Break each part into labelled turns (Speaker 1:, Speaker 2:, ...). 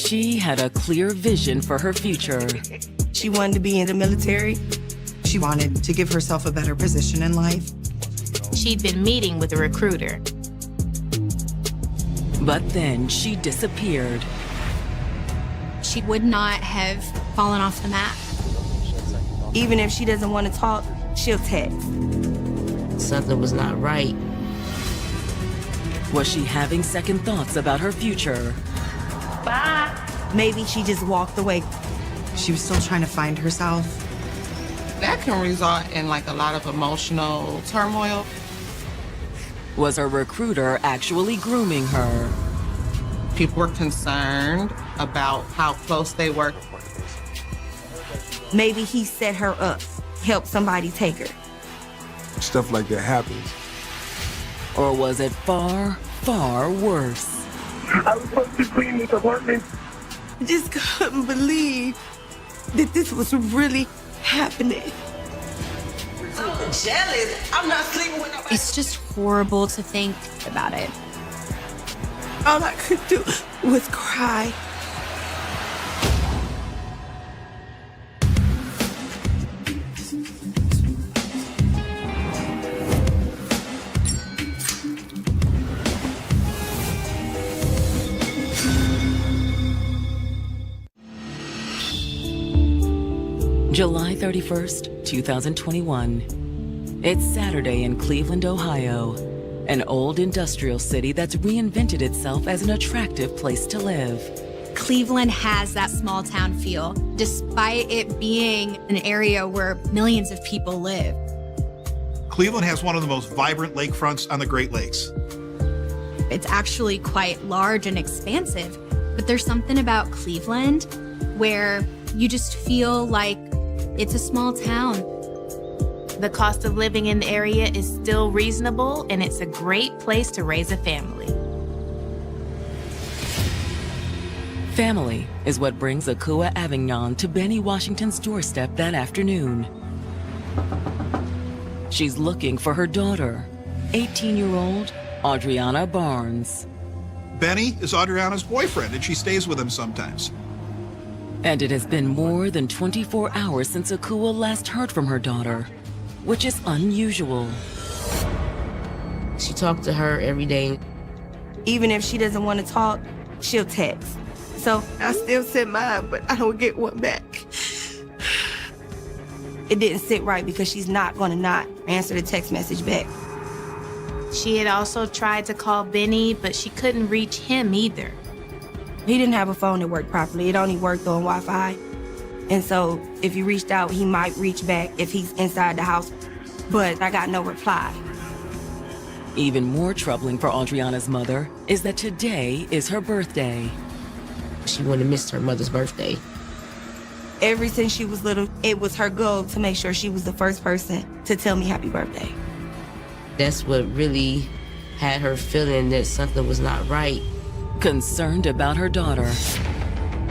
Speaker 1: She had a clear vision for her future.
Speaker 2: She wanted to be in the military.
Speaker 3: She wanted to give herself a better position in life.
Speaker 4: She'd been meeting with a recruiter.
Speaker 1: But then she disappeared.
Speaker 5: She would not have fallen off the map.
Speaker 2: Even if she doesn't want to talk, she'll text.
Speaker 6: Something was not right.
Speaker 1: Was she having second thoughts about her future?
Speaker 2: Bye. Maybe she just walked away.
Speaker 3: She was still trying to find herself.
Speaker 7: That can result in like a lot of emotional turmoil.
Speaker 1: Was her recruiter actually grooming her?
Speaker 7: People were concerned about how close they were.
Speaker 2: Maybe he set her up, helped somebody take her.
Speaker 8: Stuff like that happens.
Speaker 1: Or was it far, far worse?
Speaker 9: I was supposed to clean this apartment.
Speaker 2: I just couldn't believe that this was really happening.
Speaker 10: I'm jealous. I'm not sleeping with nobody.
Speaker 5: It's just horrible to think about it.
Speaker 2: All I could do was cry.
Speaker 1: July 31st, 2021. It's Saturday in Cleveland, Ohio, an old industrial city that's reinvented itself as an attractive place to live.
Speaker 5: Cleveland has that small town feel, despite it being an area where millions of people live.
Speaker 11: Cleveland has one of the most vibrant lakefronts on the Great Lakes.
Speaker 5: It's actually quite large and expansive, but there's something about Cleveland where you just feel like it's a small town.
Speaker 4: The cost of living in the area is still reasonable, and it's a great place to raise a family.
Speaker 1: Family is what brings Akua Avignon to Benny Washington's doorstep that afternoon. She's looking for her daughter, 18-year-old Audriana Barnes.
Speaker 11: Benny is Audriana's boyfriend, and she stays with him sometimes.
Speaker 1: And it has been more than 24 hours since Akua last heard from her daughter, which is unusual.
Speaker 6: She talked to her every day.
Speaker 2: Even if she doesn't want to talk, she'll text. So I still send mine, but I don't get one back. It didn't sit right because she's not going to not answer the text message back.
Speaker 4: She had also tried to call Benny, but she couldn't reach him either.
Speaker 2: He didn't have a phone that worked properly. It only worked on Wi-Fi. And so if you reached out, he might reach back if he's inside the house. But I got no reply.
Speaker 1: Even more troubling for Audriana's mother is that today is her birthday.
Speaker 6: She wouldn't have missed her mother's birthday.
Speaker 2: Ever since she was little, it was her goal to make sure she was the first person to tell me happy birthday.
Speaker 6: That's what really had her feeling that something was not right.
Speaker 1: Concerned about her daughter,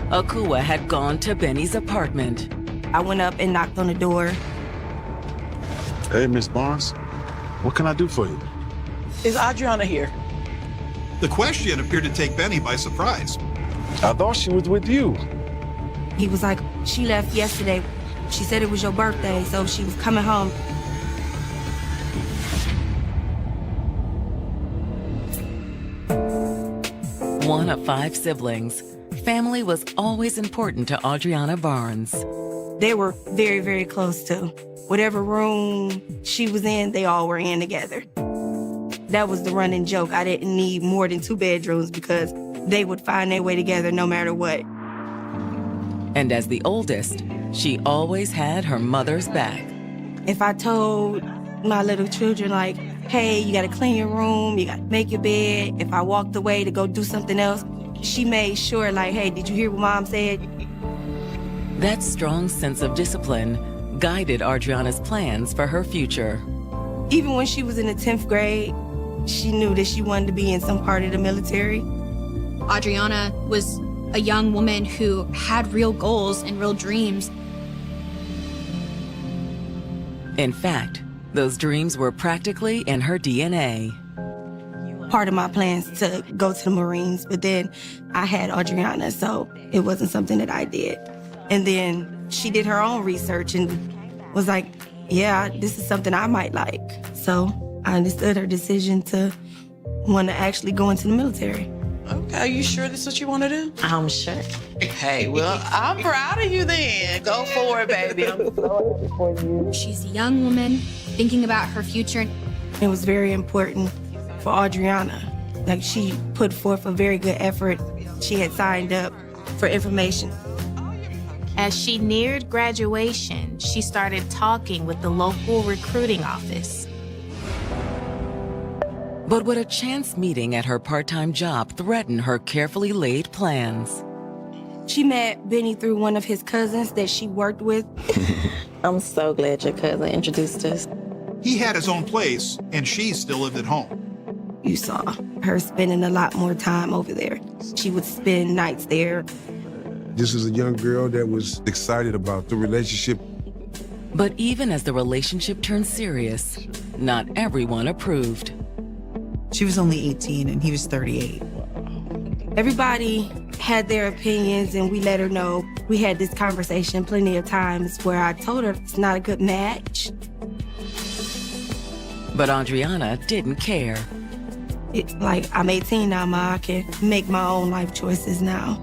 Speaker 1: Akua had gone to Benny's apartment.
Speaker 2: I went up and knocked on the door.
Speaker 8: Hey, Miss Barnes, what can I do for you?
Speaker 10: Is Audriana here?
Speaker 11: The question appeared to take Benny by surprise.
Speaker 8: I thought she was with you.
Speaker 2: He was like, she left yesterday. She said it was your birthday, so she was coming home.
Speaker 1: One of 5 siblings, family was always important to Audriana Barnes.
Speaker 2: They were very, very close to. Whatever room she was in, they all were in together. That was the running joke. I didn't need more than 2 bedrooms because they would find their way together no matter what.
Speaker 1: And as the oldest, she always had her mother's back.
Speaker 2: If I told my little children, like, hey, you gotta clean your room, you gotta make your bed. If I walked away to go do something else, she made sure, like, hey, did you hear what Mom said?
Speaker 1: That strong sense of discipline guided Audriana's plans for her future.
Speaker 2: Even when she was in the 10th grade, she knew that she wanted to be in some part of the military.
Speaker 5: Audriana was a young woman who had real goals and real dreams.
Speaker 1: In fact, those dreams were practically in her DNA.
Speaker 2: part of my plans to go to the Marines, but then I had Audriana, so it wasn't something that I did. And then she did her own research and was like, yeah, this is something I might like. So I understood her decision to want to actually go into the military.
Speaker 10: Okay, are you sure this is what you want to do?
Speaker 6: I'm sure.
Speaker 10: Hey, well, I'm proud of you then. Go for it, baby. I'm so happy for you.
Speaker 5: She's a young woman thinking about her future.
Speaker 2: It was very important for Audriana. Like, she put forth a very good effort. She had signed up for information.
Speaker 4: As she neared graduation, she started talking with the local recruiting office.
Speaker 1: But would a chance meeting at her part-time job threaten her carefully laid plans?
Speaker 2: She met Benny through one of his cousins that she worked with.
Speaker 10: I'm so glad your cousin introduced us.
Speaker 11: He had his own place, and she still lived at home.
Speaker 2: You saw her spending a lot more time over there. She would spend nights there.
Speaker 9: This is a young girl that was excited about the relationship.
Speaker 1: But even as the relationship turned serious, not everyone approved.
Speaker 3: She was only 18 and he was 38.
Speaker 2: Everybody had their opinions, and we let her know. We had this conversation plenty of times where I told her it's not a good match.
Speaker 1: But Audriana didn't care.
Speaker 2: Like, I'm 18 now, Ma. I can make my own life choices now.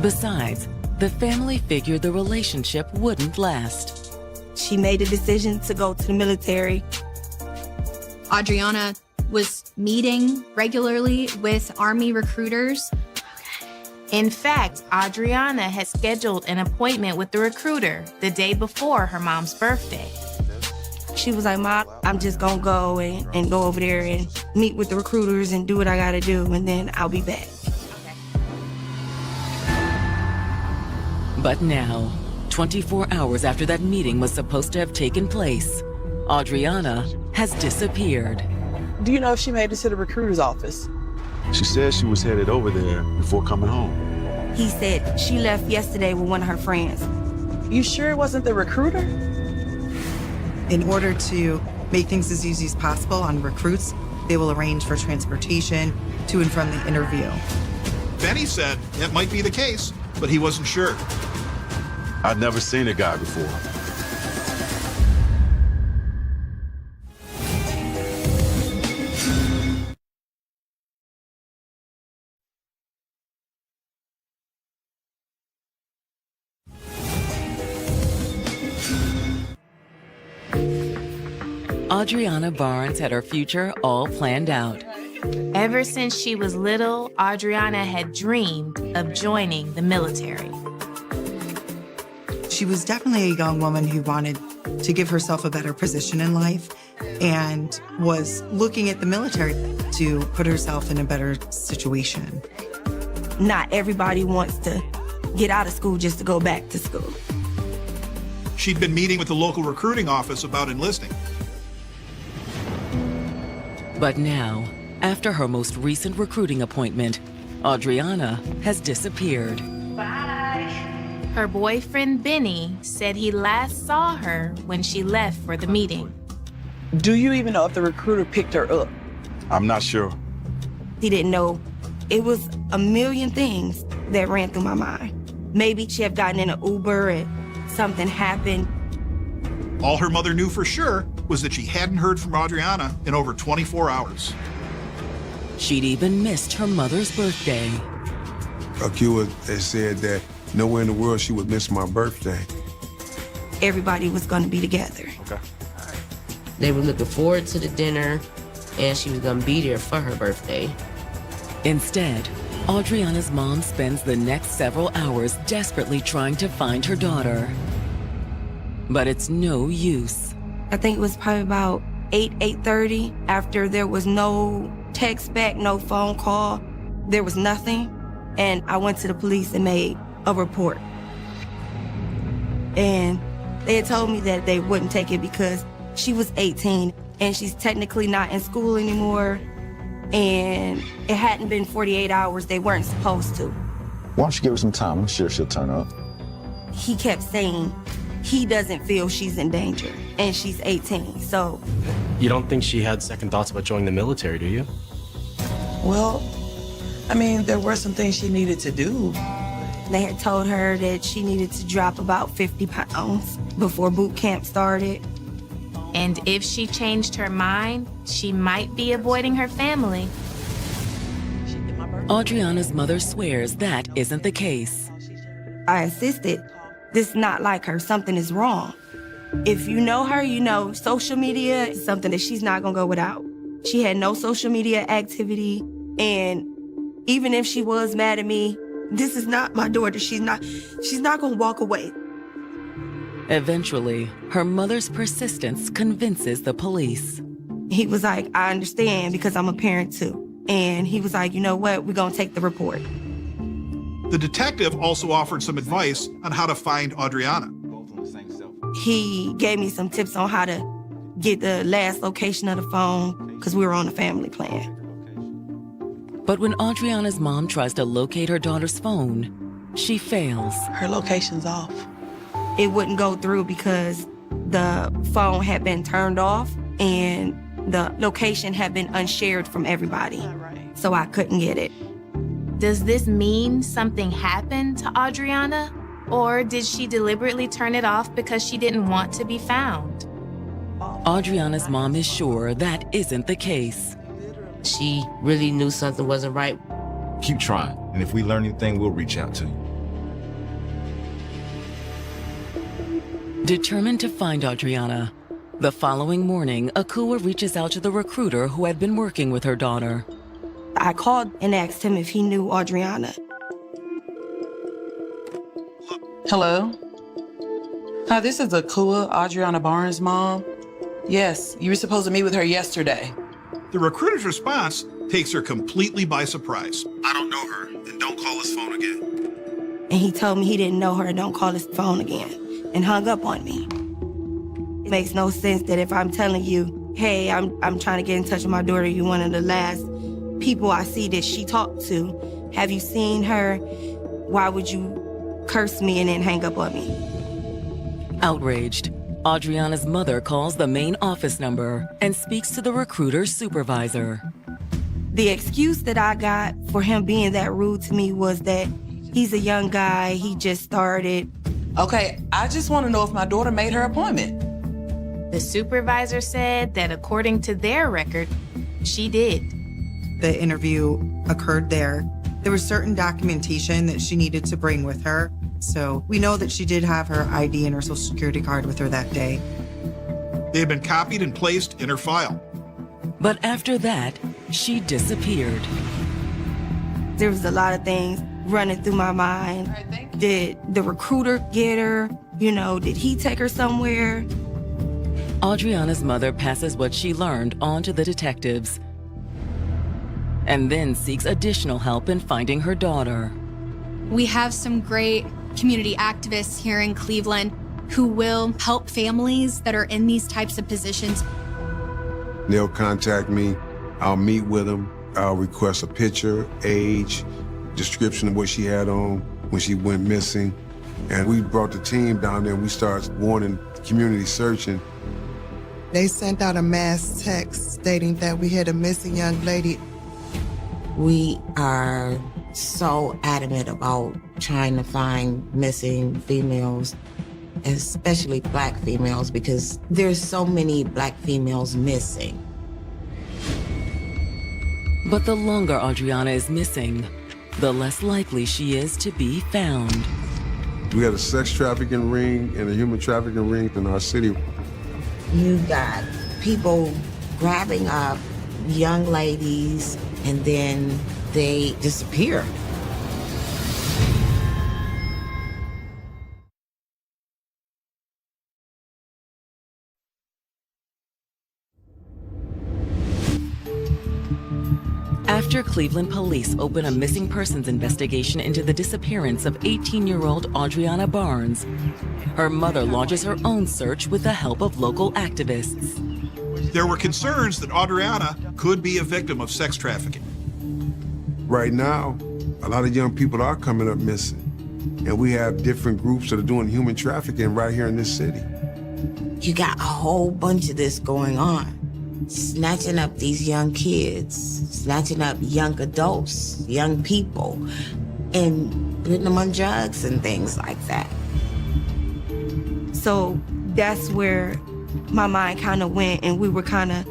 Speaker 1: Besides, the family figured the relationship wouldn't last.
Speaker 2: She made a decision to go to the military.
Speaker 5: Audriana was meeting regularly with Army recruiters.
Speaker 4: In fact, Audriana had scheduled an appointment with the recruiter the day before her mom's birthday.
Speaker 2: She was like, Ma, I'm just gonna go and go over there and meet with the recruiters and do what I gotta do, and then I'll be back.
Speaker 1: But now, 24 hours after that meeting was supposed to have taken place, Audriana has disappeared.
Speaker 10: Do you know if she made it to the recruiter's office?
Speaker 8: She said she was headed over there before coming home.
Speaker 2: He said she left yesterday with one of her friends.
Speaker 10: You sure it wasn't the recruiter?
Speaker 3: In order to make things as easy as possible on recruits, they will arrange for transportation to and from the interview.
Speaker 11: Benny said that might be the case, but he wasn't sure.
Speaker 8: I'd never seen a guy before.
Speaker 1: Audriana Barnes had her future all planned out.
Speaker 4: Ever since she was little, Audriana had dreamed of joining the military.
Speaker 3: She was definitely a young woman who wanted to give herself a better position in life and was looking at the military to put herself in a better situation.
Speaker 2: Not everybody wants to get out of school just to go back to school.
Speaker 11: She'd been meeting with the local recruiting office about enlisting.
Speaker 1: But now, after her most recent recruiting appointment, Audriana has disappeared.
Speaker 4: Her boyfriend, Benny, said he last saw her when she left for the meeting.
Speaker 10: Do you even know if the recruiter picked her up?
Speaker 8: I'm not sure.
Speaker 2: He didn't know. It was a million things that ran through my mind. Maybe she had gotten in an Uber and something happened.
Speaker 11: All her mother knew for sure was that she hadn't heard from Audriana in over 24 hours.
Speaker 1: She'd even missed her mother's birthday.
Speaker 9: Akua had said that nowhere in the world she would miss my birthday.
Speaker 2: Everybody was going to be together.
Speaker 8: Okay.
Speaker 6: They were looking forward to the dinner, and she was gonna be there for her birthday.
Speaker 1: Instead, Audriana's mom spends the next several hours desperately trying to find her daughter. But it's no use.
Speaker 2: I think it was probably about 8:30, after there was no text back, no phone call, there was nothing. And I went to the police and made a report. And they had told me that they wouldn't take it because she was 18 and she's technically not in school anymore. And it hadn't been 48 hours. They weren't supposed to.
Speaker 12: Why don't you give her some time? I'm sure she'll turn up.
Speaker 2: He kept saying he doesn't feel she's in danger and she's 18. So
Speaker 13: You don't think she had second thoughts about joining the military, do you?
Speaker 10: Well, I mean, there were some things she needed to do.
Speaker 2: They had told her that she needed to drop about 50 pounds before boot camp started.
Speaker 4: And if she changed her mind, she might be avoiding her family.
Speaker 1: Audriana's mother swears that isn't the case.
Speaker 2: I insisted, this is not like her, something is wrong. If you know her, you know social media is something that she's not gonna go without. She had no social media activity, and even if she was mad at me, this is not my daughter. She's not gonna walk away.
Speaker 1: Eventually, her mother's persistence convinces the police.
Speaker 2: He was like, I understand because I'm a parent too. And he was like, you know what, we're gonna take the report.
Speaker 11: The detective also offered some advice on how to find Audriana.
Speaker 2: He gave me some tips on how to get the last location of the phone because we were on a family plan.
Speaker 1: But when Audriana's mom tries to locate her daughter's phone, she fails.
Speaker 10: Her location's off.
Speaker 2: It wouldn't go through because the phone had been turned off and the location had been unshared from everybody. So I couldn't get it.
Speaker 4: Does this mean something happened to Audriana? Or did she deliberately turn it off because she didn't want to be found?
Speaker 1: Audriana's mom is sure that isn't the case.
Speaker 6: She really knew something wasn't right.
Speaker 12: Keep trying, and if we learn anything, we'll reach out to you.
Speaker 1: Determined to find Audriana, the following morning, Akua reaches out to the recruiter who had been working with her daughter.
Speaker 2: I called and asked him if he knew Audriana.
Speaker 10: Hello? Hi, this is Akua, Audriana Barnes' mom. Yes, you were supposed to meet with her yesterday.
Speaker 11: The recruiter's response takes her completely by surprise. I don't know her, and don't call his phone again.
Speaker 2: And he told me he didn't know her and don't call his phone again, and hung up on me. It makes no sense that if I'm telling you, hey, I'm trying to get in touch with my daughter, you're one of the last people I see that she talked to. Have you seen her? Why would you curse me and then hang up on me?
Speaker 1: Outraged, Audriana's mother calls the main office number and speaks to the recruiter's supervisor.
Speaker 2: The excuse that I got for him being that rude to me was that he's a young guy, he just started.
Speaker 10: Okay, I just want to know if my daughter made her appointment.
Speaker 4: The supervisor said that according to their record, she did.
Speaker 3: The interview occurred there. There was certain documentation that she needed to bring with her. So we know that she did have her ID and her social security card with her that day.
Speaker 11: They had been copied and placed in her file.
Speaker 1: But after that, she disappeared.
Speaker 2: There was a lot of things running through my mind. Did the recruiter get her? You know, did he take her somewhere?
Speaker 1: Audriana's mother passes what she learned on to the detectives and then seeks additional help in finding her daughter.
Speaker 5: We have some great community activists here in Cleveland who will help families that are in these types of positions.
Speaker 9: They'll contact me. I'll meet with them. I'll request a picture, age, description of what she had on when she went missing. And we brought the team down there and we started warning community searching.
Speaker 14: They sent out a mass text stating that we had a missing young lady.
Speaker 15: We are so adamant about trying to find missing females, especially Black females, because there's so many Black females missing.
Speaker 1: But the longer Audriana is missing, the less likely she is to be found.
Speaker 9: We had a sex trafficking ring and a human trafficking ring in our city.
Speaker 15: You got people grabbing up young ladies and then they disappear.
Speaker 1: After Cleveland police open a missing persons investigation into the disappearance of 18-year-old Audriana Barnes, her mother launches her own search with the help of local activists.
Speaker 11: There were concerns that Audriana could be a victim of sex trafficking.
Speaker 9: Right now, a lot of young people are coming up missing. And we have different groups that are doing human trafficking right here in this city.
Speaker 15: You got a whole bunch of this going on. snatching up these young kids, snatching up young adults, young people, and putting them on drugs and things like that.
Speaker 2: So that's where my mind kind of went, and we were kind of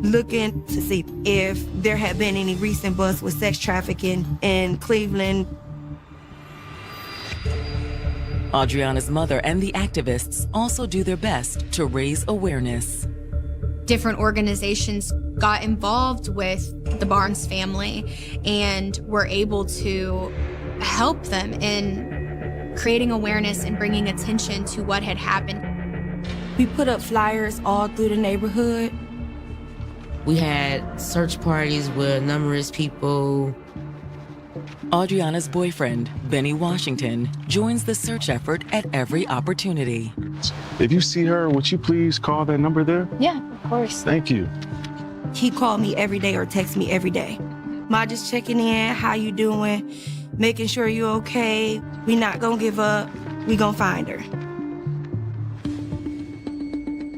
Speaker 2: looking to see if there had been any recent busts with sex trafficking in Cleveland.
Speaker 1: Audriana's mother and the activists also do their best to raise awareness.
Speaker 5: Different organizations got involved with the Barnes family and were able to help them in creating awareness and bringing attention to what had happened.
Speaker 2: We put up flyers all through the neighborhood.
Speaker 6: We had search parties with numerous people.
Speaker 1: Audriana's boyfriend, Benny Washington, joins the search effort at every opportunity.
Speaker 8: If you see her, would you please call that number there?
Speaker 5: Yeah, of course.
Speaker 8: Thank you.
Speaker 2: He called me every day or text me every day. Ma, just checking in, how you doing, making sure you're okay. We not gonna give up, we gonna find her.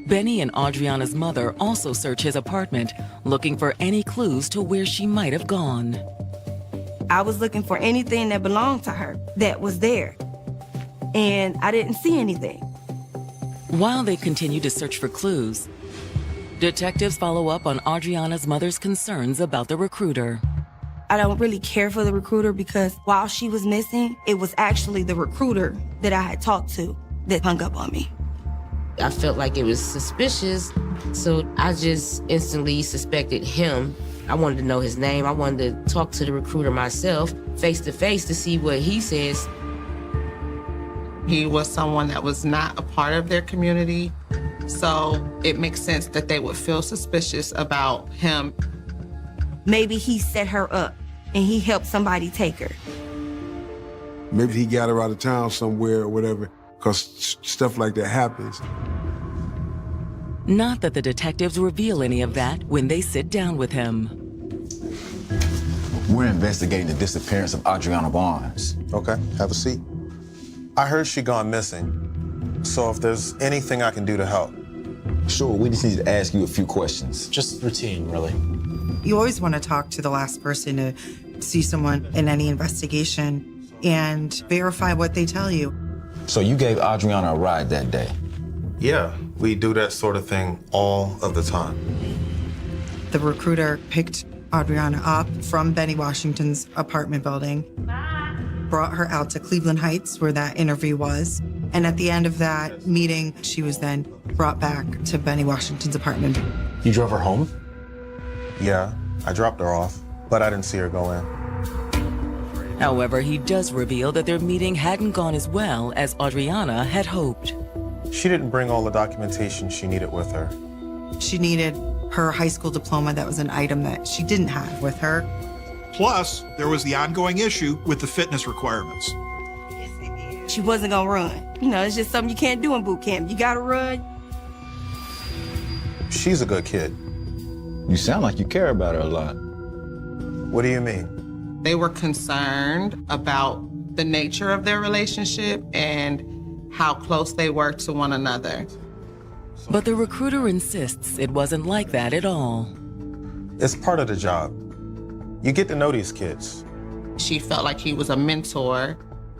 Speaker 1: Benny and Audriana's mother also search his apartment, looking for any clues to where she might have gone.
Speaker 2: I was looking for anything that belonged to her that was there, and I didn't see anything.
Speaker 1: While they continue to search for clues, detectives follow up on Audriana's mother's concerns about the recruiter.
Speaker 2: I don't really care for the recruiter because while she was missing, it was actually the recruiter that I had talked to that hung up on me.
Speaker 6: I felt like it was suspicious, so I just instantly suspected him. I wanted to know his name. I wanted to talk to the recruiter myself, face to face, to see what he says.
Speaker 7: He was someone that was not a part of their community, so it makes sense that they would feel suspicious about him.
Speaker 2: Maybe he set her up and he helped somebody take her.
Speaker 9: Maybe he got her out of town somewhere or whatever, because stuff like that happens.
Speaker 1: Not that the detectives reveal any of that when they sit down with him.
Speaker 12: We're investigating the disappearance of Audriana Barnes.
Speaker 16: Okay, have a seat. I heard she gone missing, so if there's anything I can do to help.
Speaker 12: Sure, we just need to ask you a few questions.
Speaker 13: Just routine, really.
Speaker 3: You always want to talk to the last person to see someone in any investigation and verify what they tell you.
Speaker 12: So you gave Audriana a ride that day?
Speaker 16: Yeah, we do that sort of thing all of the time.
Speaker 3: The recruiter picked Audriana up from Benny Washington's apartment building, brought her out to Cleveland Heights where that interview was. And at the end of that meeting, she was then brought back to Benny Washington's apartment.
Speaker 13: You drove her home?
Speaker 16: Yeah, I dropped her off, but I didn't see her go in.
Speaker 1: However, he does reveal that their meeting hadn't gone as well as Audriana had hoped.
Speaker 16: She didn't bring all the documentation she needed with her.
Speaker 3: She needed her high school diploma. That was an item that she didn't have with her.
Speaker 11: Plus, there was the ongoing issue with the fitness requirements.
Speaker 2: She wasn't gonna run. You know, it's just something you can't do in boot camp. You gotta run.
Speaker 16: She's a good kid.
Speaker 12: You sound like you care about her a lot.
Speaker 16: What do you mean?
Speaker 7: They were concerned about the nature of their relationship and how close they were to one another.
Speaker 1: But the recruiter insists it wasn't like that at all.
Speaker 16: It's part of the job. You get to know these kids.
Speaker 7: She felt like he was a mentor.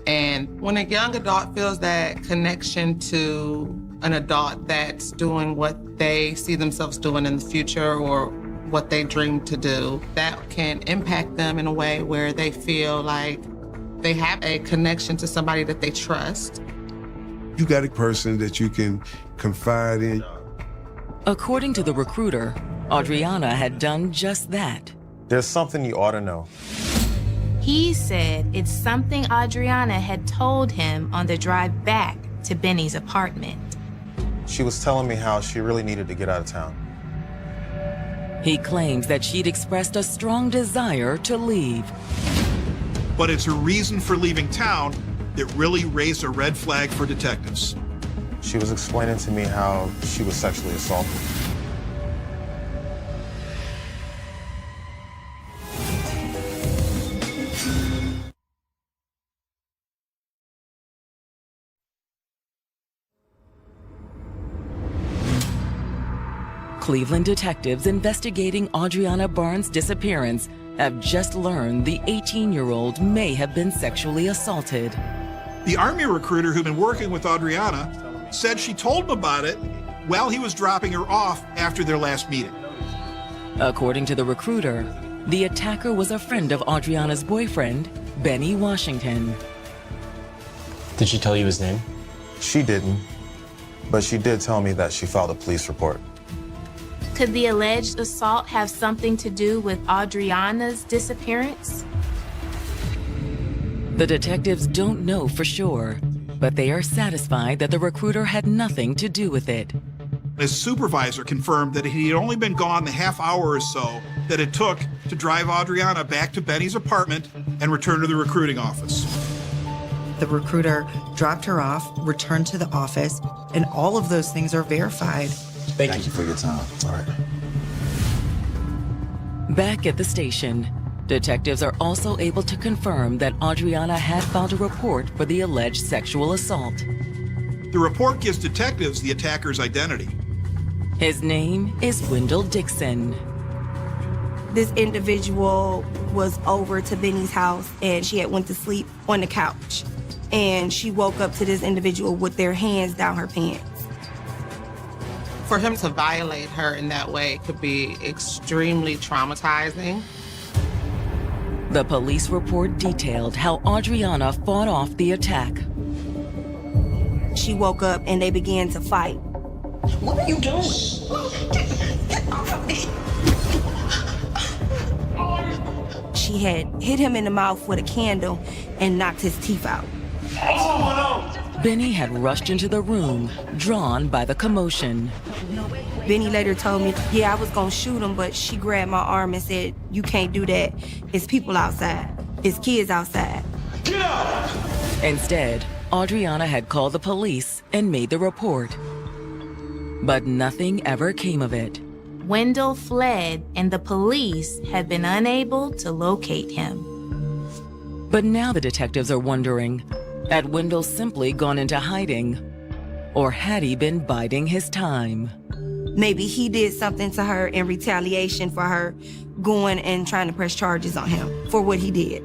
Speaker 7: And when a young adult feels that connection to an adult that's doing what they see themselves doing in the future or what they dream to do, that can impact them in a way where they feel like they have a connection to somebody that they trust.
Speaker 9: You got a person that you can confide in.
Speaker 1: According to the recruiter, Audriana had done just that.
Speaker 16: There's something you ought to know.
Speaker 4: He said it's something Audriana had told him on the drive back to Benny's apartment.
Speaker 16: She was telling me how she really needed to get out of town.
Speaker 1: He claims that she'd expressed a strong desire to leave.
Speaker 11: But it's her reason for leaving town that really raised a red flag for detectives.
Speaker 16: She was explaining to me how she was sexually assaulted.
Speaker 1: Cleveland detectives investigating Audriana Barnes' disappearance have just learned the 18-year-old may have been sexually assaulted.
Speaker 11: The Army recruiter who'd been working with Audriana said she told him about it while he was dropping her off after their last meeting.
Speaker 1: According to the recruiter, the attacker was a friend of Audriana's boyfriend, Benny Washington.
Speaker 13: Did she tell you his name?
Speaker 16: She didn't, but she did tell me that she filed a police report.
Speaker 4: Could the alleged assault have something to do with Audriana's disappearance?
Speaker 1: The detectives don't know for sure, but they are satisfied that the recruiter had nothing to do with it.
Speaker 11: His supervisor confirmed that he had only been gone the half hour or so that it took to drive Audriana back to Benny's apartment and return to the recruiting office.
Speaker 3: The recruiter dropped her off, returned to the office, and all of those things are verified.
Speaker 12: Thank you for your time. All right.
Speaker 1: Back at the station, detectives are also able to confirm that Audriana had filed a report for the alleged sexual assault.
Speaker 11: The report gives detectives the attacker's identity.
Speaker 1: His name is Wendell Dixon.
Speaker 2: This individual was over to Benny's house and she had went to sleep on the couch. And she woke up to this individual with their hands down her pants.
Speaker 7: For him to violate her in that way could be extremely traumatizing.
Speaker 1: The police report detailed how Audriana fought off the attack.
Speaker 2: She woke up and they began to fight.
Speaker 15: What are you doing? Get off of me.
Speaker 2: She had hit him in the mouth with a candle and knocked his teeth out.
Speaker 1: Benny had rushed into the room, drawn by the commotion.
Speaker 2: Benny later told me, yeah, I was gonna shoot him, but she grabbed my arm and said, you can't do that. It's people outside. It's kids outside.
Speaker 11: Get out!
Speaker 1: Instead, Audriana had called the police and made the report. But nothing ever came of it.
Speaker 4: Wendell fled, and the police had been unable to locate him.
Speaker 1: But now the detectives are wondering, had Wendell simply gone into hiding? Or had he been biding his time?
Speaker 2: Maybe he did something to her in retaliation for her going and trying to press charges on him for what he did.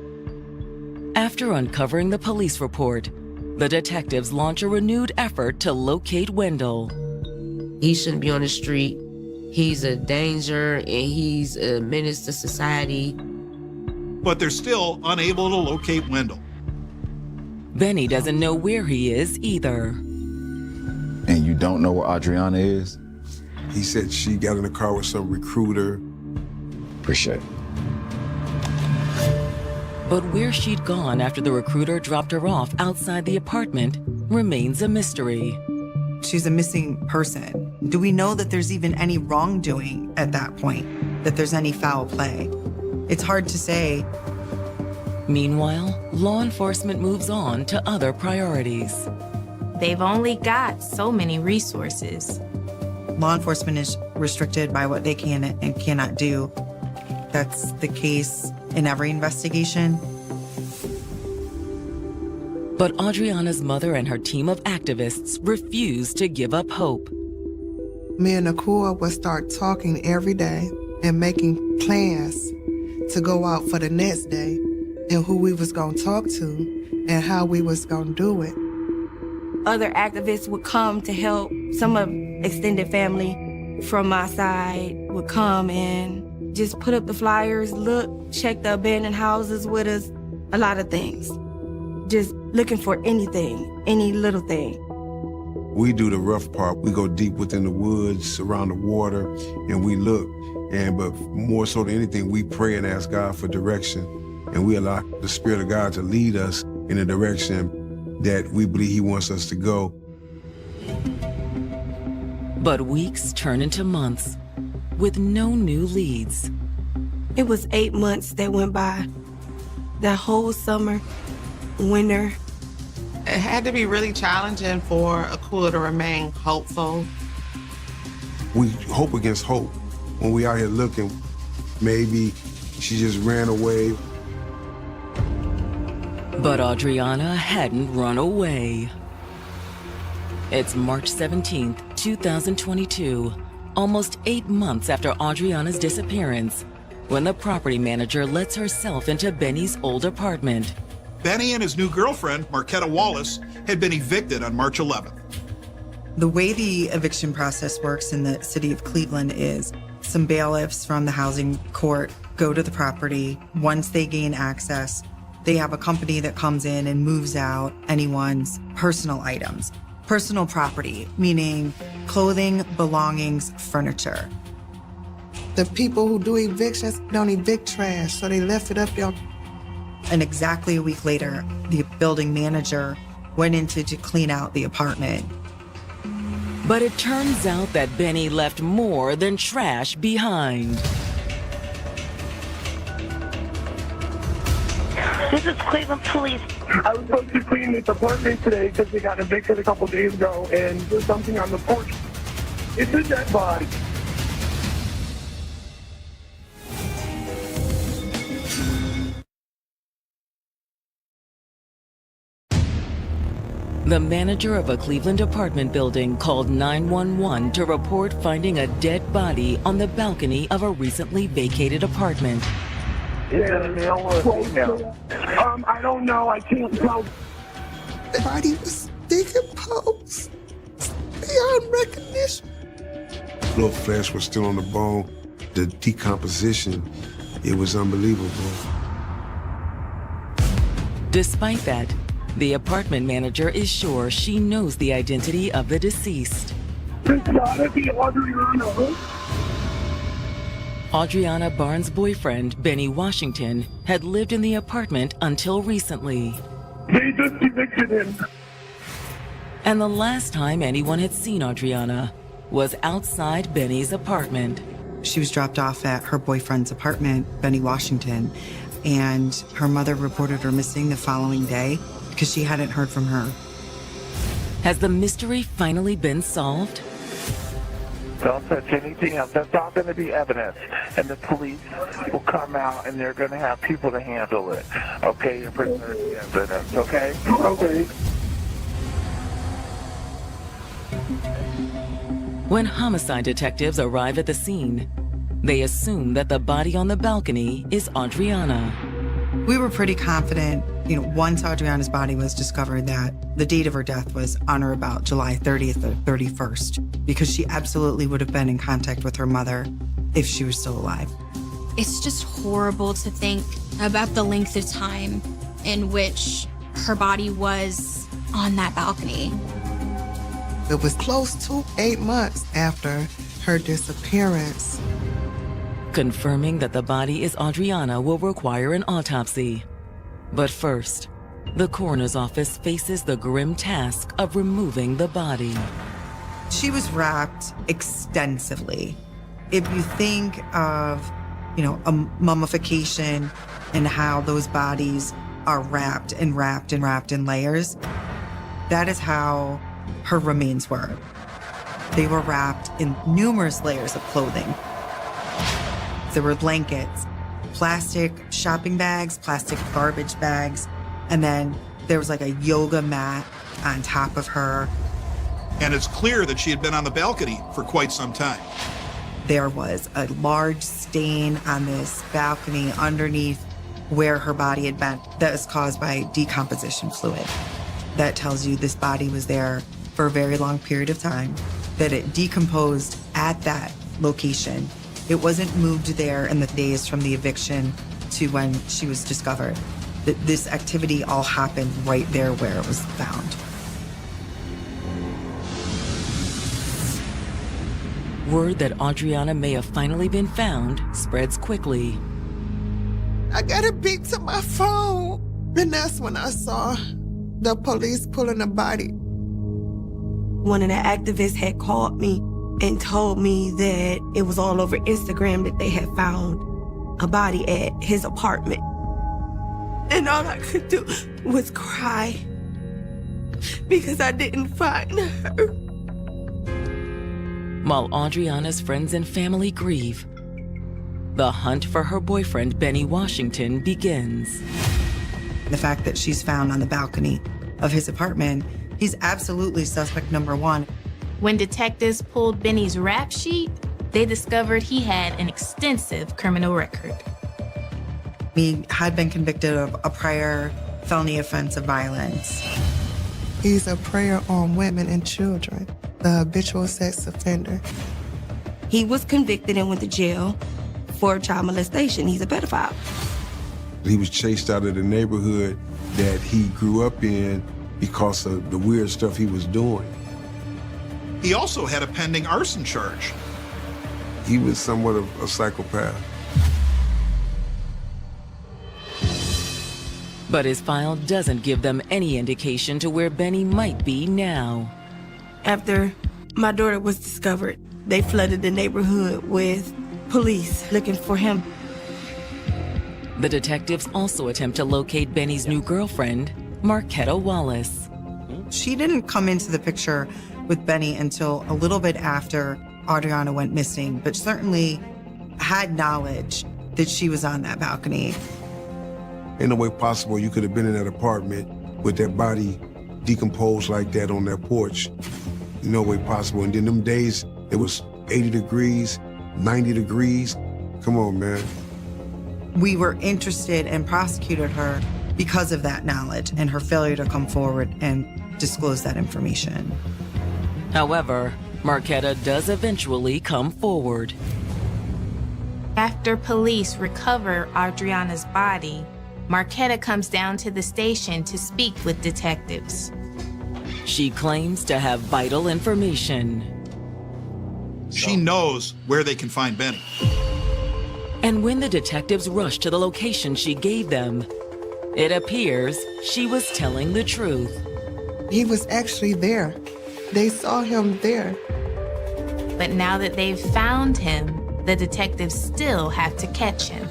Speaker 1: After uncovering the police report, the detectives launch a renewed effort to locate Wendell.
Speaker 6: He shouldn't be on the street. He's a danger and he's a menace to society.
Speaker 11: But they're still unable to locate Wendell.
Speaker 1: Benny doesn't know where he is either.
Speaker 12: And you don't know where Audriana is?
Speaker 9: He said she got in the car with some recruiter.
Speaker 12: Appreciate it.
Speaker 1: But where she'd gone after the recruiter dropped her off outside the apartment remains a mystery.
Speaker 3: She's a missing person. Do we know that there's even any wrongdoing at that point? That there's any foul play? It's hard to say.
Speaker 1: Meanwhile, law enforcement moves on to other priorities.
Speaker 4: They've only got so many resources.
Speaker 3: Law enforcement is restricted by what they can and cannot do. That's the case in every investigation.
Speaker 1: But Audriana's mother and her team of activists refuse to give up hope.
Speaker 14: Me and Nakua would start talking every day and making plans to go out for the next day and who we was gonna talk to and how we was gonna do it.
Speaker 2: Other activists would come to help. Some of extended family from my side would come and just put up the flyers, look, check the abandoned houses with us, a lot of things. Just looking for anything, any little thing.
Speaker 9: We do the rough part. We go deep within the woods, around the water, and we look. But more so than anything, we pray and ask God for direction. And we allow the Spirit of God to lead us in a direction that we believe He wants us to go.
Speaker 1: But weeks turn into months with no new leads.
Speaker 2: It was 8 months that went by. That whole summer, winter.
Speaker 7: It had to be really challenging for Akua to remain hopeful.
Speaker 9: We hope against hope. When we out here looking, maybe she just ran away.
Speaker 1: But Audriana hadn't run away. It's March 17th, 2022, almost 8 months after Audriana's disappearance, when the property manager lets herself into Benny's old apartment.
Speaker 11: Benny and his new girlfriend, Marquetta Wallace, had been evicted on March 11th.
Speaker 3: The way the eviction process works in the city of Cleveland is some bailiffs from the housing court go to the property. Once they gain access, they have a company that comes in and moves out anyone's personal items. Personal property, meaning clothing, belongings, furniture.
Speaker 14: The people who do evictions don't evict trash, so they left it up there.
Speaker 3: And exactly a week later, the building manager went in to clean out the apartment.
Speaker 1: But it turns out that Benny left more than trash behind.
Speaker 17: This is Cleveland Police. I was supposed to clean this apartment today because they got evicted a couple days ago, and there's something on the porch. It's a dead body.
Speaker 1: The manager of a Cleveland apartment building called 911 to report finding a dead body on the balcony of a recently vacated apartment.
Speaker 17: Is it a male or a female? I don't know. I can't tell.
Speaker 14: The body was decomposed beyond recognition.
Speaker 9: Blood flesh was still on the bone. The decomposition, it was unbelievable.
Speaker 1: Despite that, the apartment manager is sure she knows the identity of the deceased.
Speaker 17: It's gotta be Audriana.
Speaker 1: Audriana Barnes' boyfriend, Benny Washington, had lived in the apartment until recently.
Speaker 17: They just evicted him.
Speaker 1: And the last time anyone had seen Audriana was outside Benny's apartment.
Speaker 3: She was dropped off at her boyfriend's apartment, Benny Washington, and her mother reported her missing the following day because she hadn't heard from her.
Speaker 1: Has the mystery finally been solved?
Speaker 17: Don't touch anything else. That's all going to be evidence. And the police will come out and they're going to have people to handle it. Okay? You're preserving evidence. Okay? Okay.
Speaker 1: When homicide detectives arrive at the scene, they assume that the body on the balcony is Audriana.
Speaker 3: We were pretty confident, once Audriana's body was discovered, that the date of her death was on or about July 30th or 31st, because she absolutely would have been in contact with her mother if she was still alive.
Speaker 5: It's just horrible to think about the length of time in which her body was on that balcony.
Speaker 14: It was close to 8 months after her disappearance.
Speaker 1: Confirming that the body is Audriana will require an autopsy. But first, the coroner's office faces the grim task of removing the body.
Speaker 3: She was wrapped extensively. If you think of, a mummification and how those bodies are wrapped and wrapped and wrapped in layers, that is how her remains were. They were wrapped in numerous layers of clothing. There were blankets, plastic shopping bags, plastic garbage bags, and then there was like a yoga mat on top of her.
Speaker 11: And it's clear that she had been on the balcony for quite some time.
Speaker 3: There was a large stain on this balcony underneath where her body had been that was caused by decomposition fluid. That tells you this body was there for a very long period of time, that it decomposed at that location. It wasn't moved there in the days from the eviction to when she was discovered. This activity all happened right there where it was found.
Speaker 1: Word that Audriana may have finally been found spreads quickly.
Speaker 14: I got a beep to my phone, and that's when I saw the police pulling the body.
Speaker 2: One of the activists had called me and told me that it was all over Instagram that they had found a body at his apartment. And all I could do was cry because I didn't find her.
Speaker 1: While Audriana's friends and family grieve, the hunt for her boyfriend, Benny Washington, begins.
Speaker 3: The fact that she's found on the balcony of his apartment, he's absolutely suspect number one.
Speaker 4: When detectives pulled Benny's rap sheet, they discovered he had an extensive criminal record.
Speaker 3: He had been convicted of a prior felony offense of violence.
Speaker 14: He's a prey on women and children, the habitual sex offender.
Speaker 2: He was convicted and went to jail for child molestation. He's a pedophile.
Speaker 9: He was chased out of the neighborhood that he grew up in because of the weird stuff he was doing.
Speaker 11: He also had a pending arson charge.
Speaker 9: He was somewhat of a psychopath.
Speaker 1: But his file doesn't give them any indication to where Benny might be now.
Speaker 2: After my daughter was discovered, they flooded the neighborhood with police looking for him.
Speaker 1: The detectives also attempt to locate Benny's new girlfriend, Marquetta Wallace.
Speaker 3: She didn't come into the picture with Benny until a little bit after Audriana went missing, but certainly had knowledge that she was on that balcony.
Speaker 9: Ain't no way possible you could have been in that apartment with that body decomposed like that on that porch. No way possible. And then them days, it was 80 degrees, 90 degrees. Come on, man.
Speaker 3: We were interested and prosecuted her because of that knowledge and her failure to come forward and disclose that information.
Speaker 1: However, Marquetta does eventually come forward.
Speaker 4: After police recover Audriana's body, Marquetta comes down to the station to speak with detectives.
Speaker 1: She claims to have vital information.
Speaker 11: She knows where they can find Benny.
Speaker 1: And when the detectives rush to the location she gave them, it appears she was telling the truth.
Speaker 14: He was actually there. They saw him there.
Speaker 4: But now that they've found him, the detectives still have to catch him.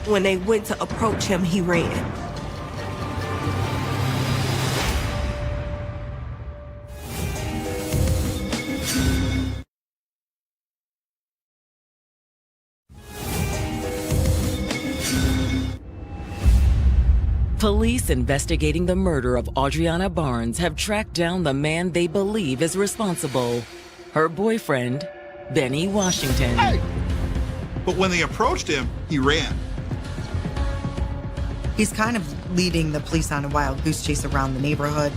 Speaker 2: When they went to approach him, he ran.
Speaker 1: Police investigating the murder of Audriana Barnes have tracked down the man they believe is responsible, her boyfriend, Benny Washington.
Speaker 11: But when they approached him, he ran.
Speaker 3: He's kind of leading the police on a wild goose chase around the neighborhood.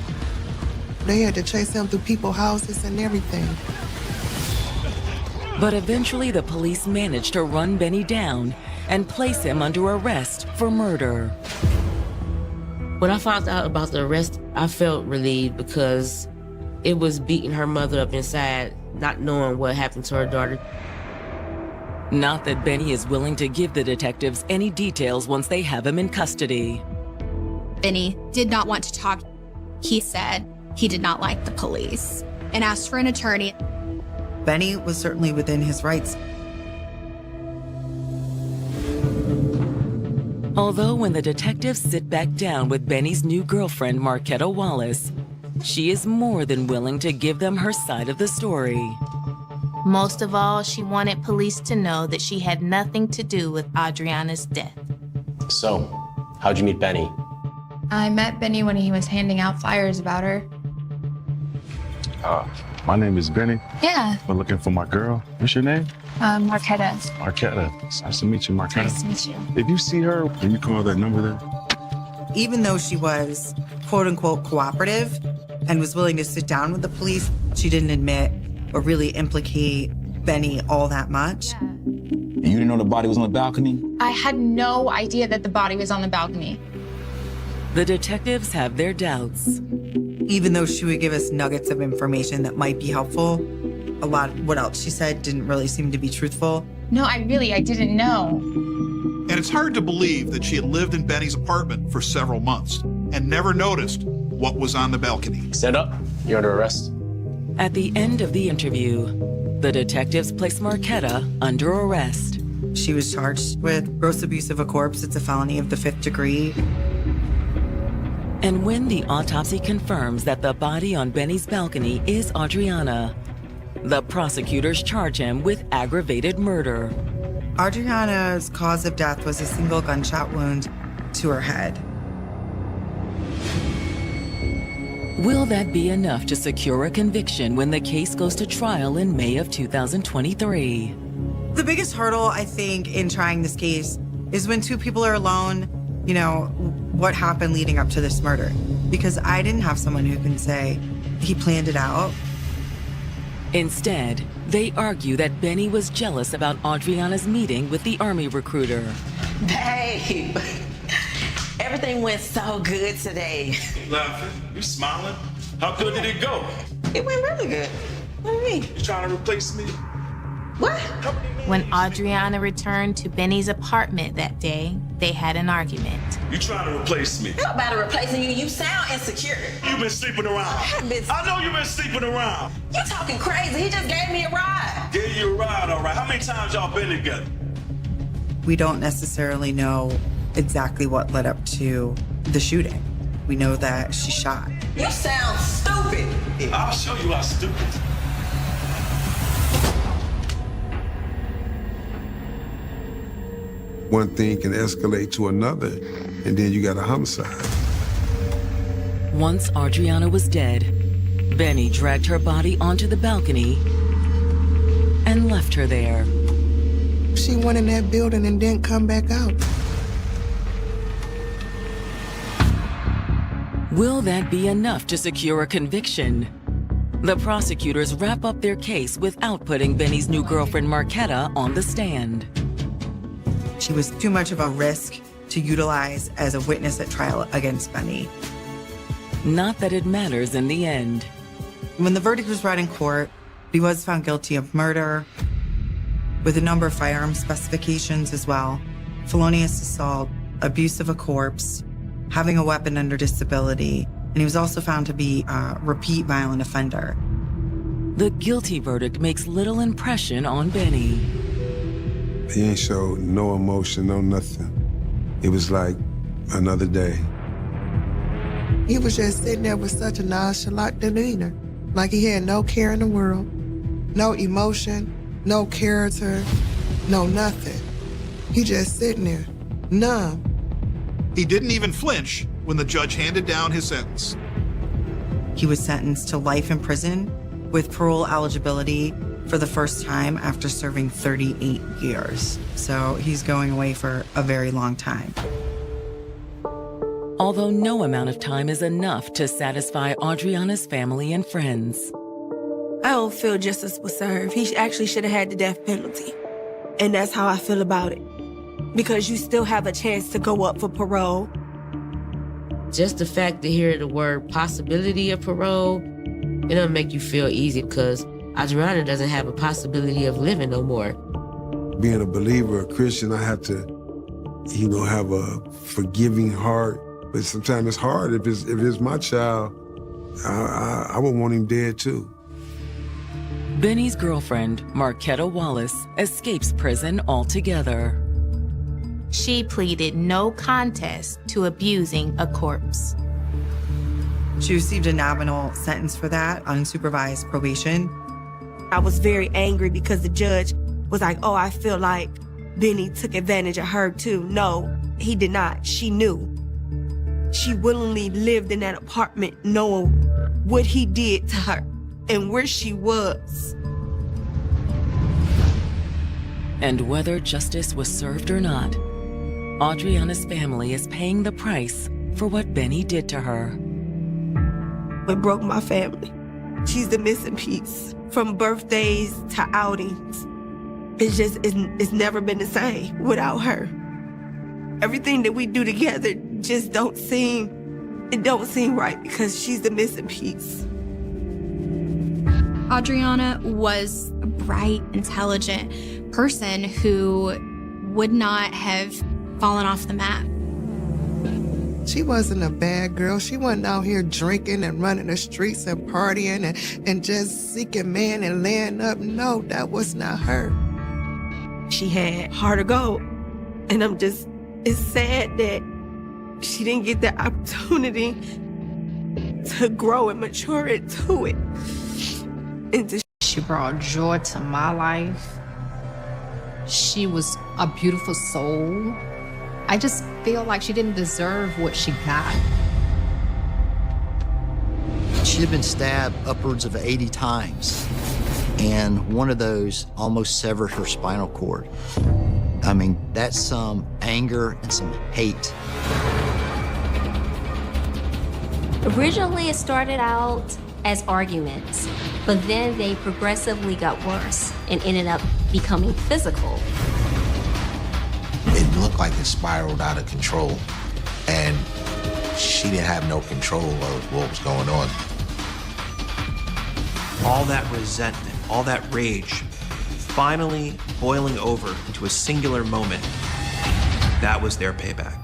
Speaker 14: They had to chase him through people's houses and everything.
Speaker 1: But eventually the police managed to run Benny down and place him under arrest for murder.
Speaker 6: When I found out about the arrest, I felt relieved because it was beating her mother up inside, not knowing what happened to her daughter.
Speaker 1: Not that Benny is willing to give the detectives any details once they have him in custody.
Speaker 5: Benny did not want to talk. He said he did not like the police and asked for an attorney.
Speaker 3: Benny was certainly within his rights.
Speaker 1: Although when the detectives sit back down with Benny's new girlfriend, Marquetta Wallace, she is more than willing to give them her side of the story.
Speaker 4: Most of all, she wanted police to know that she had nothing to do with Audriana's death.
Speaker 13: So, how'd you meet Benny?
Speaker 5: I met Benny when he was handing out flyers about her.
Speaker 8: My name is Benny.
Speaker 5: Yeah.
Speaker 8: We're looking for my girl. What's your name?
Speaker 5: Marquetta.
Speaker 8: Marquetta. It's nice to meet you, Marquetta.
Speaker 5: Nice to meet you.
Speaker 8: If you see her, can you call that number there?
Speaker 3: Even though she was quote unquote cooperative and was willing to sit down with the police, she didn't admit or really implicate Benny all that much.
Speaker 12: And you didn't know the body was on the balcony?
Speaker 5: I had no idea that the body was on the balcony.
Speaker 1: The detectives have their doubts.
Speaker 3: Even though she would give us nuggets of information that might be helpful, a lot of what else she said didn't really seem to be truthful.
Speaker 5: No, I didn't know.
Speaker 11: And it's hard to believe that she had lived in Benny's apartment for several months and never noticed what was on the balcony.
Speaker 13: Stand up. You're under arrest.
Speaker 1: At the end of the interview, the detectives place Marquetta under arrest.
Speaker 3: She was charged with gross abuse of a corpse. It's a felony of the 5th degree.
Speaker 1: And when the autopsy confirms that the body on Benny's balcony is Audriana, the prosecutors charge him with aggravated murder.
Speaker 3: Audriana's cause of death was a single gunshot wound to her head.
Speaker 1: Will that be enough to secure a conviction when the case goes to trial in May of 2023?
Speaker 3: The biggest hurdle, I think, in trying this case is when two people are alone, you know, what happened leading up to this murder. Because I didn't have someone who can say he planned it out.
Speaker 1: Instead, they argue that Benny was jealous about Audriana's meeting with the Army recruiter.
Speaker 18: Babe, everything went so good today.
Speaker 12: You laughing? You smiling? How good did it go?
Speaker 18: It went really good. What do you mean?
Speaker 12: You trying to replace me?
Speaker 18: What?
Speaker 4: When Audriana returned to Benny's apartment that day, they had an argument.
Speaker 12: You trying to replace me?
Speaker 18: Nobody replacing you. You sound insecure.
Speaker 12: You've been sleeping around. I know you've been sleeping around.
Speaker 18: You talking crazy. He just gave me a ride.
Speaker 12: Gave you a ride, all right. How many times y'all been together?
Speaker 3: We don't necessarily know exactly what led up to the shooting. We know that she shot.
Speaker 18: You sound stupid.
Speaker 12: I'll show you how stupid.
Speaker 9: One thing can escalate to another, and then you got a homicide.
Speaker 1: Once Audriana was dead, Benny dragged her body onto the balcony and left her there.
Speaker 14: She went in that building and didn't come back out.
Speaker 1: Will that be enough to secure a conviction? The prosecutors wrap up their case without putting Benny's new girlfriend Marquetta on the stand.
Speaker 3: She was too much of a risk to utilize as a witness at trial against Benny.
Speaker 1: Not that it matters in the end.
Speaker 3: When the verdict was read in court, he was found guilty of murder, with a number of firearm specifications as well, felonious assault, abuse of a corpse, having a weapon under disability, and he was also found to be a repeat violent offender.
Speaker 1: The guilty verdict makes little impression on Benny.
Speaker 9: He ain't showed no emotion, no nothing. It was like another day.
Speaker 14: He was just sitting there with such a nonchalant demeanor, like he had no care in the world, no emotion, no character, no nothing. He just sitting there, numb.
Speaker 11: He didn't even flinch when the judge handed down his sentence.
Speaker 3: He was sentenced to life in prison with parole eligibility for the first time after serving 38 years. So he's going away for a very long time.
Speaker 1: Although no amount of time is enough to satisfy Audriana's family and friends.
Speaker 2: I don't feel justice was served. He actually should have had the death penalty. And that's how I feel about it. Because you still have a chance to go up for parole.
Speaker 6: Just the fact to hear the word possibility of parole, it doesn't make you feel easy because Audriana doesn't have a possibility of living no more.
Speaker 9: Being a believer, a Christian, I have to, have a forgiving heart. But sometimes it's hard. If it's my child, I would want him dead too.
Speaker 1: Benny's girlfriend, Marquetta Wallace, escapes prison altogether.
Speaker 4: She pleaded no contest to abusing a corpse.
Speaker 3: She received a nominal sentence for that, unsupervised probation.
Speaker 2: I was very angry because the judge was like, oh, I feel like Benny took advantage of her too. No, he did not. She knew. She willingly lived in that apartment knowing what he did to her and where she was.
Speaker 1: And whether justice was served or not, Audriana's family is paying the price for what Benny did to her.
Speaker 2: It broke my family. She's the missing piece. From birthdays to outings. It's never been the same without her. Everything that we do together just don't seem right because she's the missing piece.
Speaker 5: Audriana was a bright, intelligent person who would not have fallen off the map.
Speaker 14: She wasn't a bad girl. She wasn't out here drinking and running the streets and partying and just seeking men and laying up. No, that was not her.
Speaker 2: She had heart of gold. And it's sad that she didn't get the opportunity to grow and mature into it.
Speaker 19: She brought joy to my life. She was a beautiful soul. I just feel like she didn't deserve what she got.
Speaker 20: She had been stabbed upwards of 80 times, and one of those almost severed her spinal cord. I mean, that's some anger and some hate.
Speaker 21: Originally, it started out as arguments, but then they progressively got worse and ended up becoming physical.
Speaker 22: It looked like it spiraled out of control, and she didn't have no control of what was going on.
Speaker 23: All that resentment, all that rage, finally boiling over into a singular moment, that was their payback.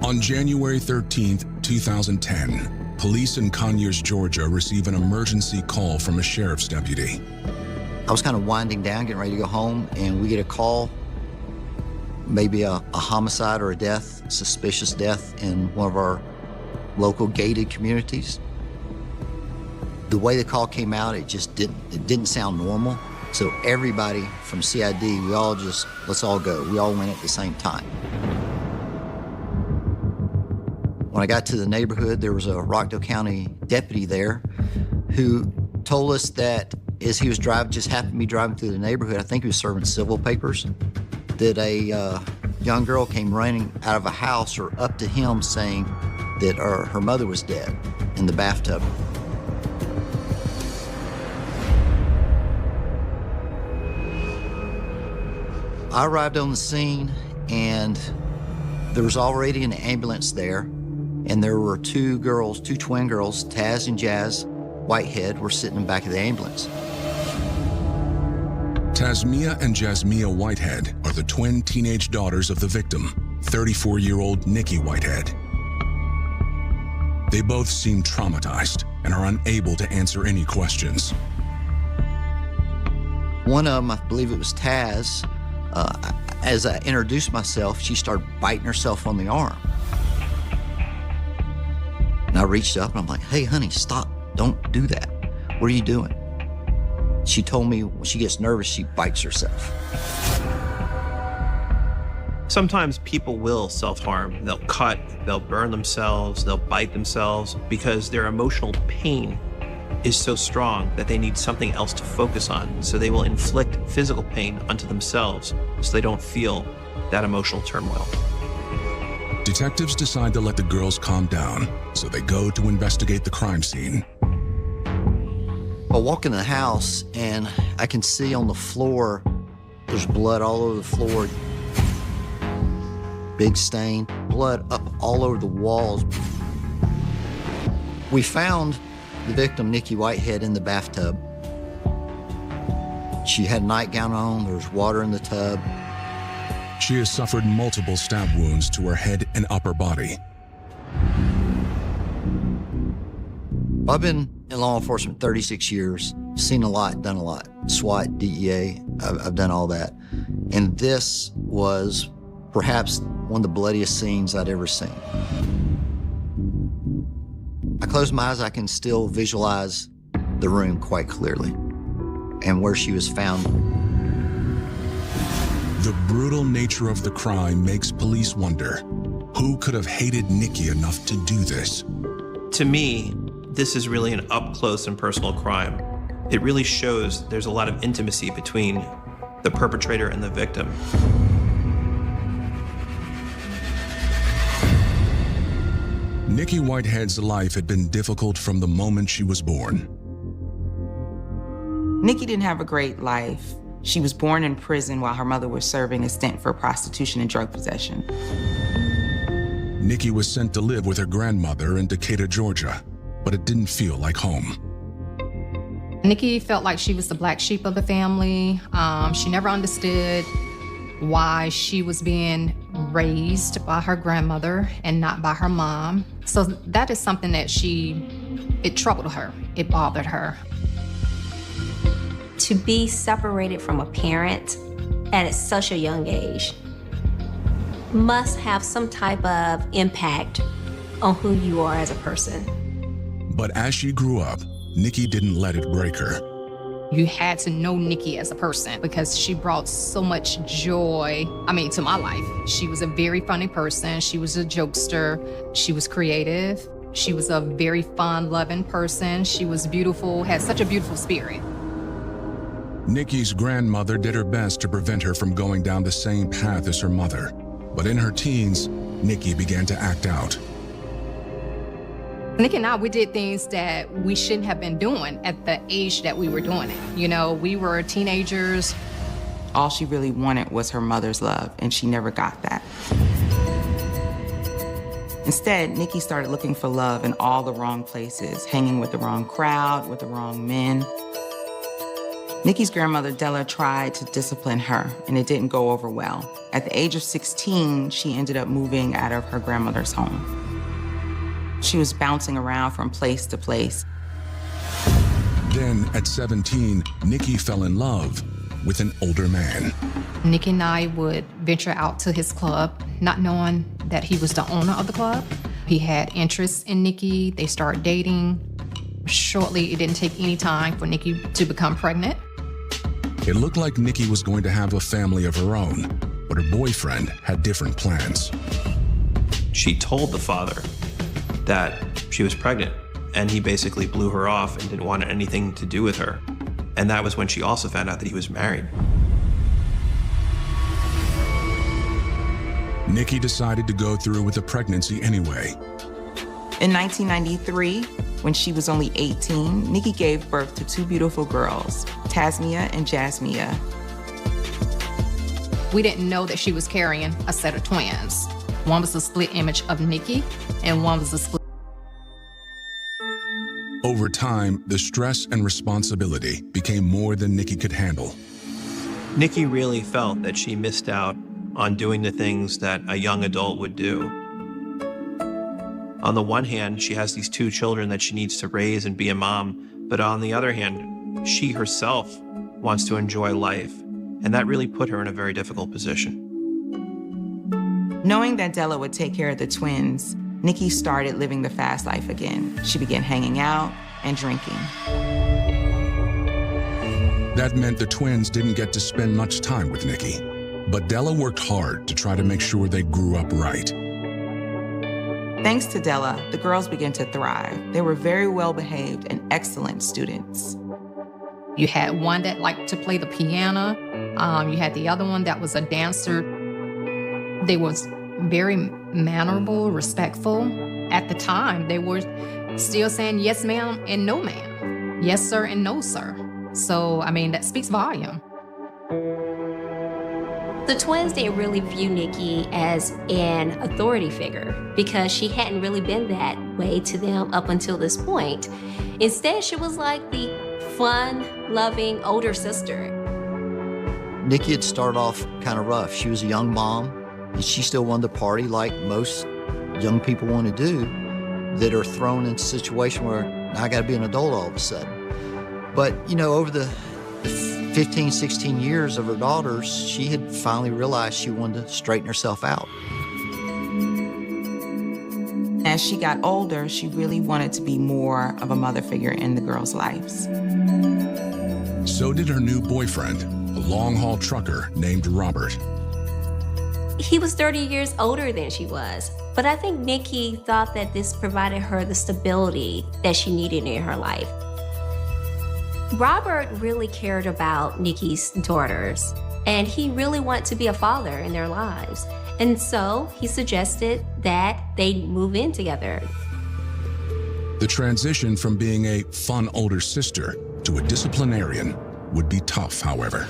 Speaker 24: On January 13th, 2010, police in Conyers, Georgia receive an emergency call from a sheriff's deputy.
Speaker 20: I was kind of winding down, getting ready to go home, and we get a call, maybe a homicide or a death, suspicious death in one of our local gated communities. The way the call came out, it didn't sound normal. So everybody from CID, let's all go. We all went at the same time. When I got to the neighborhood, there was a Rockdale County deputy there who told us that as he was just happened to be driving through the neighborhood, I think he was serving civil papers, that a young girl came running out of a house or up to him saying that her mother was dead in the bathtub. I arrived on the scene, and there was already an ambulance there, and there were two twin girls, Taz and Jazz Whitehead, were sitting in the back of the ambulance.
Speaker 24: Tasmia and Jasmia Whitehead are the twin teenage daughters of the victim, 34-year-old Nikki Whitehead. They both seem traumatized and are unable to answer any questions.
Speaker 20: One of them, I believe it was Taz, as I introduced myself, she started biting herself on the arm. And I reached up and I'm like, hey, honey, stop. Don't do that. What are you doing? She told me when she gets nervous, she bites herself.
Speaker 23: Sometimes people will self-harm. They'll cut, they'll burn themselves, they'll bite themselves because their emotional pain is so strong that they need something else to focus on. So they will inflict physical pain onto themselves so they don't feel that emotional turmoil.
Speaker 24: Detectives decide to let the girls calm down, so they go to investigate the crime scene.
Speaker 20: I walk in the house and I can see on the floor, there's blood all over the floor. Big stain, blood up all over the walls. We found the victim, Nikki Whitehead, in the bathtub. She had a nightgown on, there was water in the tub.
Speaker 24: She has suffered multiple stab wounds to her head and upper body.
Speaker 20: I've been in law enforcement 36 years, seen a lot, done a lot. SWAT, DEA, I've done all that. And this was perhaps one of the bloodiest scenes I'd ever seen. I close my eyes, I can still visualize the room quite clearly and where she was found.
Speaker 24: The brutal nature of the crime makes police wonder, who could have hated Nikki enough to do this?
Speaker 23: To me, this is really an up-close and personal crime. It really shows there's a lot of intimacy between the perpetrator and the victim.
Speaker 24: Nikki Whitehead's life had been difficult from the moment she was born.
Speaker 25: Nikki didn't have a great life. She was born in prison while her mother was serving a stint for prostitution and drug possession.
Speaker 24: Nikki was sent to live with her grandmother in Decatur, Georgia, but it didn't feel like home.
Speaker 19: Nikki felt like she was the black sheep of the family. She never understood why she was being raised by her grandmother and not by her mom. So that is something that it troubled her. It bothered her.
Speaker 21: To be separated from a parent at such a young age must have some type of impact on who you are as a person.
Speaker 24: But as she grew up, Nikki didn't let it break her.
Speaker 19: You had to know Nikki as a person because she brought so much joy, to my life. She was a very funny person. She was a jokester. She was creative. She was a very fun, loving person. She was beautiful, had such a beautiful spirit.
Speaker 24: Nikki's grandmother did her best to prevent her from going down the same path as her mother. But in her teens, Nikki began to act out.
Speaker 19: Nikki and I, we did things that we shouldn't have been doing at the age that we were doing it. We were teenagers.
Speaker 25: All she really wanted was her mother's love, and she never got that. Instead, Nikki started looking for love in all the wrong places, hanging with the wrong crowd, with the wrong men. Nikki's grandmother, Della, tried to discipline her, and it didn't go over well. At the age of 16, she ended up moving out of her grandmother's home. She was bouncing around from place to place.
Speaker 24: Then, at 17, Nikki fell in love with an older man.
Speaker 19: Nikki and I would venture out to his club, not knowing that he was the owner of the club. He had interest in Nikki. They started dating. Shortly, it didn't take any time for Nikki to become pregnant.
Speaker 24: It looked like Nikki was going to have a family of her own, but her boyfriend had different plans.
Speaker 23: She told the father that she was pregnant, and he basically blew her off and didn't want anything to do with her. And that was when she also found out that he was married.
Speaker 24: Nikki decided to go through with the pregnancy anyway.
Speaker 25: In 1993, when she was only 18, Nikki gave birth to two beautiful girls, Tasmia and Jasmia.
Speaker 19: We didn't know that she was carrying a set of twins. One was a split image of Nikki, and one was a split.
Speaker 24: Over time, the stress and responsibility became more than Nikki could handle.
Speaker 23: Nikki really felt that she missed out on doing the things that a young adult would do. On the one hand, she has these two children that she needs to raise and be a mom, but on the other hand, she herself wants to enjoy life, and that really put her in a very difficult position.
Speaker 25: Knowing that Della would take care of the twins, Nikki started living the fast life again. She began hanging out and drinking.
Speaker 24: That meant the twins didn't get to spend much time with Nikki, but Della worked hard to try to make sure they grew up right.
Speaker 25: Thanks to Della, the girls began to thrive. They were very well-behaved and excellent students.
Speaker 19: You had one that liked to play the piano. You had the other one that was a dancer. They was very mannerable, respectful. At the time, they were still saying yes, ma'am, and no, ma'am. Yes, sir, and no, sir. So, that speaks volume.
Speaker 21: The twins didn't really view Nikki as an authority figure because she hadn't really been that way to them up until this point. Instead, she was like the fun, loving older sister.
Speaker 20: Nikki had started off kind of rough. She was a young mom, and she still wanted to party like most young people want to do that are thrown in a situation where now I got to be an adult all of a sudden. But, over the 15, 16 years of her daughters, she had finally realized she wanted to straighten herself out.
Speaker 25: As she got older, she really wanted to be more of a mother figure in the girls' lives.
Speaker 24: So did her new boyfriend, a long-haul trucker named Robert.
Speaker 21: He was 30 years older than she was, but I think Nikki thought that this provided her the stability that she needed in her life. Robert really cared about Nikki's daughters, and he really wanted to be a father in their lives. And so he suggested that they move in together.
Speaker 24: The transition from being a fun older sister to a disciplinarian would be tough, however.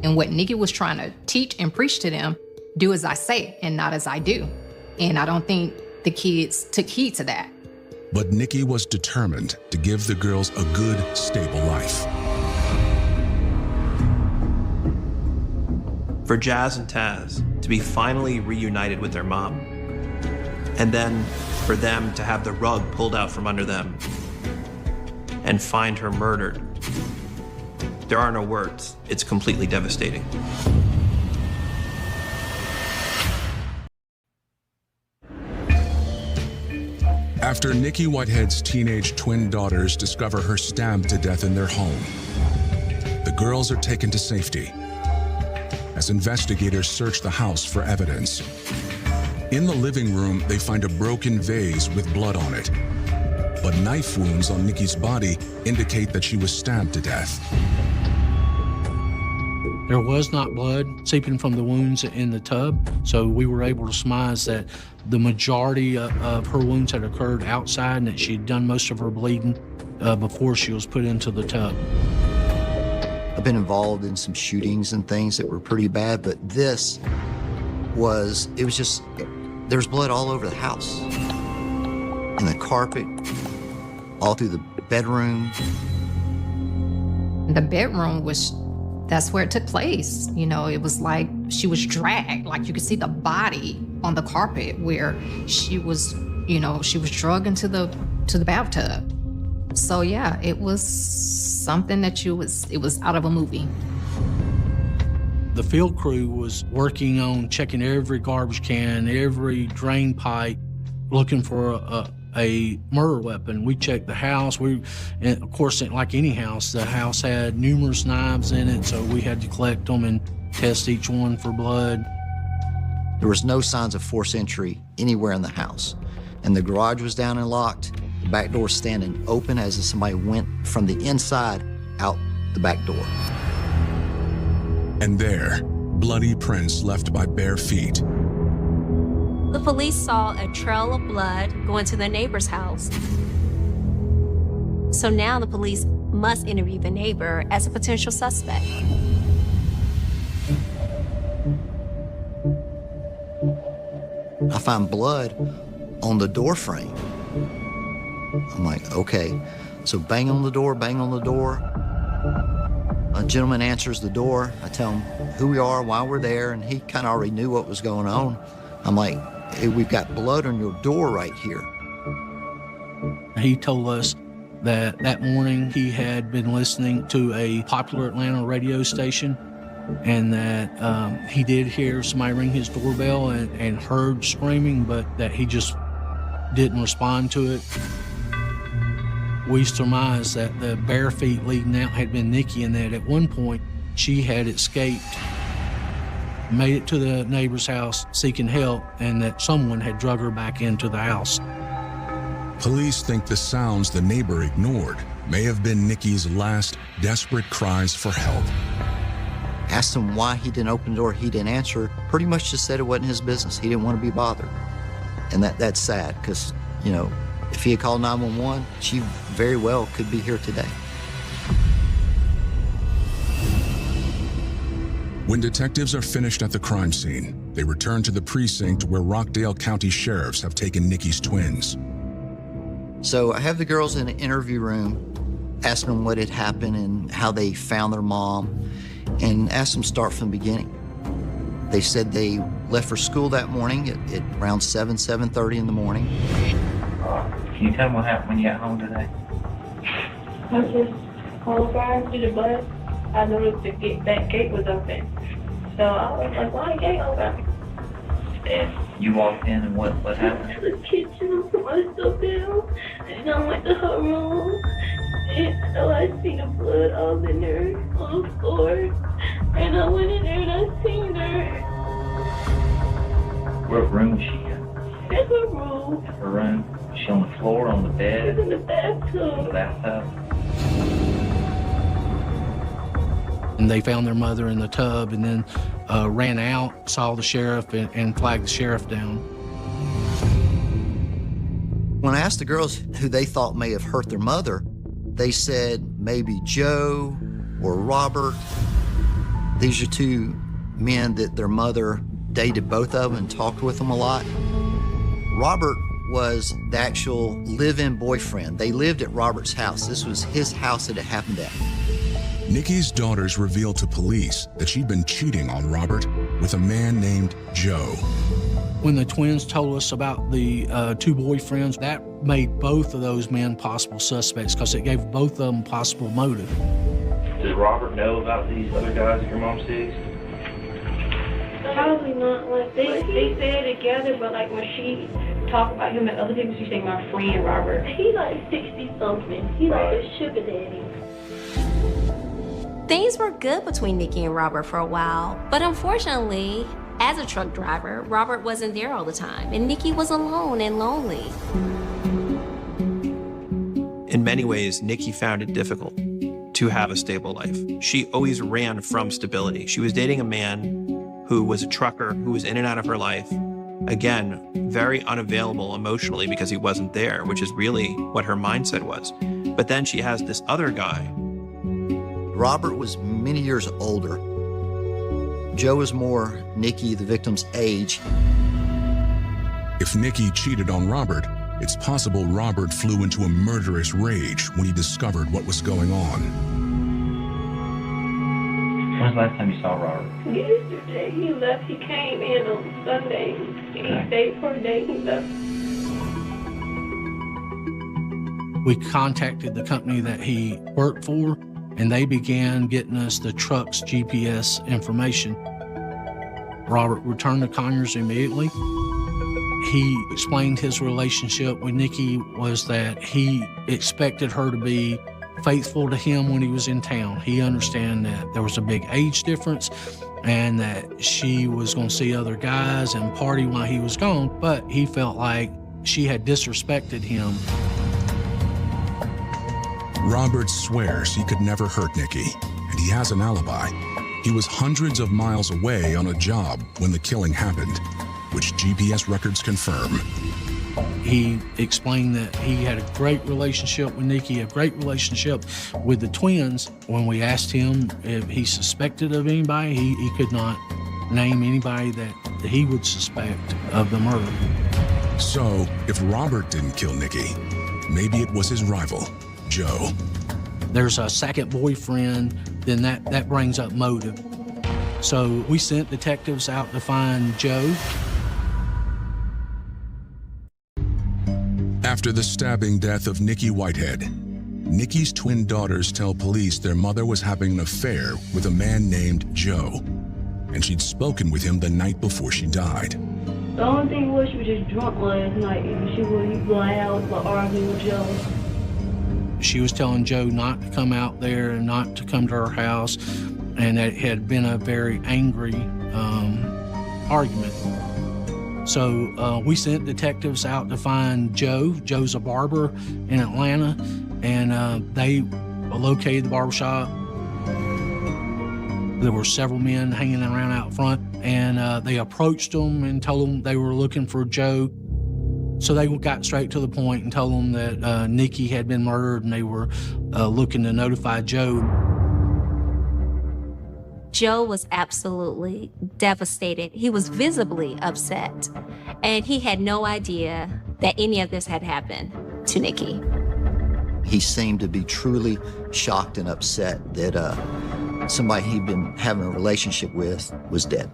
Speaker 19: And what Nikki was trying to teach and preach to them, do as I say and not as I do. And I don't think the kids took heed to that.
Speaker 24: But Nikki was determined to give the girls a good, stable life.
Speaker 23: For Jazz and Taz to be finally reunited with their mom, and then for them to have the rug pulled out from under them and find her murdered, there are no words. It's completely devastating.
Speaker 24: After Nikki Whitehead's teenage twin daughters discover her stabbed to death in their home, the girls are taken to safety as investigators search the house for evidence. In the living room, they find a broken vase with blood on it, but knife wounds on Nikki's body indicate that she was stabbed to death.
Speaker 7: There was not blood seeping from the wounds in the tub, so we were able to surmise that the majority of her wounds had occurred outside and that she'd done most of her bleeding before she was put into the tub.
Speaker 20: I've been involved in some shootings and things that were pretty bad, but this was, it was just, there's blood all over the house. In the carpet, all through the bedroom.
Speaker 19: The bedroom was, that's where it took place. You know, it was like she was dragged, like you could see the body on the carpet where she was, you know, she was drugged into the bathtub. So yeah, it was something that it was out of a movie.
Speaker 7: The field crew was working on checking every garbage can, every drain pipe, looking for a murder weapon. We checked the house. And of course, like any house, the house had numerous knives in it, so we had to collect them and test each one for blood.
Speaker 20: There was no signs of forced entry anywhere in the house, and the garage was down and locked, the back door standing open as if somebody went from the inside out the back door.
Speaker 24: And there, bloody prints left by bare feet.
Speaker 21: The police saw a trail of blood going to the neighbor's house. So now the police must interview the neighbor as a potential suspect.
Speaker 20: I find blood on the door frame. I'm like, okay. So bang on the door, bang on the door. A gentleman answers the door. I tell him who we are, why we're there, and he kind of already knew what was going on. I'm like, hey, we've got blood on your door right here.
Speaker 7: He told us that that morning he had been listening to a popular Atlanta radio station and that he did hear somebody ring his doorbell and heard screaming, but that he just didn't respond to it. We surmised that the bare feet leading out had been Nikki and that at one point she had escaped, made it to the neighbor's house seeking help, and that someone had drug her back into the house.
Speaker 24: Police think the sounds the neighbor ignored may have been Nikki's last desperate cries for help.
Speaker 20: Asked him why he didn't open the door, he didn't answer. Pretty much just said it wasn't his business. He didn't want to be bothered. And that's sad, because, you know, if he had called 911, she very well could be here today.
Speaker 24: When detectives are finished at the crime scene, they return to the precinct where Rockdale County sheriffs have taken Nikki's twins.
Speaker 20: So I have the girls in an interview room, asking them what had happened and how they found their mom, and asked them to start from the beginning. They said they left for school that morning at around 7:30 in the morning.
Speaker 10: Can you tell me what happened when you got home today?
Speaker 15: I just called fire to the bus. I noticed that gate was open. So I was like, why the gate open?
Speaker 10: And you walked in and what happened?
Speaker 15: To the kitchen, I put my stuff down, and I went to her room. And so I seen the blood all in there on the floor. And I went in there and I seen her.
Speaker 10: What room was she in?
Speaker 15: In her room.
Speaker 10: In her room? Was she on the floor, on the bed?
Speaker 15: She was in the bathtub.
Speaker 10: In the bathtub?
Speaker 7: And they found their mother in the tub and then ran out, saw the sheriff, and flagged the sheriff down.
Speaker 20: When I asked the girls who they thought may have hurt their mother, they said maybe Joe or Robert. These are two men that their mother dated both of them and talked with them a lot. Robert was the actual live-in boyfriend. They lived at Robert's house. This was his house that it happened at.
Speaker 24: Nikki's daughters revealed to police that she'd been cheating on Robert with a man named Joe.
Speaker 7: When the twins told us about the two boyfriends, that made both of those men possible suspects because it gave both of them possible motive.
Speaker 10: Does Robert know about these other guys that your mom sees?
Speaker 15: Probably not. Like they stay together, but like when she talk about him and other people, she say my friend Robert. He like 60-something. He like a sugar daddy.
Speaker 21: Things were good between Nikki and Robert for a while, but unfortunately, as a truck driver, Robert wasn't there all the time, and Nikki was alone and lonely.
Speaker 23: In many ways, Nikki found it difficult to have a stable life. She always ran from stability. She was dating a man who was a trucker, who was in and out of her life. Again, very unavailable emotionally because he wasn't there, which is really what her mindset was. But then she has this other guy.
Speaker 20: Robert was many years older. Joe was more Nikki, the victim's age.
Speaker 24: If Nikki cheated on Robert, it's possible Robert flew into a murderous rage when he discovered what was going on.
Speaker 10: When's the last time you saw Robert?
Speaker 15: Yesterday, he left. He came in on Sunday. He stayed for a day. He left.
Speaker 7: We contacted the company that he worked for, and they began getting us the truck's GPS information. Robert returned to Conyers immediately. He explained his relationship with Nikki was that he expected her to be faithful to him when he was in town. He understood that there was a big age difference and that she was going to see other guys and party while he was gone, but he felt like she had disrespected him.
Speaker 24: Robert swears he could never hurt Nikki, and he has an alibi. He was hundreds of miles away on a job when the killing happened, which GPS records confirm.
Speaker 7: He explained that he had a great relationship with Nikki, a great relationship with the twins. When we asked him if he suspected of anybody, he could not name anybody that he would suspect of the murder.
Speaker 24: So, if Robert didn't kill Nikki, maybe it was his rival, Joe.
Speaker 7: There's a second boyfriend, then that brings up motive. So we sent detectives out to find Joe.
Speaker 24: After the stabbing death of Nikki Whitehead, Nikki's twin daughters tell police their mother was having an affair with a man named Joe, and she'd spoken with him the night before she died.
Speaker 15: The only thing was she was just drunk last night. She was loud, arguing with Joe.
Speaker 7: She was telling Joe not to come out there and not to come to her house, and that it had been a very angry argument. So we sent detectives out to find Joe. Joe's a barber in Atlanta, and they located the barbershop. There were several men hanging around out front, and they approached them and told them they were looking for Joe. So they got straight to the point and told them that Nikki had been murdered, and they were looking to notify Joe.
Speaker 21: Joe was absolutely devastated. He was visibly upset, and he had no idea that any of this had happened to Nikki.
Speaker 20: He seemed to be truly shocked and upset that somebody he'd been having a relationship with was dead.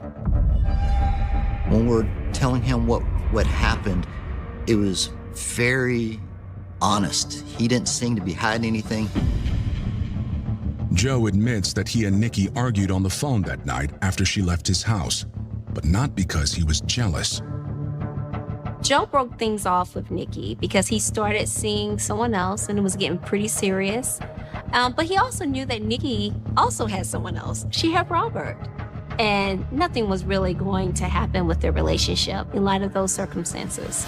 Speaker 20: When we're telling him what happened, it was very honest. He didn't seem to be hiding anything.
Speaker 24: Joe admits that he and Nikki argued on the phone that night after she left his house, but not because he was jealous.
Speaker 21: Joe broke things off with Nikki because he started seeing someone else and it was getting pretty serious. But he also knew that Nikki also had someone else. She had Robert. And nothing was really going to happen with their relationship in light of those circumstances.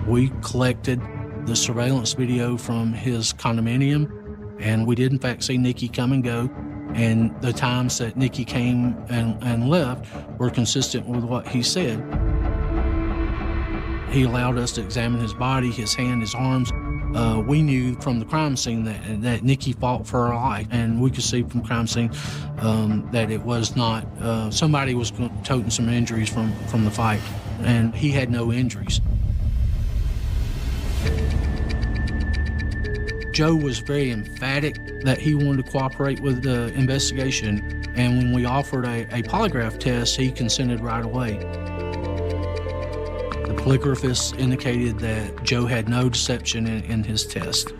Speaker 7: We collected the surveillance video from his condominium, and we did in fact see Nikki come and go. And the times that Nikki came and left were consistent with what he said. He allowed us to examine his body, his hand, his arms. We knew from the crime scene that Nikki fought for her life, and we could see from the crime scene that it was not, somebody was toting some injuries from the fight, and he had no injuries. Joe was very emphatic that he wanted to cooperate with the investigation, and when we offered a polygraph test, he consented right away. The polygraphist indicated that Joe had no deception in his test.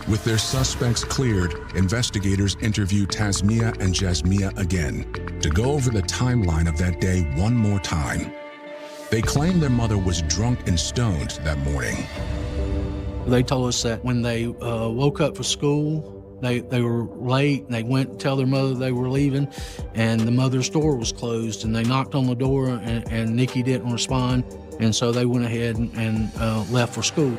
Speaker 24: With their suspects cleared, investigators interviewed Tasmiyah and Jasmiyah again to go over the timeline of that day one more time. They claim their mother was drunk and stoned that morning.
Speaker 7: They told us that when they woke up for school, they were late and they went to tell their mother they were leaving, and the mother's door was closed, and they knocked on the door and Nikki didn't respond, and so they went ahead and left for school.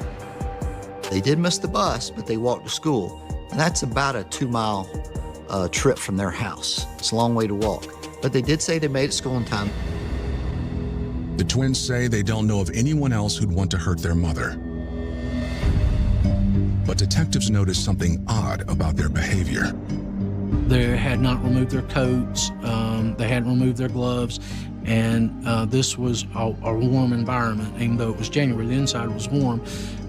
Speaker 20: They did miss the bus, but they walked to school, and that's about a 2-mile trip from their house. It's a long way to walk, but they did say they made it to school in time.
Speaker 24: The twins say they don't know of anyone else who'd want to hurt their mother. But detectives noticed something odd about their behavior.
Speaker 7: They had not removed their coats, they hadn't removed their gloves, and this was a warm environment. Even though it was January, the inside was warm,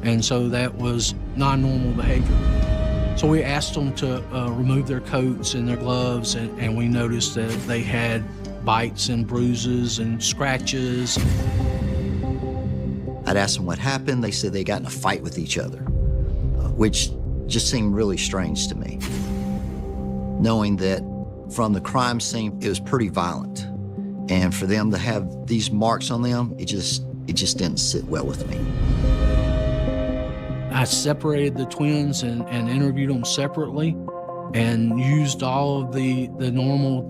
Speaker 7: and so that was non-normal behavior. So we asked them to remove their coats and their gloves, and we noticed that they had bites and bruises and scratches.
Speaker 20: I'd asked them what happened. They said they got in a fight with each other, which just seemed really strange to me, knowing that from the crime scene, it was pretty violent. And for them to have these marks on them, it just didn't sit well with me.
Speaker 7: I separated the twins and interviewed them separately and used all of the normal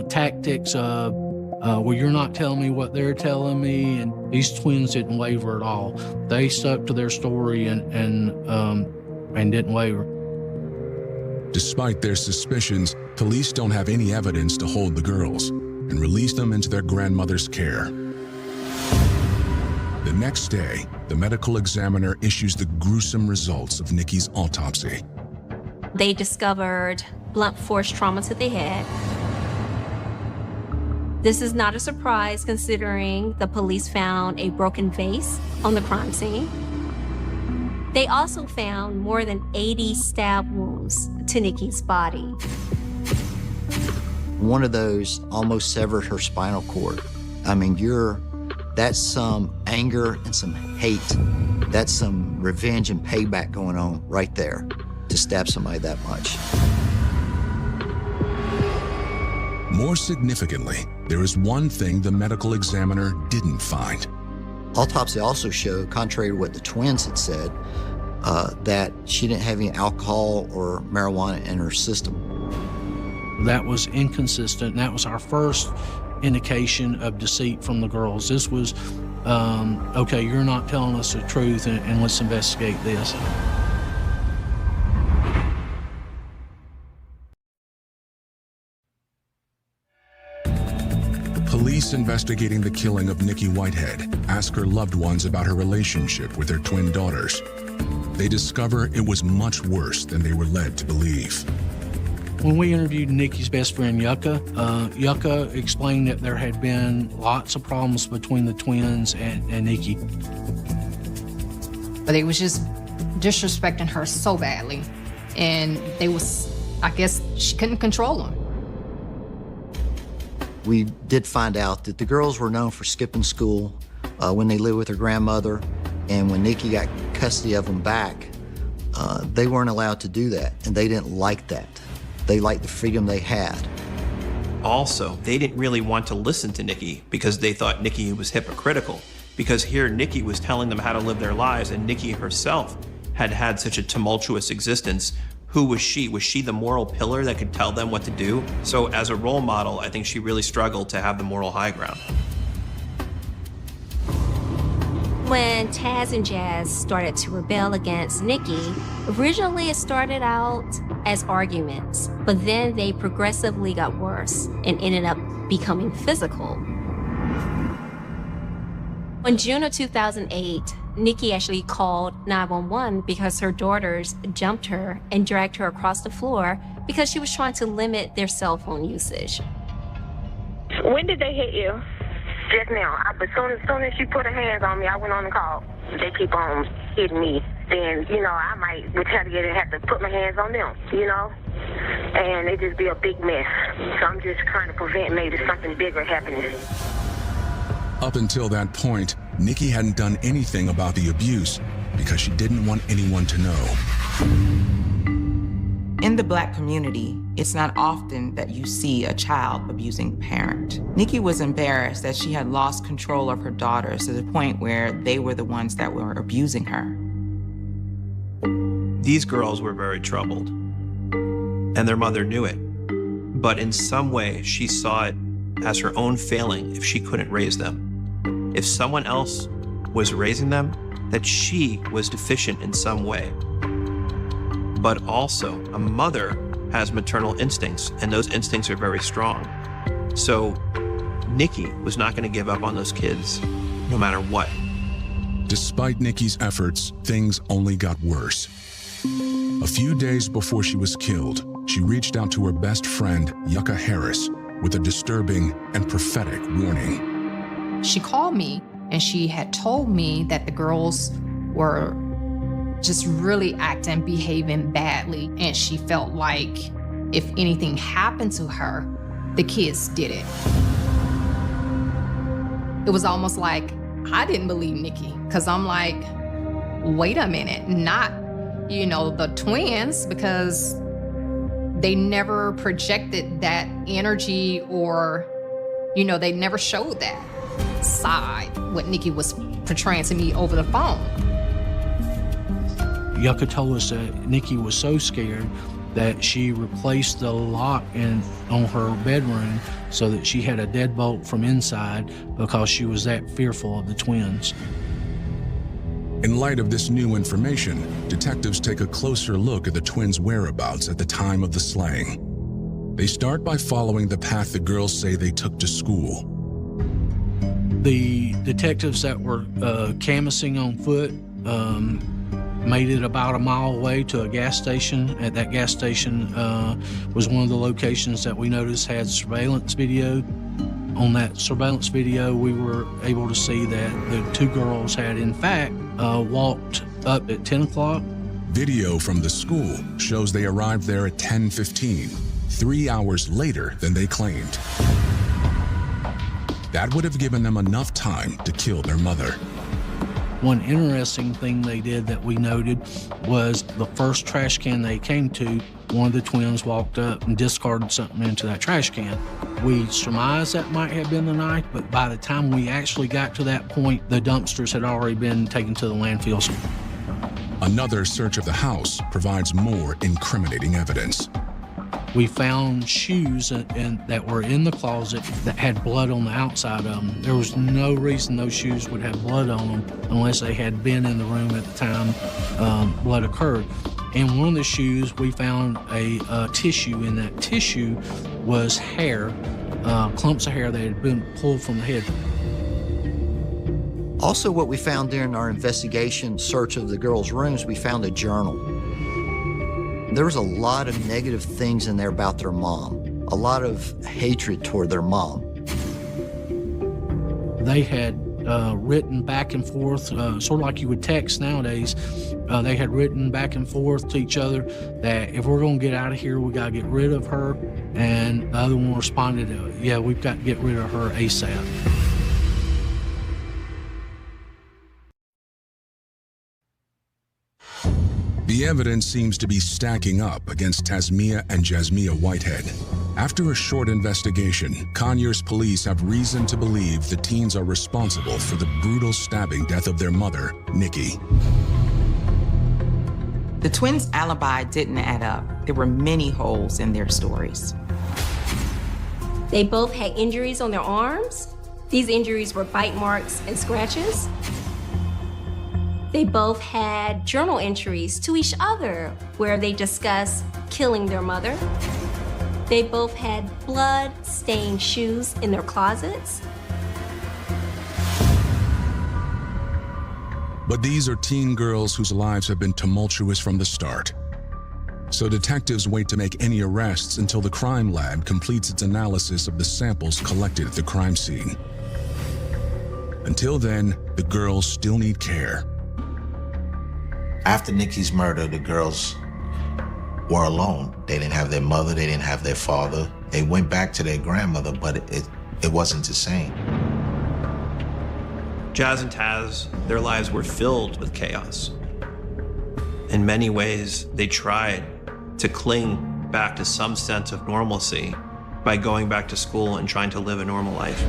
Speaker 7: tactics of, well, you're not telling me what they're telling me, and these twins didn't waver at all. They stuck to their story and didn't waver.
Speaker 24: Despite their suspicions, police don't have any evidence to hold the girls and release them into their grandmother's care. The next day, the medical examiner issues the gruesome results of Nikki's autopsy.
Speaker 21: They discovered blunt force trauma to the head. This is not a surprise considering the police found a broken vase on the crime scene. They also found more than 80 stab wounds to Nikki's body.
Speaker 20: One of those almost severed her spinal cord. I mean, that's some anger and some hate. That's some revenge and payback going on right there to stab somebody that much.
Speaker 24: More significantly, there is one thing the medical examiner didn't find.
Speaker 20: Autopsy also showed, contrary to what the twins had said, that she didn't have any alcohol or marijuana in her system.
Speaker 7: That was inconsistent, and that was our first indication of deceit from the girls. This was, okay, you're not telling us the truth, and let's investigate this.
Speaker 24: Police investigating the killing of Nikki Whitehead ask her loved ones about her relationship with their twin daughters. They discover it was much worse than they were led to believe.
Speaker 7: When we interviewed Nikki's best friend, Yucca, Yucca explained that there had been lots of problems between the twins and Nikki.
Speaker 19: But they was just disrespecting her so badly. And I guess she couldn't control them.
Speaker 20: We did find out that the girls were known for skipping school when they lived with their grandmother, and when Nikki got custody of them back, they weren't allowed to do that, and they didn't like that. They liked the freedom they had.
Speaker 23: Also, they didn't really want to listen to Nikki because they thought Nikki was hypocritical, because here Nikki was telling them how to live their lives, and Nikki herself had had such a tumultuous existence. Who was she? Was she the moral pillar that could tell them what to do? So as a role model, I think she really struggled to have the moral high ground.
Speaker 21: When Taz and Jazz started to rebel against Nikki, originally it started out as arguments, but then they progressively got worse and ended up becoming physical. In June of 2008, Nikki actually called 911 because her daughters jumped her and dragged her across the floor because she was trying to limit their cell phone usage.
Speaker 8: When did they hit you? Just now. As soon as she put her hands on me, I went on the call. They keep on hitting me. Then, I might retaliate and have to put my hands on them, And it just be a big mess. So I'm just trying to prevent maybe something bigger happening.
Speaker 24: Up until that point, Nikki hadn't done anything about the abuse because she didn't want anyone to know.
Speaker 25: In the Black community, it's not often that you see a child abusing parent. Nikki was embarrassed that she had lost control of her daughters to the point where they were the ones that were abusing her.
Speaker 23: These girls were very troubled, and their mother knew it. But in some way, she saw it as her own failing if she couldn't raise them. If someone else was raising them, that she was deficient in some way. But also, a mother has maternal instincts, and those instincts are very strong. So Nikki was not going to give up on those kids, no matter what.
Speaker 24: Despite Nikki's efforts, things only got worse. A few days before she was killed, she reached out to her best friend, Yucca Harris, with a disturbing and prophetic warning.
Speaker 19: She called me and she had told me that the girls were just really acting, behaving badly. And she felt like if anything happened to her, the kids did it. It was almost like I didn't believe Nikki, because I'm like, wait a minute, not, the twins, because they never projected that energy or, they never showed that side, what Nikki was portraying to me over the phone.
Speaker 7: Yucca told us that Nikki was so scared that she replaced the lock on her bedroom so that she had a deadbolt from inside because she was that fearful of the twins.
Speaker 24: In light of this new information, detectives take a closer look at the twins' whereabouts at the time of the slaying. They start by following the path the girls say they took to school.
Speaker 7: The detectives that were canvassing on foot made it about a mile away to a gas station. At that gas station was one of the locations that we noticed had surveillance video. On that surveillance video, we were able to see that the two girls had, in fact, walked up at 10 o'clock.
Speaker 24: Video from the school shows they arrived there at 10:15, 3 hours later than they claimed. That would have given them enough time to kill their mother.
Speaker 7: One interesting thing they did that we noted was the first trash can they came to, one of the twins walked up and discarded something into that trash can. We surmised that might have been the knife, but by the time we actually got to that point, the dumpsters had already been taken to the landfills.
Speaker 24: Another search of the house provides more incriminating evidence.
Speaker 7: We found shoes that were in the closet that had blood on the outside of them. There was no reason those shoes would have blood on them unless they had been in the room at the time blood occurred. In one of the shoes, we found a tissue. In that tissue was hair, clumps of hair that had been pulled from the head.
Speaker 20: Also, what we found during our investigation search of the girls' rooms, we found a journal. There was a lot of negative things in there about their mom, a lot of hatred toward their mom.
Speaker 7: They had written back and forth, sort of like you would text nowadays. They had written back and forth to each other that if we're going to get out of here, we got to get rid of her. And the other one responded, yeah, we've got to get rid of her ASAP.
Speaker 24: The evidence seems to be stacking up against Tasmiyah and Jasmiyah Whitehead. After a short investigation, Conyers police have reason to believe the teens are responsible for the brutal stabbing death of their mother, Nikki.
Speaker 25: The twins' alibi didn't add up. There were many holes in their stories.
Speaker 21: They both had injuries on their arms. These injuries were bite marks and scratches. They both had journal entries to each other where they discussed killing their mother. They both had blood-stained shoes in their closets.
Speaker 24: But these are teen girls whose lives have been tumultuous from the start. So detectives wait to make any arrests until the crime lab completes its analysis of the samples collected at the crime scene. Until then, the girls still need care.
Speaker 22: After Nikki's murder, the girls were alone. They didn't have their mother, they didn't have their father. They went back to their grandmother, but it wasn't the same.
Speaker 23: Jazz and Taz, their lives were filled with chaos. In many ways, they tried to cling back to some sense of normalcy by going back to school and trying to live a normal life.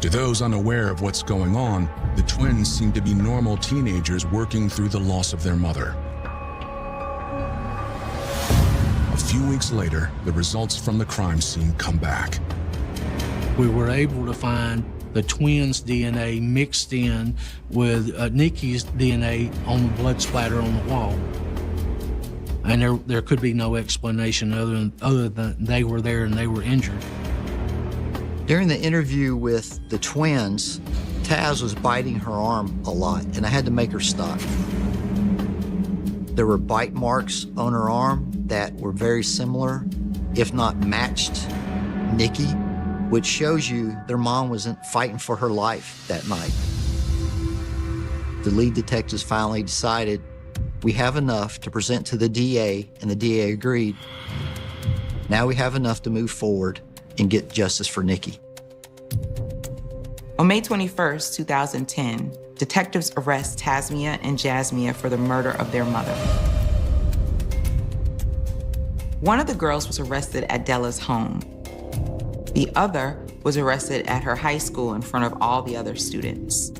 Speaker 24: To those unaware of what's going on, the twins seem to be normal teenagers working through the loss of their mother. A few weeks later, the results from the crime scene come back.
Speaker 7: We were able to find the twins' DNA mixed in with Nikki's DNA on the blood splatter on the wall. And there could be no explanation other than they were there and they were injured.
Speaker 20: During the interview with the twins, Taz was biting her arm a lot, and I had to make her stop. There were bite marks on her arm that were very similar, if not matched, Nikki, which shows you their mom wasn't fighting for her life that night. The lead detectives finally decided we have enough to present to the DA, and the DA agreed. Now we have enough to move forward and get justice for Nikki.
Speaker 25: On May 21st, 2010, detectives arrest Tasmia and Jasmia for the murder of their mother. One of the girls was arrested at Della's home. The other was arrested at her high school in front of all the other students.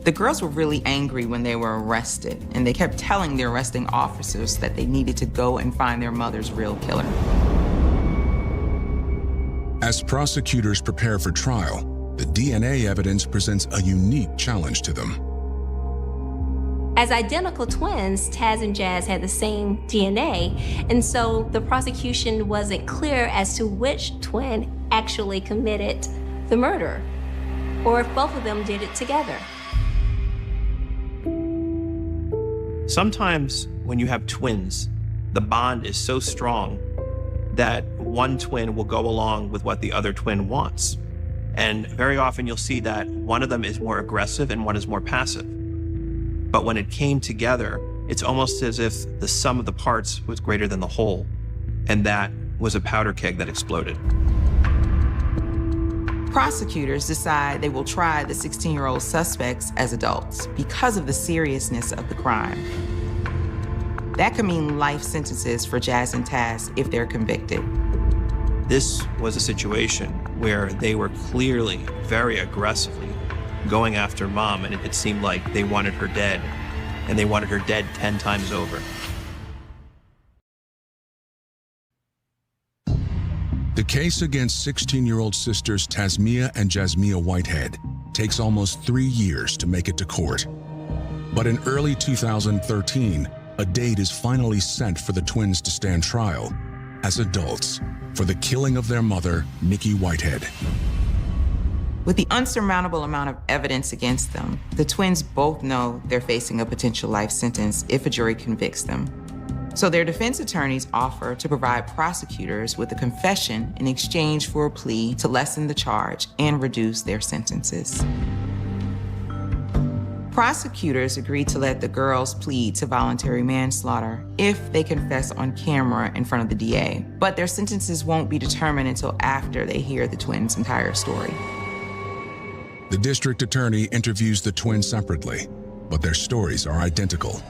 Speaker 25: The girls were really angry when they were arrested, and they kept telling the arresting officers that they needed to go and find their mother's real killer.
Speaker 24: As prosecutors prepare for trial, the DNA evidence presents a unique challenge to them.
Speaker 21: As identical twins, Taz and Jazz had the same DNA, and so the prosecution wasn't clear as to which twin actually committed the murder, or if both of them did it together.
Speaker 23: Sometimes when you have twins, the bond is so strong that one twin will go along with what the other twin wants. And very often you'll see that one of them is more aggressive and one is more passive. But when it came together, it's almost as if the sum of the parts was greater than the whole. And that was a powder keg that exploded.
Speaker 25: Prosecutors decide they will try the 16-year-old suspects as adults because of the seriousness of the crime. That could mean life sentences for Jazz and Taz if they're convicted.
Speaker 23: This was a situation where they were clearly, very aggressively going after Mom, and it seemed like they wanted her dead, and they wanted her dead 10 times over.
Speaker 24: The case against 16-year-old sisters Tasmia and Jasmia Whitehead takes almost 3 years to make it to court. But in early 2013, a date is finally set for the twins to stand trial as adults for the killing of their mother, Nikki Whitehead.
Speaker 25: With the unsurmountable amount of evidence against them, the twins both know they're facing a potential life sentence if a jury convicts them. So their defense attorneys offer to provide prosecutors with a confession in exchange for a plea to lessen the charge and reduce their sentences. Prosecutors agreed to let the girls plead to voluntary manslaughter if they confess on camera in front of the DA, but their sentences won't be determined until after they hear the twins' entire story.
Speaker 24: The district attorney interviews the twins separately, but their stories are identical.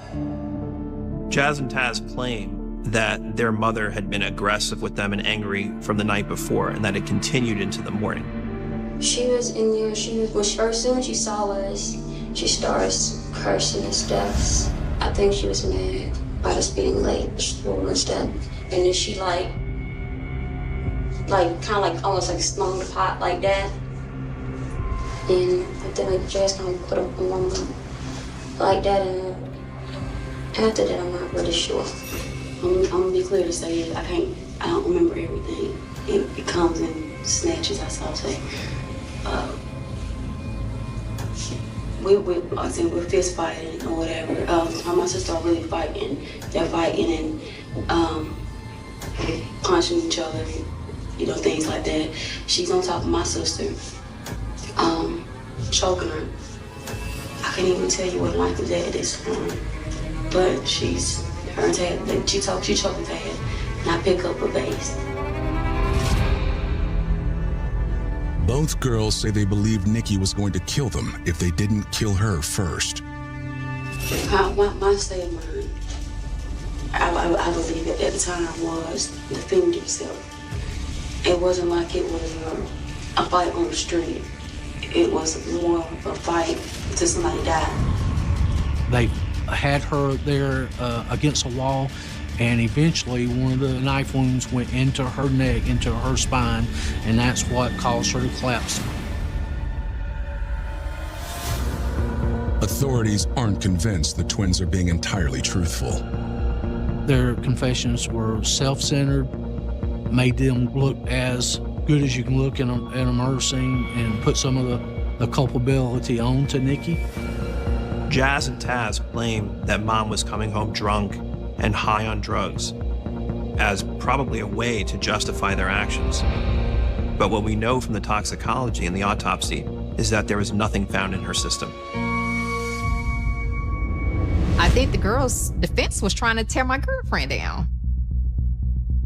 Speaker 23: Jazz and Taz claim that their mother had been aggressive with them and angry from the night before, and that it continued into the morning.
Speaker 15: She was in there, as soon as she saw us, she starts cursing and stuff. I think she was mad about us being late for school and stuff. And then she almost like slung the pot like that. And then Jazz kind of put up on one like that, and after that, I'm not really sure. I'm gonna be clear to say I don't remember everything. It comes in snatches, I'll say. We're fist fighting or whatever. My sister are really fighting. They're fighting and punching each other, things like that. She's on top of my sister, choking her. I can't even tell you what life is at this point. But she choked Tad, and I pick up her base.
Speaker 24: Both girls say they believed Nikki was going to kill them if they didn't kill her first.
Speaker 15: My state of mind,
Speaker 12: I believe at the time was defend yourself. It wasn't like it was a fight on the street. It was more of a fight till somebody died.
Speaker 7: They had her there against a wall, and eventually one of the knife wounds went into her neck, into her spine, and that's what caused her to collapse.
Speaker 24: Authorities aren't convinced the twins are being entirely truthful.
Speaker 7: Their confessions were self-centered, made them look as good as you can look in a murder scene, and put some of the culpability on to Nikki.
Speaker 23: Jazz and Taz blame that mom was coming home drunk and high on drugs as probably a way to justify their actions. But what we know from the toxicology and the autopsy is that there was nothing found in her system.
Speaker 19: I think the girl's defense was trying to tear my girlfriend down.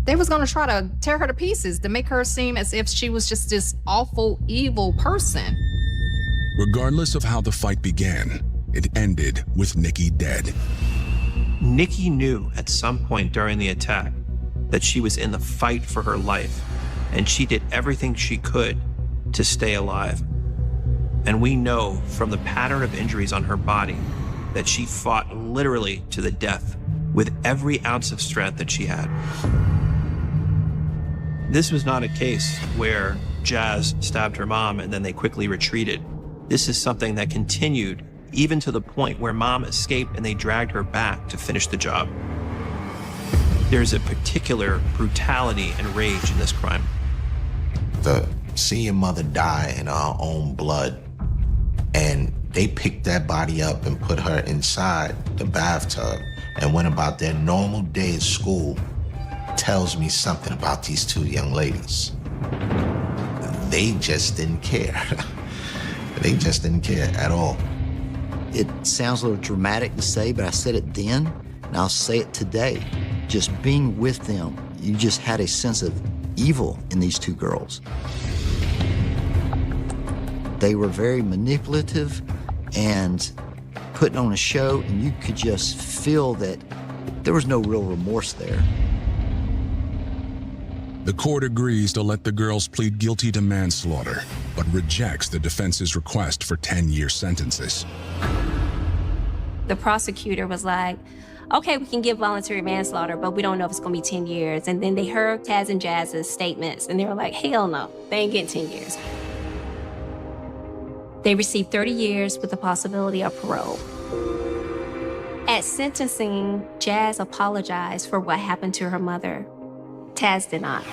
Speaker 19: They was gonna try to tear her to pieces to make her seem as if she was just this awful, evil person.
Speaker 24: Regardless of how the fight began, it ended with Nikki dead.
Speaker 23: Nikki knew at some point during the attack that she was in the fight for her life, and she did everything she could to stay alive. And we know from the pattern of injuries on her body that she fought literally to the death with every ounce of strength that she had. This was not a case where Jazz stabbed her mom and then they quickly retreated. This is something that continued even to the point where mom escaped and they dragged her back to finish the job. There's a particular brutality and rage in this crime.
Speaker 22: To see your mother die in our own blood, and they picked that body up and put her inside the bathtub and went about their normal day at school, tells me something about these two young ladies. They just didn't care. They just didn't care at all.
Speaker 20: It sounds a little dramatic to say, but I said it then, and I'll say it today. Just being with them, you just had a sense of evil in these two girls. They were very manipulative and putting on a show, and you could just feel that there was no real remorse there.
Speaker 24: The court agrees to let the girls plead guilty to manslaughter, but rejects the defense's request for 10-year sentences.
Speaker 21: The prosecutor was like, okay, we can give voluntary manslaughter, but we don't know if it's gonna be 10 years. And then they heard Taz and Jazz's statements, and they were like, hell no, they ain't getting 10 years. They received 30 years with the possibility of parole. At sentencing, Jazz apologized for what happened to her mother. Taz did not.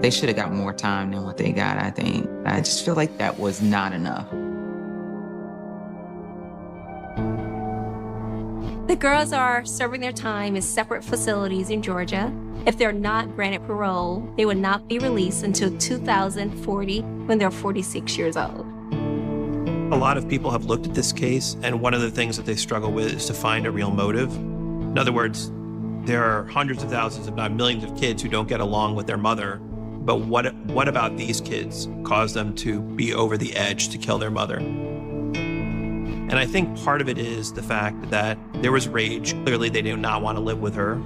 Speaker 25: They should have got more time than what they got, I think. I just feel like that was not enough.
Speaker 21: The girls are serving their time in separate facilities in Georgia. If they're not granted parole, they would not be released until 2040 when they're 46 years old.
Speaker 23: A lot of people have looked at this case, and one of the things that they struggle with is to find a real motive. In other words, there are hundreds of thousands, if not millions of kids who don't get along with their mother. But what about these kids caused them to be over the edge to kill their mother? And I think part of it is the fact that there was rage. Clearly, they did not want to live with her.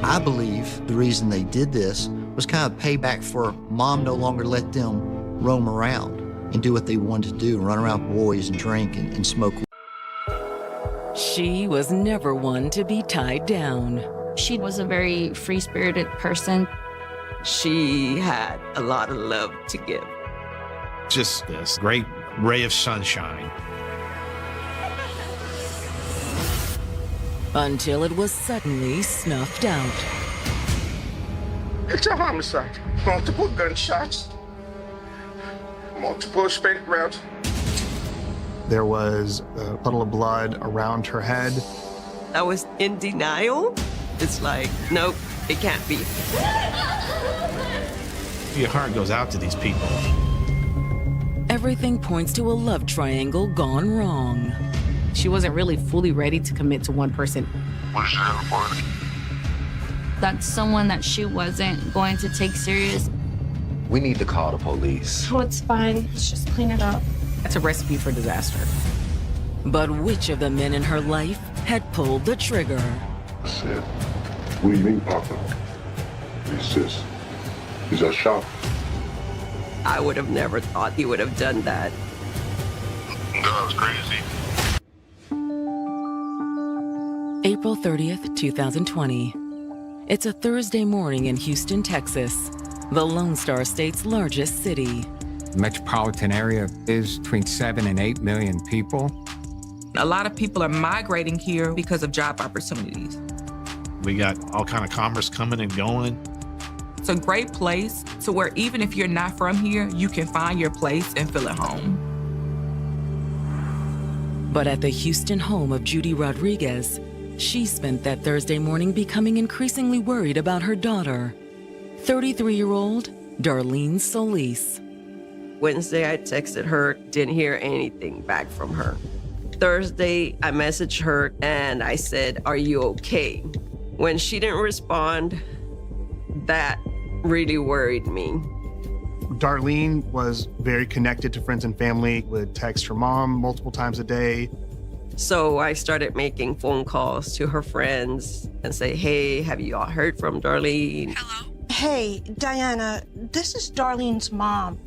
Speaker 20: I believe the reason they did this was kind of payback for mom no longer let them roam around and do what they wanted to do, run around with boys and drink and smoke.
Speaker 1: She was never one to be tied down.
Speaker 13: She was a very free-spirited person.
Speaker 16: She had a lot of love to give.
Speaker 17: Just this great ray of sunshine.
Speaker 1: Until it was suddenly snuffed out.
Speaker 18: It's a homicide. Multiple gunshots. Multiple spank rounds.
Speaker 26: There was a puddle of blood around her head.
Speaker 16: I was in denial. It's like, nope, it can't be.
Speaker 17: Your heart goes out to these people.
Speaker 1: Everything points to a love triangle gone wrong.
Speaker 27: She wasn't really fully ready to commit to one person.
Speaker 13: That's someone that she wasn't going to take serious.
Speaker 28: We need to call the police.
Speaker 13: Oh, it's fine. Let's just clean it up.
Speaker 27: That's a recipe for disaster.
Speaker 1: But which of the men in her life had pulled the trigger.
Speaker 18: I said, what do you mean, Papa? He says, he's a shot.
Speaker 16: I would have never thought he would have done that.
Speaker 18: That was crazy.
Speaker 1: April 30th, 2020. It's a Thursday morning in Houston, Texas, the Lone Star State's largest city.
Speaker 2: The metropolitan area is between 7 and 8 million people.
Speaker 3: A lot of people are migrating here because of job opportunities.
Speaker 17: We got all kind of commerce coming and going.
Speaker 3: It's a great place to where even if you're not from here, you can find your place and feel at home.
Speaker 1: But at the Houston home of Judy Rodriguez, she spent that Thursday morning becoming increasingly worried about her daughter, 33-year-old Darlene Solis.
Speaker 16: Wednesday, I texted her, didn't hear anything back from her. Thursday, I messaged her and I said, "Are you okay?" When she didn't respond, that really worried me.
Speaker 26: Darlene was very connected to friends and family, would text her mom multiple times a day.
Speaker 16: So I started making phone calls to her friends and say, "Hey, have you all heard from Darlene?"
Speaker 4: Hello? Hey, Diana, this is Darlene's mom.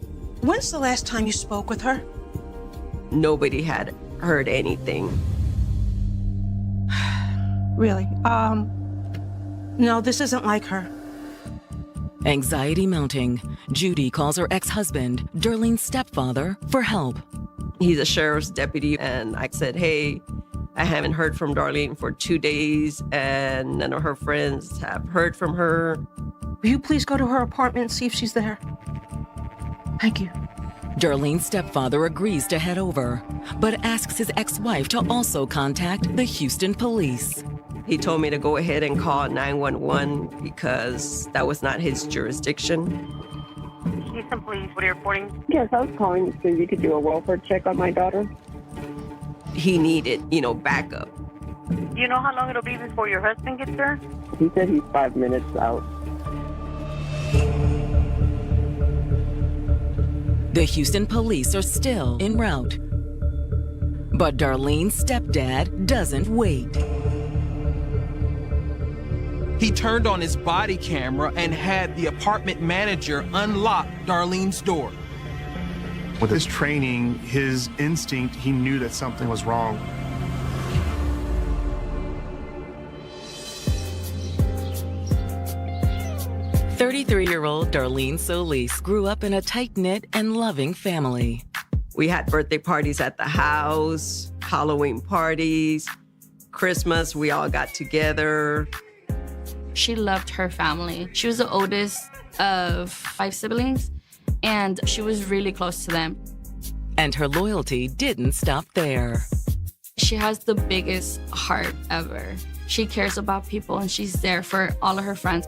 Speaker 4: When's the last time you spoke with her?
Speaker 16: Nobody had heard anything.
Speaker 4: Really? No, this isn't like her.
Speaker 1: Anxiety mounting, Judy calls her ex-husband, Darlene's stepfather, for help.
Speaker 16: He's a sheriff's deputy, and I said, "Hey, I haven't heard from Darlene for 2 days, and none of her friends have heard from her.
Speaker 4: Will you please go to her apartment and see if she's there? Thank you."
Speaker 1: Darlene's stepfather agrees to head over, but asks his ex-wife to also contact the Houston police.
Speaker 16: He told me to go ahead and call 911 because that was not his jurisdiction.
Speaker 8: Houston Police, what are you reporting?
Speaker 5: Yes, I was calling to see if you could do a welfare check on my daughter.
Speaker 16: He needed, backup.
Speaker 8: Do you know how long it'll be before your husband gets there?
Speaker 5: He said he's 5 minutes out.
Speaker 1: The Houston police are still en route. But Darlene's stepdad doesn't wait.
Speaker 6: He turned on his body camera and had the apartment manager unlock Darlene's door.
Speaker 26: With his training, his instinct, he knew that something was wrong.
Speaker 1: "33-year-old Darlene Solis grew up in a tight-knit and loving family.
Speaker 16: We had birthday parties at the house, Halloween parties, Christmas, we all got together.
Speaker 13: She loved her family. She was the oldest of 5 siblings, and she was really close to them.
Speaker 1: And her loyalty didn't stop there.
Speaker 13: She has the biggest heart ever. She cares about people, and she's there for all of her friends.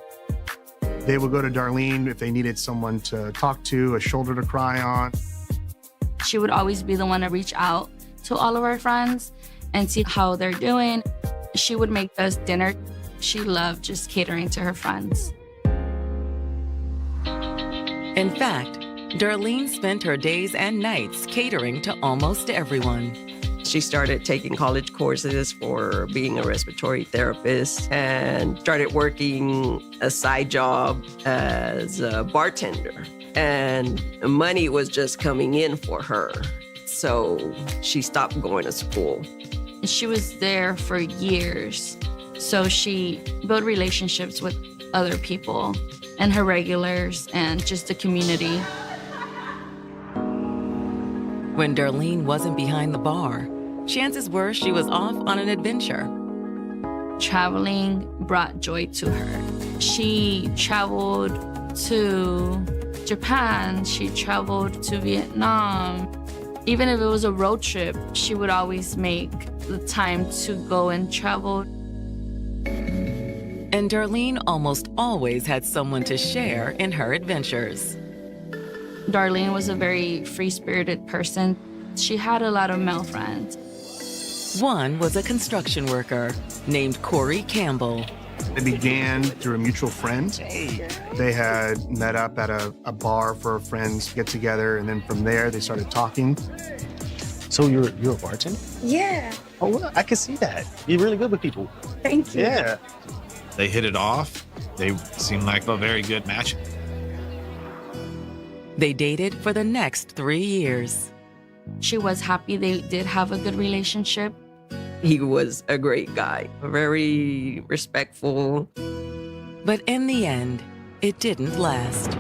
Speaker 26: They would go to Darlene if they needed someone to talk to, a shoulder to cry on.
Speaker 13: She would always be the one to reach out to all of our friends and see how they're doing. She would make us dinner. She loved just catering to her friends.
Speaker 1: In fact, Darlene spent her days and nights catering to almost everyone.
Speaker 16: She started taking college courses for being a respiratory therapist and started working a side job as a bartender. And money was just coming in for her. So she stopped going to school.
Speaker 13: She was there for years. So she built relationships with other people and her regulars and just the community.
Speaker 1: When Darlene wasn't behind the bar, chances were she was off on an adventure.
Speaker 13: Traveling brought joy to her. She traveled to Japan, she traveled to Vietnam. Even if it was a road trip, she would always make the time to go and travel.
Speaker 1: And Darlene almost always had someone to share in her adventures.
Speaker 13: Darlene was a very free-spirited person. She had a lot of male friends.
Speaker 1: One was a construction worker named Corey Campbell.
Speaker 26: It began through a mutual friend. They had met up at a bar for friends to get together, and then from there they started talking.
Speaker 9: So you're a bartender?
Speaker 4: Yeah,
Speaker 7: Oh, I can see that. You're really good with people.
Speaker 21: Thank you.
Speaker 7: Yeah.
Speaker 17: They hit it off. They seemed like a very good match.
Speaker 1: They dated for the next 3 years.
Speaker 13: She was happy they did have a good relationship.
Speaker 16: He was a great guy, very respectful.
Speaker 1: But in the end, it didn't last.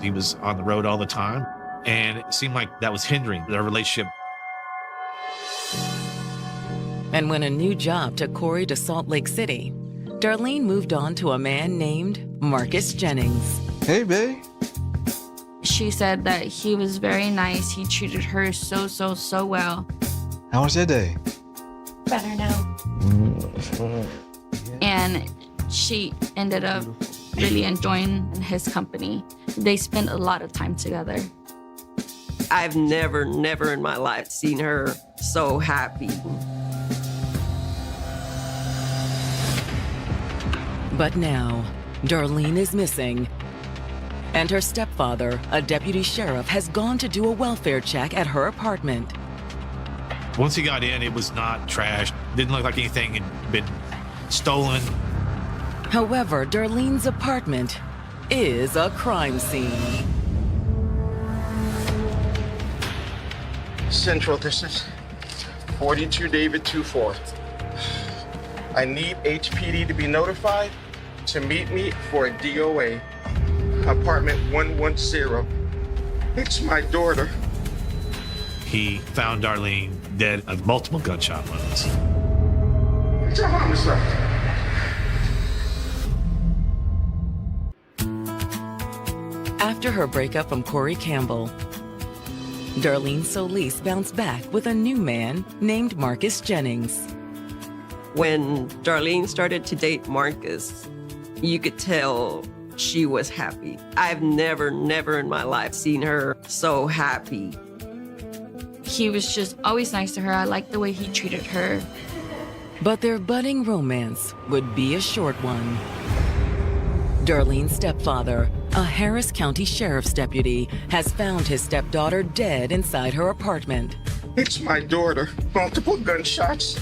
Speaker 17: He was on the road all the time, and it seemed like that was hindering their relationship.
Speaker 1: And when a new job took Corey to Salt Lake City, Darlene moved on to a man named Marcus Jennings.
Speaker 7: Hey, babe.
Speaker 13: She said that he was very nice. He treated her so well.
Speaker 7: How was your day?
Speaker 21: Better now.
Speaker 13: And she ended up really enjoying his company. They spent a lot of time together.
Speaker 16: I've never in my life seen her so happy.
Speaker 1: But now, Darlene is missing. And her stepfather, a deputy sheriff, has gone to do a welfare check at her apartment.
Speaker 17: Once he got in, it was not trashed. Didn't look like anything had been stolen.
Speaker 1: However, Darlene's apartment is a crime scene.
Speaker 7: Central, this is 42 David 24. I need HPD to be notified to meet me for a DOA. Apartment 110. It's my daughter.
Speaker 17: He found Darlene dead of multiple gunshot wounds.
Speaker 7: It's a homicide.
Speaker 1: After her breakup from Corey Campbell, Darlene Solis bounced back with a new man named Marcus Jennings.
Speaker 16: When Darlene started to date Marcus, you could tell she was happy. I've never in my life seen her so happy.
Speaker 13: He was just always nice to her. I liked the way he treated her.
Speaker 1: But their budding romance would be a short one. Darlene's stepfather, a Harris County Sheriff's deputy, has found his stepdaughter dead inside her apartment.
Speaker 7: It's my daughter. Multiple gunshots.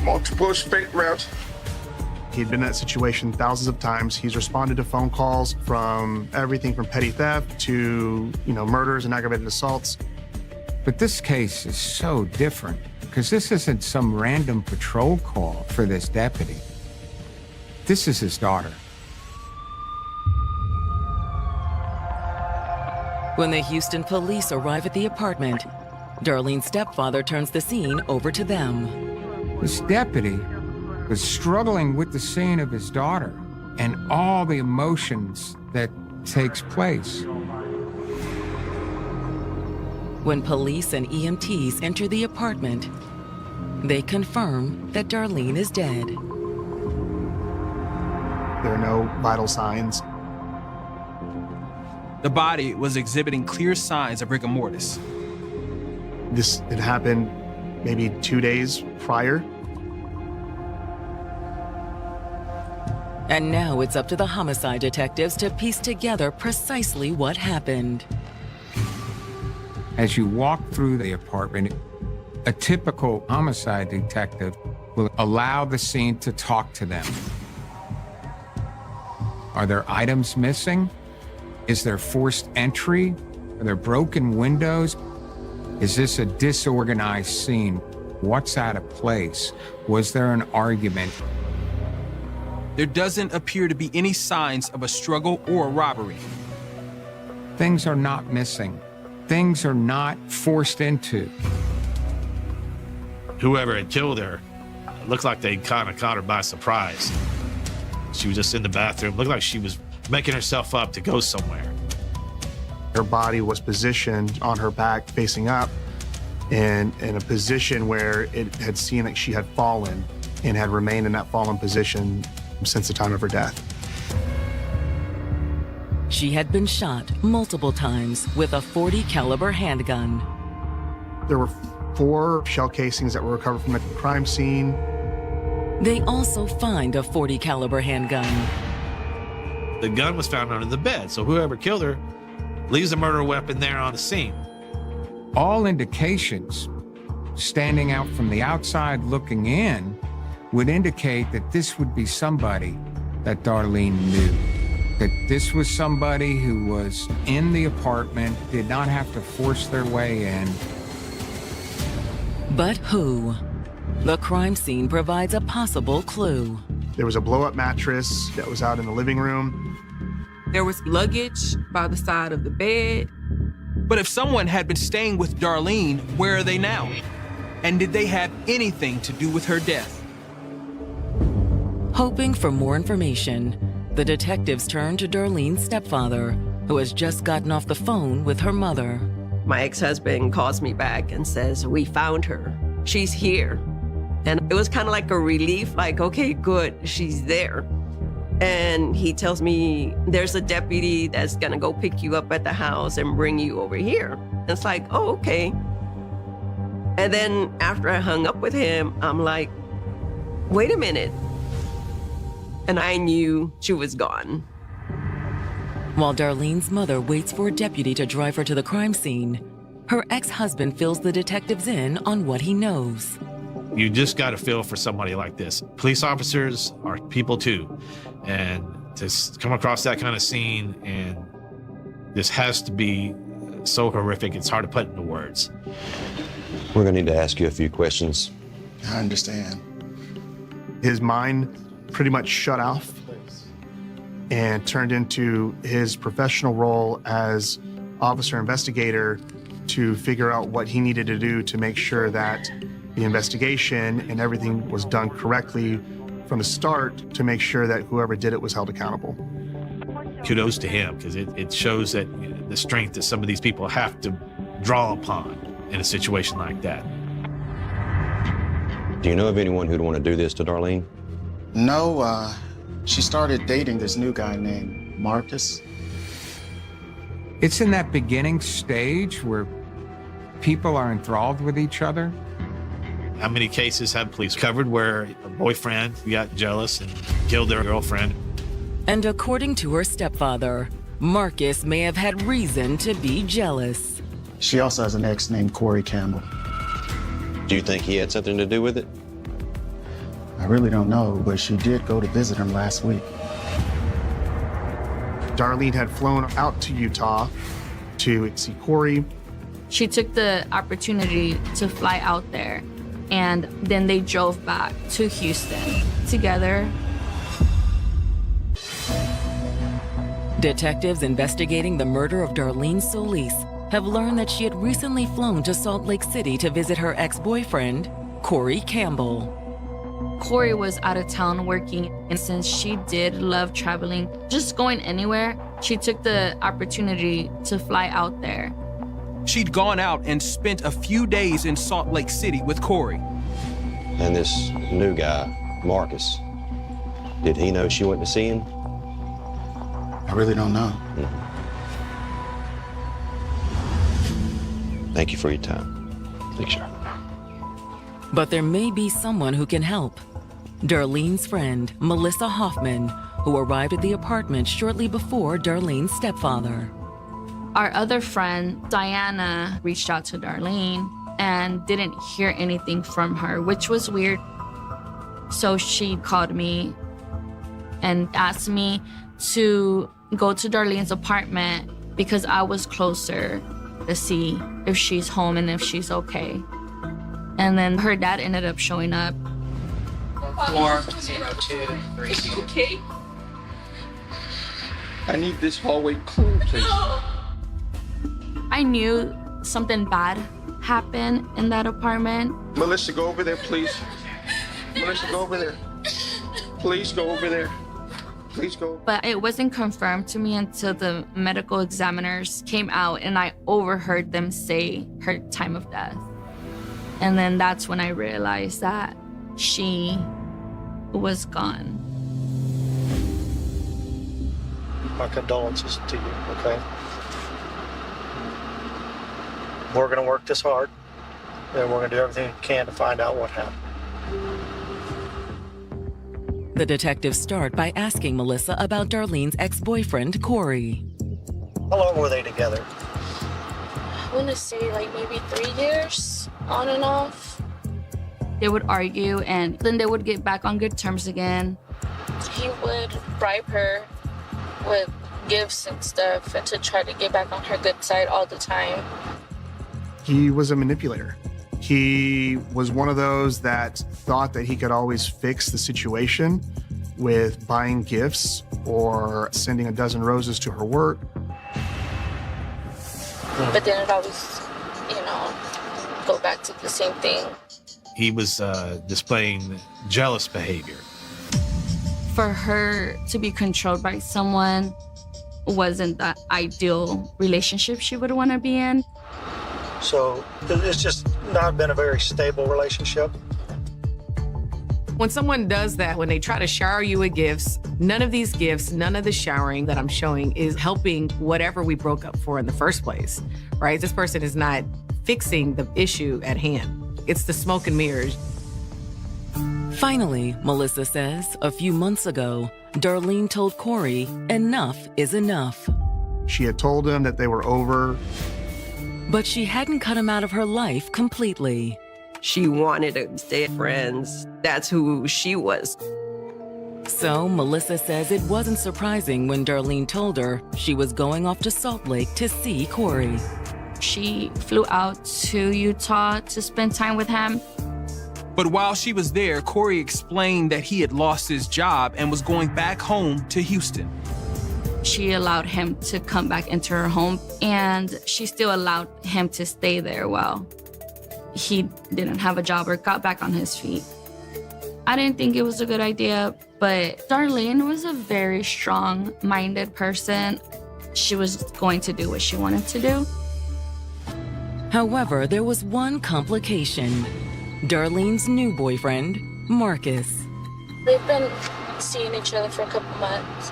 Speaker 7: Multiple escape routes. He'd been in that situation thousands of times. He's responded to phone calls from everything from petty theft to, murders and aggravated assaults.
Speaker 2: But this case is so different because this isn't some random patrol call for this deputy. This is his daughter.
Speaker 1: When the Houston police arrive at the apartment, Darlene's stepfather turns the scene over to them.
Speaker 2: This deputy was struggling with the scene of his daughter and all the emotions that takes place.
Speaker 1: When police and EMTs enter the apartment, they confirm that Darlene is dead.
Speaker 26: There are no vital signs.
Speaker 6: The body was exhibiting clear signs of rigor mortis.
Speaker 26: This had happened maybe 2 days prior.
Speaker 1: And now it's up to the homicide detectives to piece together precisely what happened.
Speaker 2: As you walk through the apartment, a typical homicide detective will allow the scene to talk to them. Are there items missing? Is there forced entry? Are there broken windows? Is this a disorganized scene? What's out of place? Was there an argument?
Speaker 6: There doesn't appear to be any signs of a struggle or a robbery.
Speaker 2: Things are not missing. Things are not forced into.
Speaker 17: Whoever had killed her, looked like they kind of caught her by surprise. She was just in the bathroom. Looked like she was making herself up to go somewhere.
Speaker 26: Her body was positioned on her back, facing up, and in a position where it had seen that she had fallen and had remained in that fallen position since the time of her death.
Speaker 1: She had been shot multiple times with a .40 caliber handgun.
Speaker 26: There were 4 shell casings that were recovered from the crime scene.
Speaker 1: They also find a .40 caliber handgun.
Speaker 17: The gun was found under the bed, so whoever killed her leaves the murder weapon there on the scene.
Speaker 2: All indications standing out from the outside looking in would indicate that this would be somebody that Darlene knew. That this was somebody who was in the apartment, did not have to force their way in.
Speaker 1: But who? The crime scene provides a possible clue.
Speaker 26: There was a blow-up mattress that was out in the living room.
Speaker 3: There was luggage by the side of the bed.
Speaker 6: But if someone had been staying with Darlene, where are they now? And did they have anything to do with her death?
Speaker 1: Hoping for more information, the detectives turn to Darlene's stepfather, who has just gotten off the phone with her mother.
Speaker 16: My ex-husband calls me back and says, "We found her. She's here." And it was kind of like a relief, like, okay, good, she's there. And he tells me, "There's a deputy that's gonna go pick you up at the house and bring you over here." And it's like, oh, okay. And then after I hung up with him, I'm like, wait a minute. And I knew she was gone.
Speaker 1: While Darlene's mother waits for a deputy to drive her to the crime scene, her ex-husband fills the detectives in on what he knows.
Speaker 17: You just got to feel for somebody like this. Police officers are people too. And to come across that kind of scene, and this has to be so horrific, it's hard to put into words.
Speaker 9: We're gonna need to ask you a few questions.
Speaker 26: I understand. His mind pretty much shut off and turned into his professional role as officer investigator to figure out what he needed to do to make sure that the investigation and everything was done correctly from the start to make sure that whoever did it was held accountable.
Speaker 17: Kudos to him, because it shows that the strength that some of these people have to draw upon in a situation like that.
Speaker 9: Do you know of anyone who'd want to do this to Darlene?
Speaker 10: No, she started dating this new guy named Marcus.
Speaker 2: It's in that beginning stage where people are enthralled with each other.
Speaker 17: How many cases have police covered where a boyfriend got jealous and killed their girlfriend?
Speaker 1: And according to her stepfather, Marcus may have had reason to be jealous.
Speaker 10: She also has an ex named Corey Campbell.
Speaker 9: Do you think he had something to do with it?
Speaker 10: I really don't know, but she did go to visit him last week.
Speaker 26: Darlene had flown out to Utah to see Corey.
Speaker 13: She took the opportunity to fly out there, and then they drove back to Houston together.
Speaker 1: Detectives investigating the murder of Darlene Solis have learned that she had recently flown to Salt Lake City to visit her ex-boyfriend, Corey Campbell.
Speaker 13: Corey was out of town working, and since she did love traveling, just going anywhere, she took the opportunity to fly out there.
Speaker 6: She'd gone out and spent a few days in Salt Lake City with Corey.
Speaker 9: And this new guy, Marcus, did he know she went to see him?
Speaker 10: I really don't know.
Speaker 9: Thank you for your time. Thanks, sir.
Speaker 1: But there may be someone who can help. Darlene's friend, Melissa Hoffman, who arrived at the apartment shortly before Darlene's stepfather.
Speaker 13: Our other friend, Diana, reached out to Darlene and didn't hear anything from her, which was weird. So she called me and asked me to go to Darlene's apartment because I was closer to see if she's home and if she's okay. And then her dad ended up showing up.
Speaker 11: 4023.
Speaker 13: Okay.
Speaker 11: I need this hallway clear, please.
Speaker 13: I knew something bad happened in that apartment.
Speaker 11: Melissa, go over there, please. Melissa, go over there. Please go over there. Please go.
Speaker 13: But it wasn't confirmed to me until the medical examiners came out and I overheard them say her time of death. And then that's when I realized that she was gone.
Speaker 11: My condolences to you, okay? We're gonna work this hard, and we're gonna do everything we can to find out what happened.
Speaker 1: The detectives start by asking Melissa about Darlene's ex-boyfriend, Corey.
Speaker 11: How long were they together?
Speaker 12: I want to say like maybe 3 years.
Speaker 13: on and off. They would argue and then they would get back on good terms again. He would bribe her with gifts and stuff and to try to get back on her good side all the time.
Speaker 7: He was a manipulator. He was one of those that thought that he could always fix the situation with buying gifts or sending a dozen roses to her work.
Speaker 13: But then it always, go back to the same thing.
Speaker 17: He was displaying jealous behavior.
Speaker 13: For her to be controlled by someone wasn't the ideal relationship she would want to be in.
Speaker 12: So it's just not been a very stable relationship.
Speaker 27: When someone does that, when they try to shower you with gifts, none of these gifts, none of the showering that I'm showing is helping whatever we broke up for in the first place, right? This person is not fixing the issue at hand. It's the smoke and mirrors.
Speaker 1: Finally, Melissa says, a few months ago, Darlene told Corey enough is enough.
Speaker 7: She had told him that they were over.
Speaker 1: But she hadn't cut him out of her life completely.
Speaker 16: She wanted to stay friends. That's who she was.
Speaker 1: So Melissa says it wasn't surprising when Darlene told her she was going off to Salt Lake to see Corey.
Speaker 13: She flew out to Utah to spend time with him.
Speaker 6: But while she was there, Corey explained that he had lost his job and was going back home to Houston.
Speaker 13: She allowed him to come back into her home, and she still allowed him to stay there while he didn't have a job or got back on his feet. I didn't think it was a good idea, but Darlene was a very strong-minded person. She was going to do what she wanted to do.
Speaker 1: However, there was one complication. Darlene's new boyfriend, Marcus.
Speaker 13: They've been seeing each other for a couple months.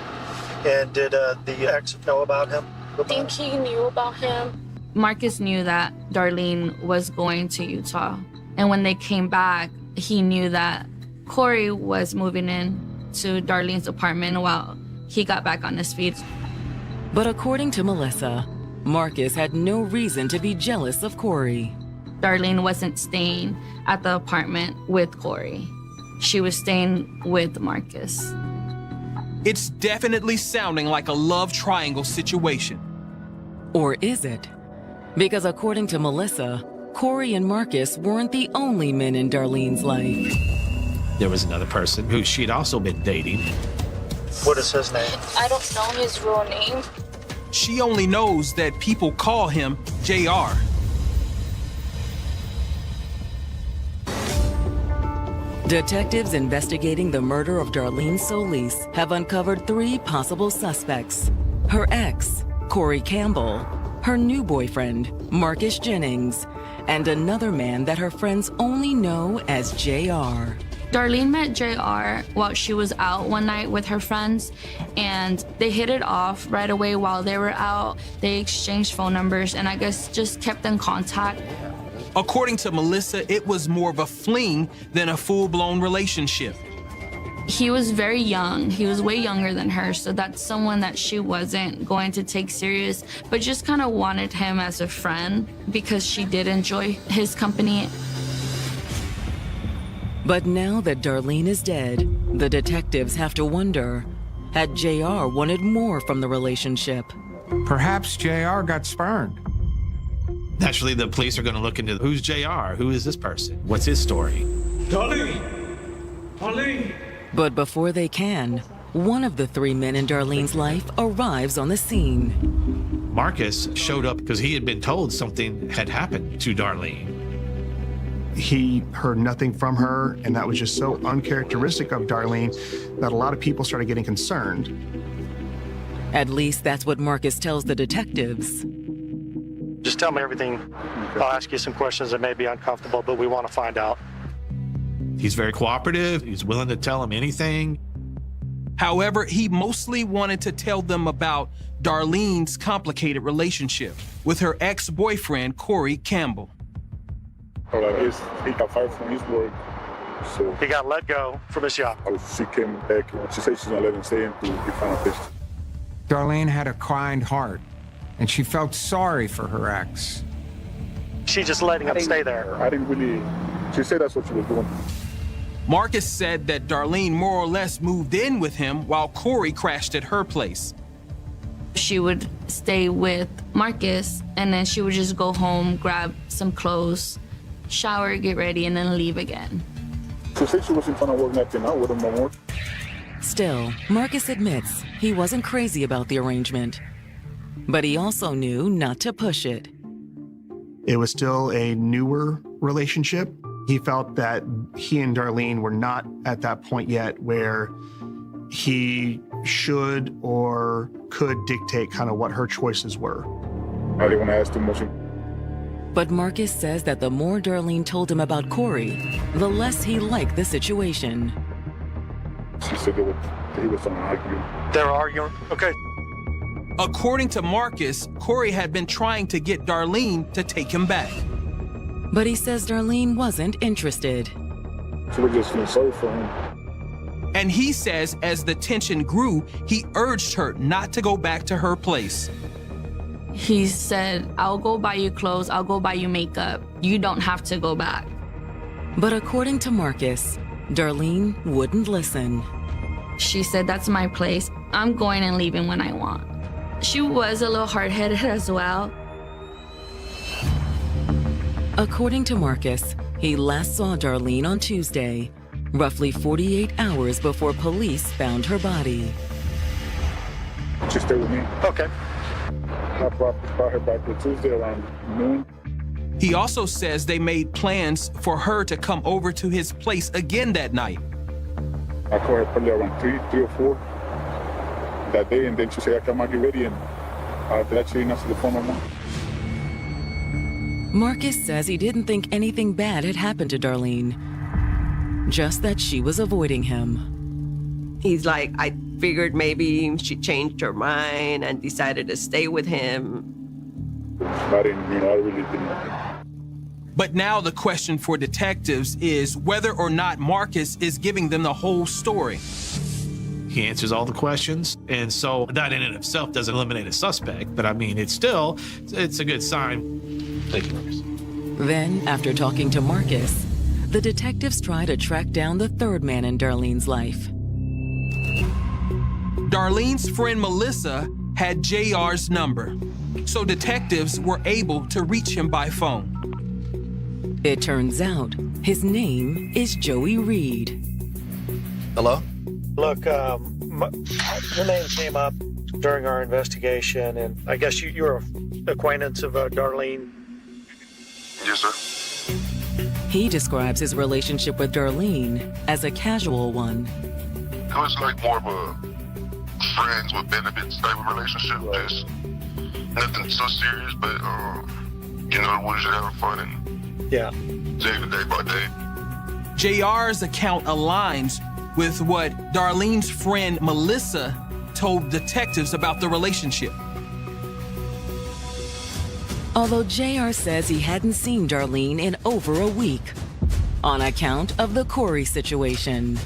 Speaker 12: And did the ex know about him?
Speaker 13: I think he knew about him. Marcus knew that Darlene was going to Utah. And when they came back, he knew that Corey was moving in to Darlene's apartment while he got back on his feet.
Speaker 1: But according to Melissa, Marcus had no reason to be jealous of Corey.
Speaker 13: Darlene wasn't staying at the apartment with Corey. She was staying with Marcus.
Speaker 6: It's definitely sounding like a love triangle situation.
Speaker 1: Or is it? Because according to Melissa, Corey and Marcus weren't the only men in Darlene's life.
Speaker 17: There was another person who she'd also been dating.
Speaker 12: What is his name?
Speaker 13: I don't know his real name.
Speaker 6: She only knows that people call him JR.
Speaker 1: Detectives investigating the murder of Darlene Solis have uncovered 3 possible suspects. Her ex, Corey Campbell, her new boyfriend, Marcus Jennings, and another man that her friends only know as JR.
Speaker 13: Darlene met JR while she was out one night with her friends, and they hit it off right away while they were out. They exchanged phone numbers and I guess just kept in contact.
Speaker 6: According to Melissa, it was more of a fling than a full-blown relationship.
Speaker 13: He was very young. He was way younger than her, so that's someone that she wasn't going to take serious, but just kind of wanted him as a friend because she did enjoy his company.
Speaker 1: But now that Darlene is dead, the detectives have to wonder, had JR wanted more from the relationship?
Speaker 2: Perhaps JR got spurned.
Speaker 17: Naturally, the police are going to look into who's JR? Who is this person? What's his story?
Speaker 11: Darlene! Darlene!
Speaker 1: But before they can, one of the 3 men in Darlene's life arrives on the scene.
Speaker 17: Marcus showed up because he had been told something had happened to Darlene.
Speaker 7: He heard nothing from her, and that was just so uncharacteristic of Darlene that a lot of people started getting concerned.
Speaker 1: At least that's what Marcus tells the detectives.
Speaker 12: Just tell me everything. I'll ask you some questions that may be uncomfortable, but we want to find out.
Speaker 17: He's very cooperative. He's willing to tell him anything.
Speaker 6: However, he mostly wanted to tell them about Darlene's complicated relationship with her ex-boyfriend, Corey Campbell.
Speaker 18: Well, I guess he got fired from his work, so
Speaker 12: He got let go from his job.
Speaker 18: she came back and she said she's gonna let him stay until he found a place.
Speaker 2: Darlene had a kind heart, and she felt sorry for her ex.
Speaker 12: She just letting him stay there.
Speaker 18: I didn't really. She said that's what she was doing.
Speaker 6: Marcus said that Darlene more or less moved in with him while Corey crashed at her place.
Speaker 13: She would stay with Marcus, and then she would just go home, grab some clothes, shower, get ready, and then leave again.
Speaker 18: She said she wasn't trying to work nothing out with him no more.
Speaker 1: Still, Marcus admits he wasn't crazy about the arrangement. But he also knew not to push it.
Speaker 26: It was still a newer relationship. He felt that he and Darlene were not at that point yet where he should or could dictate kind of what her choices were.
Speaker 18: I didn't want to ask too much.
Speaker 1: But Marcus says that the more Darlene told him about Corey, the less he liked the situation.
Speaker 18: She said that he was trying to argue.
Speaker 12: They're arguing? Okay.
Speaker 6: According to Marcus, Corey had been trying to get Darlene to take him back.
Speaker 1: But he says Darlene wasn't interested.
Speaker 18: She was just feeling sorry for him.
Speaker 6: And he says as the tension grew, he urged her not to go back to her place.
Speaker 13: He said, I'll go buy you clothes, I'll go buy you makeup. You don't have to go back.
Speaker 1: But according to Marcus, Darlene wouldn't listen.
Speaker 13: She said, that's my place. I'm going and leaving when I want. She was a little hard-headed as well.
Speaker 1: According to Marcus, he last saw Darlene on Tuesday, roughly 48 hours before police found her body.
Speaker 18: She stayed with me.
Speaker 12: Okay.
Speaker 18: I brought her back to Tuesday around noon.
Speaker 6: He also says they made plans for her to come over to his place again that night.
Speaker 18: I called her probably around 3 or 4 that day, and then she said, I come out, get ready, and after that, she didn't answer the phone no more.
Speaker 1: Marcus says he didn't think anything bad had happened to Darlene, just that she was avoiding him.
Speaker 16: He's like, I figured maybe she changed her mind and decided to stay with him.
Speaker 18: I really didn't.
Speaker 6: But now the question for detectives is whether or not Marcus is giving them the whole story.
Speaker 17: He answers all the questions, and so that in and of itself doesn't eliminate a suspect, but I mean, it's a good sign. Thank you, Marcus.
Speaker 1: Then, after talking to Marcus, the detectives try to track down the third man in Darlene's life.
Speaker 6: Darlene's friend Melissa had JR's number, so detectives were able to reach him by phone.
Speaker 1: It turns out his name is Joey Reed.
Speaker 28: Hello?
Speaker 12: Look, your name came up during our investigation, and I guess you're an acquaintance of Darlene.
Speaker 18: Yes, sir.
Speaker 1: He describes his relationship with Darlene as a casual one.
Speaker 18: It was like more of a friends with benefits type of relationship. Just nothing so serious, but we're just having fun and taking it day by day.
Speaker 6: JR's account aligns with what Darlene's friend Melissa told detectives about the relationship.
Speaker 1: Although JR says he hadn't seen Darlene in over a week on account of the Corey situation.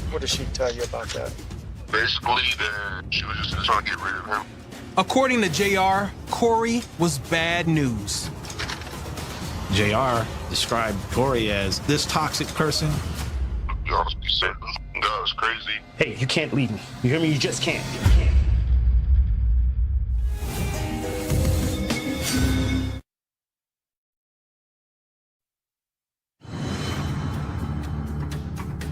Speaker 12: What did she tell you about that?
Speaker 18: Basically, that she was just trying to get rid of him.
Speaker 6: According to JR, Corey was bad news.
Speaker 17: JR described Corey as this toxic person.
Speaker 18: Y'all be sick. That was crazy.
Speaker 11: Hey, you can't leave me. You hear me? You just can't.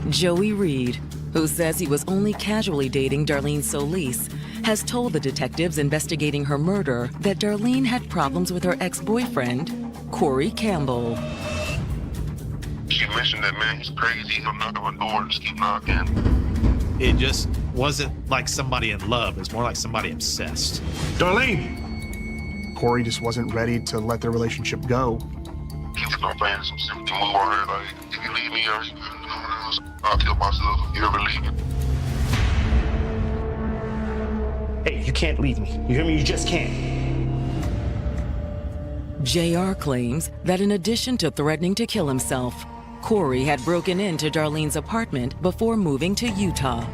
Speaker 1: Joey Reed, who says he was only casually dating Darlene Solis, has told the detectives investigating her murder that Darlene had problems with her ex-boyfriend, Corey Campbell.
Speaker 18: She mentioned that, man, he's crazy. He'll knock on the door and just keep knocking.
Speaker 17: It just wasn't like somebody in love. It's more like somebody obsessed.
Speaker 26: Darlene! Corey just wasn't ready to let their relationship go.
Speaker 18: He was gonna plan some sympathy move on her, like, if you leave me, I'll kill myself if you ever leave me.
Speaker 11: Hey, you can't leave me. You hear me? You just can't.
Speaker 1: JR claims that in addition to threatening to kill himself, Corey had broken into Darlene's apartment before moving to Utah.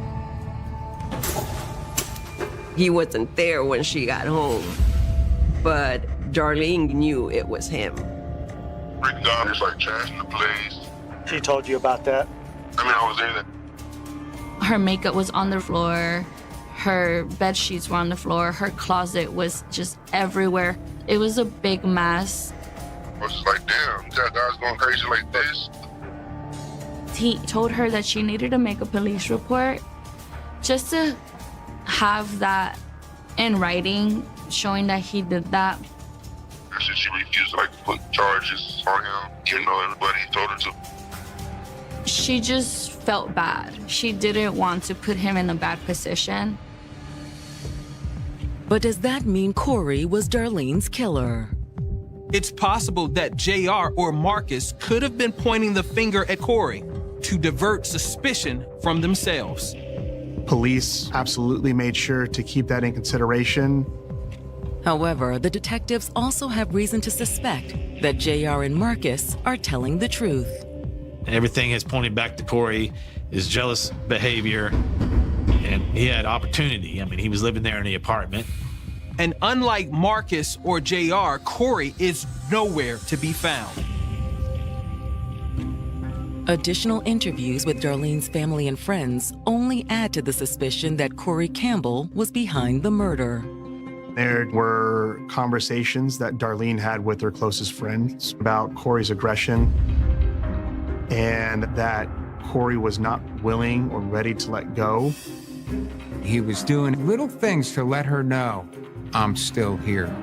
Speaker 16: He wasn't there when she got home, but Darlene knew it was him.
Speaker 18: breaking down, just like trashing the place.
Speaker 12: She told you about that?
Speaker 18: I mean, I was there.
Speaker 13: Her makeup was on the floor. Her bed sheets were on the floor. Her closet was just everywhere. It was a big mess.
Speaker 18: I was just like, damn, that guy's going crazy like this.
Speaker 13: He told her that she needed to make a police report just to have that in writing, showing that he did that.
Speaker 18: She refused to put charges on him. You know, everybody told her to.
Speaker 13: She just felt bad. She didn't want to put him in a bad position.
Speaker 1: But does that mean Corey was Darlene's killer?
Speaker 6: It's possible that JR or Marcus could have been pointing the finger at Corey to divert suspicion from themselves.
Speaker 26: Police absolutely made sure to keep that in consideration.
Speaker 1: However, the detectives also have reason to suspect that JR and Marcus are telling the truth.
Speaker 17: Everything is pointing back to Corey, his jealous behavior, and he had opportunity. I mean, he was living there in the apartment.
Speaker 6: And unlike Marcus or JR, Corey is nowhere to be found.
Speaker 1: Additional interviews with Darlene's family and friends only add to the suspicion that Corey Campbell was behind the murder.
Speaker 26: There were conversations that Darlene had with her closest friends about Corey's aggression, and that Corey was not willing or ready to let go.
Speaker 2: He was doing little things to let her know, I'm still here.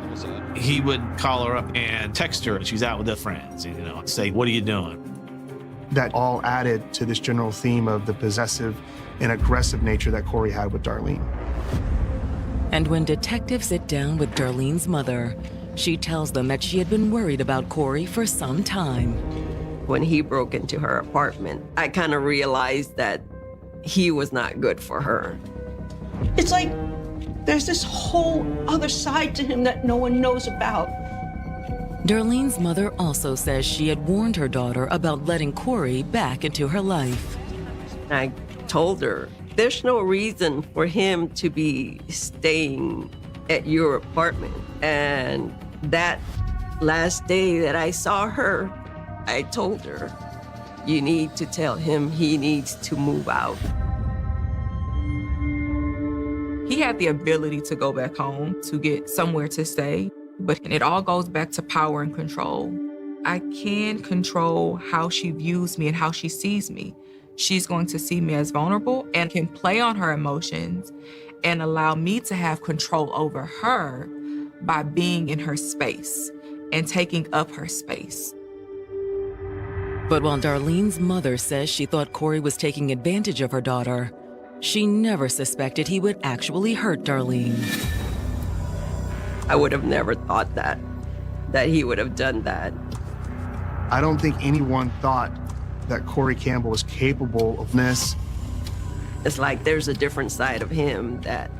Speaker 17: He would call her up and text her, and she's out with her friends, and say, what are you doing?
Speaker 26: That all added to this general theme of the possessive and aggressive nature that Corey had with Darlene.
Speaker 1: And when detectives sit down with Darlene's mother, she tells them that she had been worried about Corey for some time.
Speaker 16: When he broke into her apartment, I kind of realized that he was not good for her.
Speaker 4: It's like there's this whole other side to him that no one knows about.
Speaker 1: Darlene's mother also says she had warned her daughter about letting Corey back into her life.
Speaker 16: I told her, there's no reason for him to be staying at your apartment. And that last day that I saw her, I told her, you need to tell him he needs to move out.
Speaker 3: He had the ability to go back home, to get somewhere to stay, but it all goes back to power and control. I can control how she views me and how she sees me. She's going to see me as vulnerable and can play on her emotions and allow me to have control over her by being in her space and taking up her space.
Speaker 1: But while Darlene's mother says she thought Corey was taking advantage of her daughter, she never suspected he would actually hurt Darlene.
Speaker 16: I would have never thought that he would have done that.
Speaker 26: I don't think anyone thought that Corey Campbell was capable of this.
Speaker 16: It's like there's a different side of him that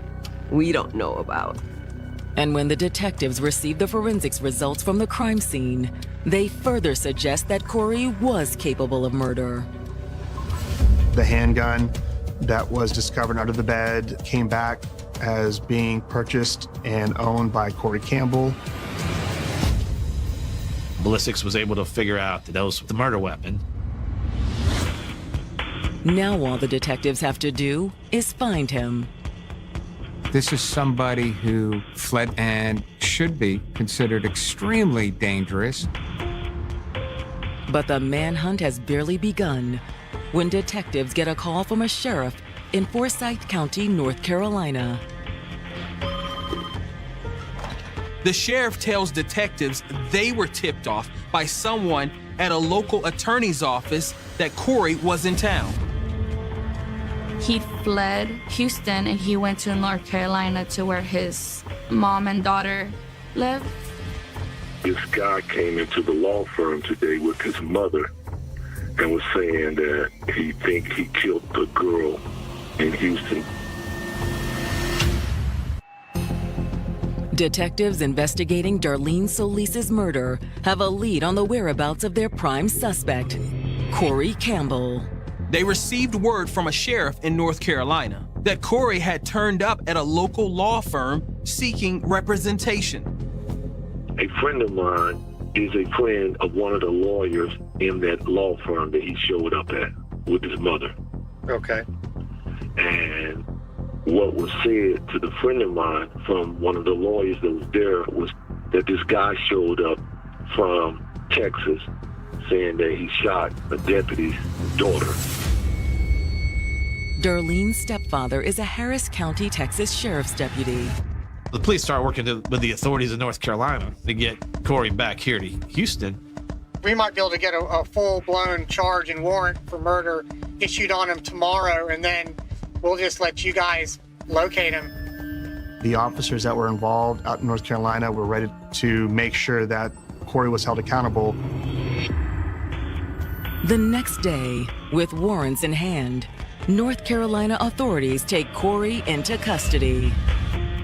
Speaker 16: we don't know about.
Speaker 1: And when the detectives received the forensics results from the crime scene, they further suggest that Corey was capable of murder.
Speaker 26: The handgun that was discovered under the bed came back as being purchased and owned by Corey Campbell.
Speaker 17: Ballistics was able to figure out that was the murder weapon.
Speaker 1: Now all the detectives have to do is find him.
Speaker 2: This is somebody who fled and should be considered extremely dangerous.
Speaker 1: But the manhunt has barely begun when detectives get a call from a sheriff in Forsyth County, North Carolina.
Speaker 6: The sheriff tells detectives they were tipped off by someone at a local attorney's office that Corey was in town.
Speaker 13: He fled Houston and he went to North Carolina to where his mom and daughter live.
Speaker 18: This guy came into the law firm today with his mother and was saying that he think he killed the girl in Houston.
Speaker 1: Detectives investigating Darlene Solis's murder have a lead on the whereabouts of their prime suspect, Corey Campbell.
Speaker 6: They received word from a sheriff in North Carolina that Corey had turned up at a local law firm seeking representation.
Speaker 18: A friend of mine
Speaker 14: is a friend of one of the lawyers in that law firm that he showed up at with his mother.
Speaker 12: Okay.
Speaker 14: And what was said to the friend of mine from one of the lawyers that was there was that this guy showed up from Texas saying that he shot a deputy's daughter.
Speaker 1: Darlene's stepfather is a Harris County, Texas sheriff's deputy.
Speaker 17: The police start working with the authorities in North Carolina to get Corey back here to Houston.
Speaker 15: We might be able to get a full-blown charge and warrant for murder issued on him tomorrow, and then we'll just let you guys locate him.
Speaker 26: The officers that were involved out in North Carolina were ready to make sure that Corey was held accountable.
Speaker 1: The next day, with warrants in hand, North Carolina authorities take Corey into custody.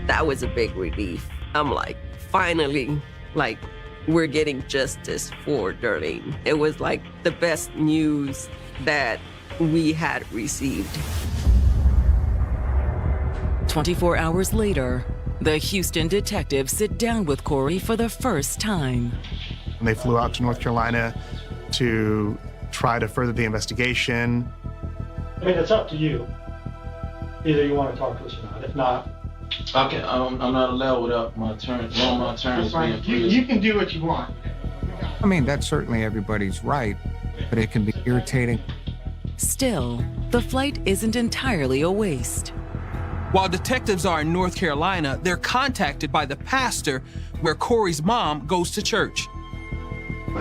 Speaker 16: That was a big relief. I'm like, finally, like, we're getting justice for Darlene. It was like the best news that we had received.
Speaker 1: 24 hours later, the Houston detectives sit down with Corey for the first time.
Speaker 26: And they flew out to North Carolina to try to further the investigation.
Speaker 12: I mean, it's up to you. Either you want to talk to us or not. If not,
Speaker 11: Okay, I'm not allowed without my turn. One of my turns being
Speaker 15: You can do what you want.
Speaker 2: I mean, that's certainly everybody's right, but it can be irritating.
Speaker 1: Still, the flight isn't entirely a waste.
Speaker 6: While detectives are in North Carolina, they're contacted by the pastor where Corey's mom goes to church.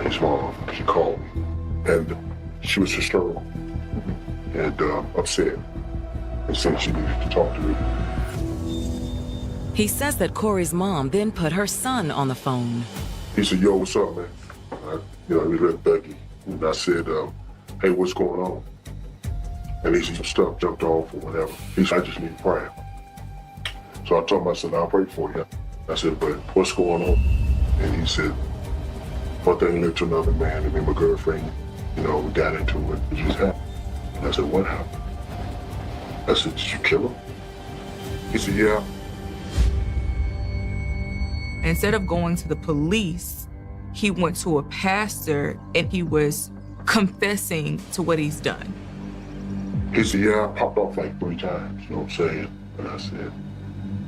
Speaker 18: His mom, she called me, and she was hysterical and upset, and said she needed to talk to me.
Speaker 1: He says that Corey's mom then put her son on the phone.
Speaker 18: He said, "Yo, what's up, man?" We met Becky, and I said, "Hey, what's going on?" And he said, "Some stuff jumped off or whatever." He said, "I just need prayer." So I told him, I said, "I'll pray for you." I said, "But what's going on?" And he said, "One thing led to another, man. And me and my girlfriend, we got into it. It just happened." And I said, "What happened?" I said, "Did you kill him?" He said, "Yeah."
Speaker 3: Instead of going to the police, he went to a pastor and he was confessing to what he's done.
Speaker 18: He said, "Yeah, I popped off like 3 times, you know what I'm saying?" And I said,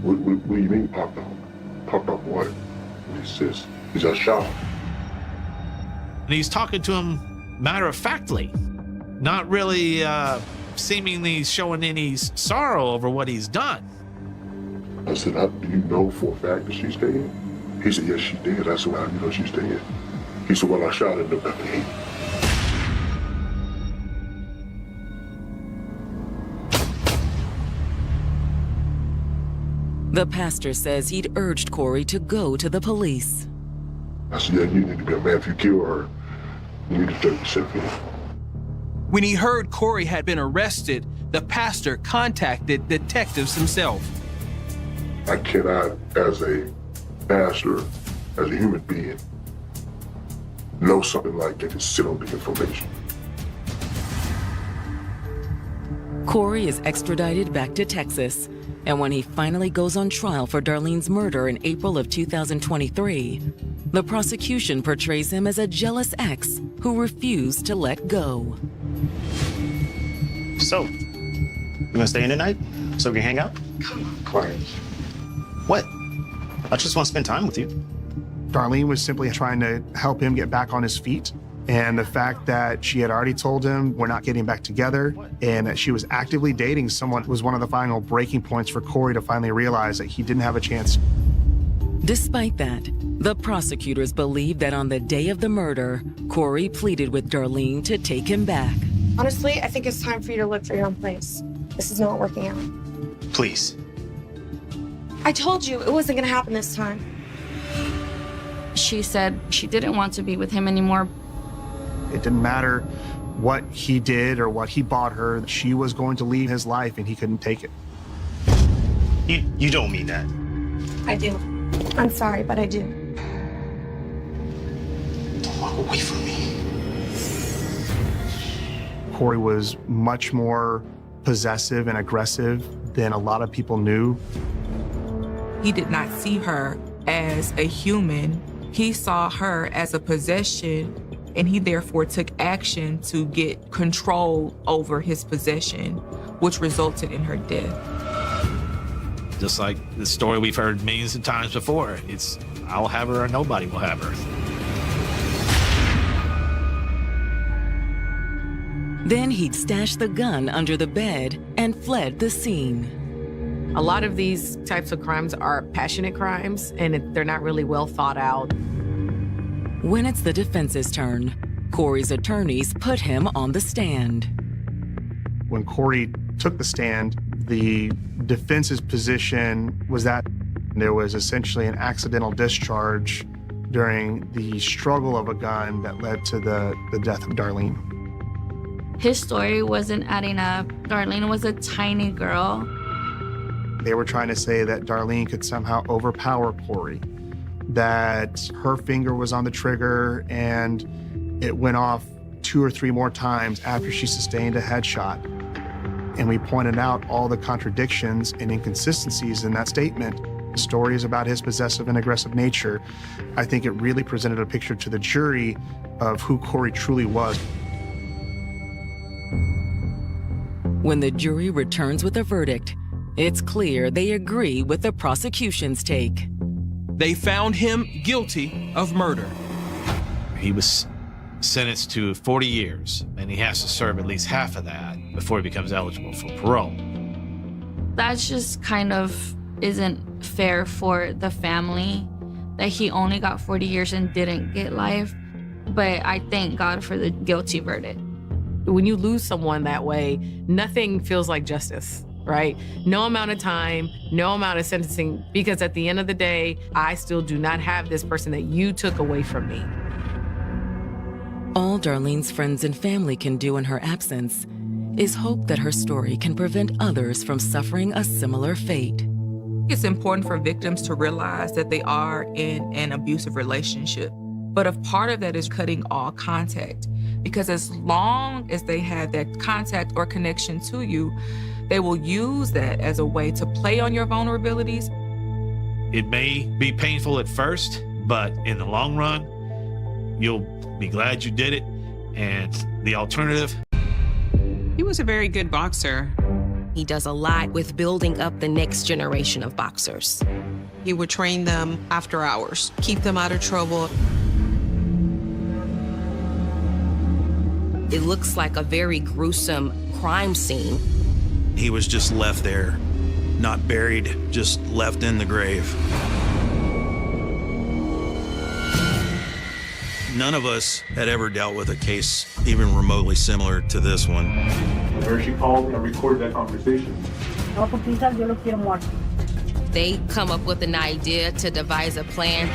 Speaker 18: what do you mean popped off? Popped off what? And he says, "I shot him."
Speaker 17: And he's talking to him matter-of-factly, not really seemingly showing any sorrow over what he's done.
Speaker 18: I said, "Do you know for a fact that she's dead?" He said, "Yes, she did." I said, "Well, how do you know she's dead?" He said, "Well, I shot her in the back."
Speaker 1: The pastor says he'd urged Corey to go to the police.
Speaker 18: I said, "Yeah, you need to be a man. If you kill her, you need to take yourself in."
Speaker 6: When he heard Corey had been arrested, the pastor contacted detectives himself.
Speaker 18: I cannot, as a pastor, as a human being, know something like that and sit on the information.
Speaker 1: Corey is extradited back to Texas, and when he finally goes on trial for Darlene's murder in April of 2023, the prosecution portrays him as a jealous ex who refused to let go.
Speaker 10: So, you gonna stay in tonight so we can hang out?
Speaker 15: Come on, Corey.
Speaker 10: What? I just want to spend time with you.
Speaker 26: Darlene was simply trying to help him get back on his feet. And the fact that she had already told him we're not getting back together and that she was actively dating someone was one of the final breaking points for Corey to finally realize that he didn't have a chance.
Speaker 1: Despite that, the prosecutors believe that on the day of the murder, Corey pleaded with Darlene to take him back.
Speaker 19: Honestly, I think it's time for you to look for your own place. This is not working out.
Speaker 10: Please.
Speaker 19: I told you it wasn't gonna happen this time.
Speaker 13: She said she didn't want to be with him anymore.
Speaker 26: It didn't matter what he did or what he bought her. She was going to leave his life and he couldn't take it.
Speaker 10: You don't mean that.
Speaker 19: I do. I'm sorry, but I do.
Speaker 10: Don't walk away from me.
Speaker 26: Corey was much more possessive and aggressive than a lot of people knew.
Speaker 3: He did not see her as a human He saw her as a possession, and he therefore took action to get control over his possession, which resulted in her death.
Speaker 17: Just like the story we've heard millions of times before. It's, I'll have her or nobody will have her.
Speaker 1: Then he'd stashed the gun under the bed and fled the scene.
Speaker 27: A lot of these types of crimes are passionate crimes, and they're not really well thought out.
Speaker 1: When it's the defense's turn, Corey's attorneys put him on the stand.
Speaker 26: When Corey took the stand, the defense's position was that there was essentially an accidental discharge during the struggle of a gun that led to the death of Darlene.
Speaker 13: His story wasn't adding up. Darlene was a tiny girl.
Speaker 26: They were trying to say that Darlene could somehow overpower Corey, that her finger was on the trigger and it went off 2 or 3 more times after she sustained a headshot. And we pointed out all the contradictions and inconsistencies in that statement. Stories about his possessive and aggressive nature. I think it really presented a picture to the jury of who Corey truly was.
Speaker 1: When the jury returns with a verdict, it's clear they agree with the prosecution's take.
Speaker 6: They found him guilty of murder.
Speaker 17: He was sentenced to 40 years, and he has to serve at least half of that before he becomes eligible for parole.
Speaker 13: That's just kind of isn't fair for the family that he only got 40 years and didn't get life. But I thank God for the guilty verdict.
Speaker 27: When you lose someone that way, nothing feels like justice, right? No amount of time, no amount of sentencing, because at the end of the day, I still do not have this person that you took away from me.
Speaker 1: All Darlene's friends and family can do in her absence is hope that her story can prevent others from suffering a similar fate.
Speaker 3: It's important for victims to realize that they are in an abusive relationship. But a part of that is cutting all contact, because as long as they have that contact or connection to you, they will use that as a way to play on your vulnerabilities.
Speaker 17: It may be painful at first, but in the long run, you'll be glad you did it. And the alternative?
Speaker 5: He was a very good boxer.
Speaker 8: He does a lot with building up the next generation of boxers.
Speaker 5: He would train them after hours, keep them out of trouble.
Speaker 8: It looks like a very gruesome crime scene.
Speaker 20: He was just left there, not buried, just left in the grave. None of us had ever dealt with a case even remotely similar to this one.
Speaker 21: Where she called and recorded that conversation.
Speaker 8: They come up with an idea to devise a plan.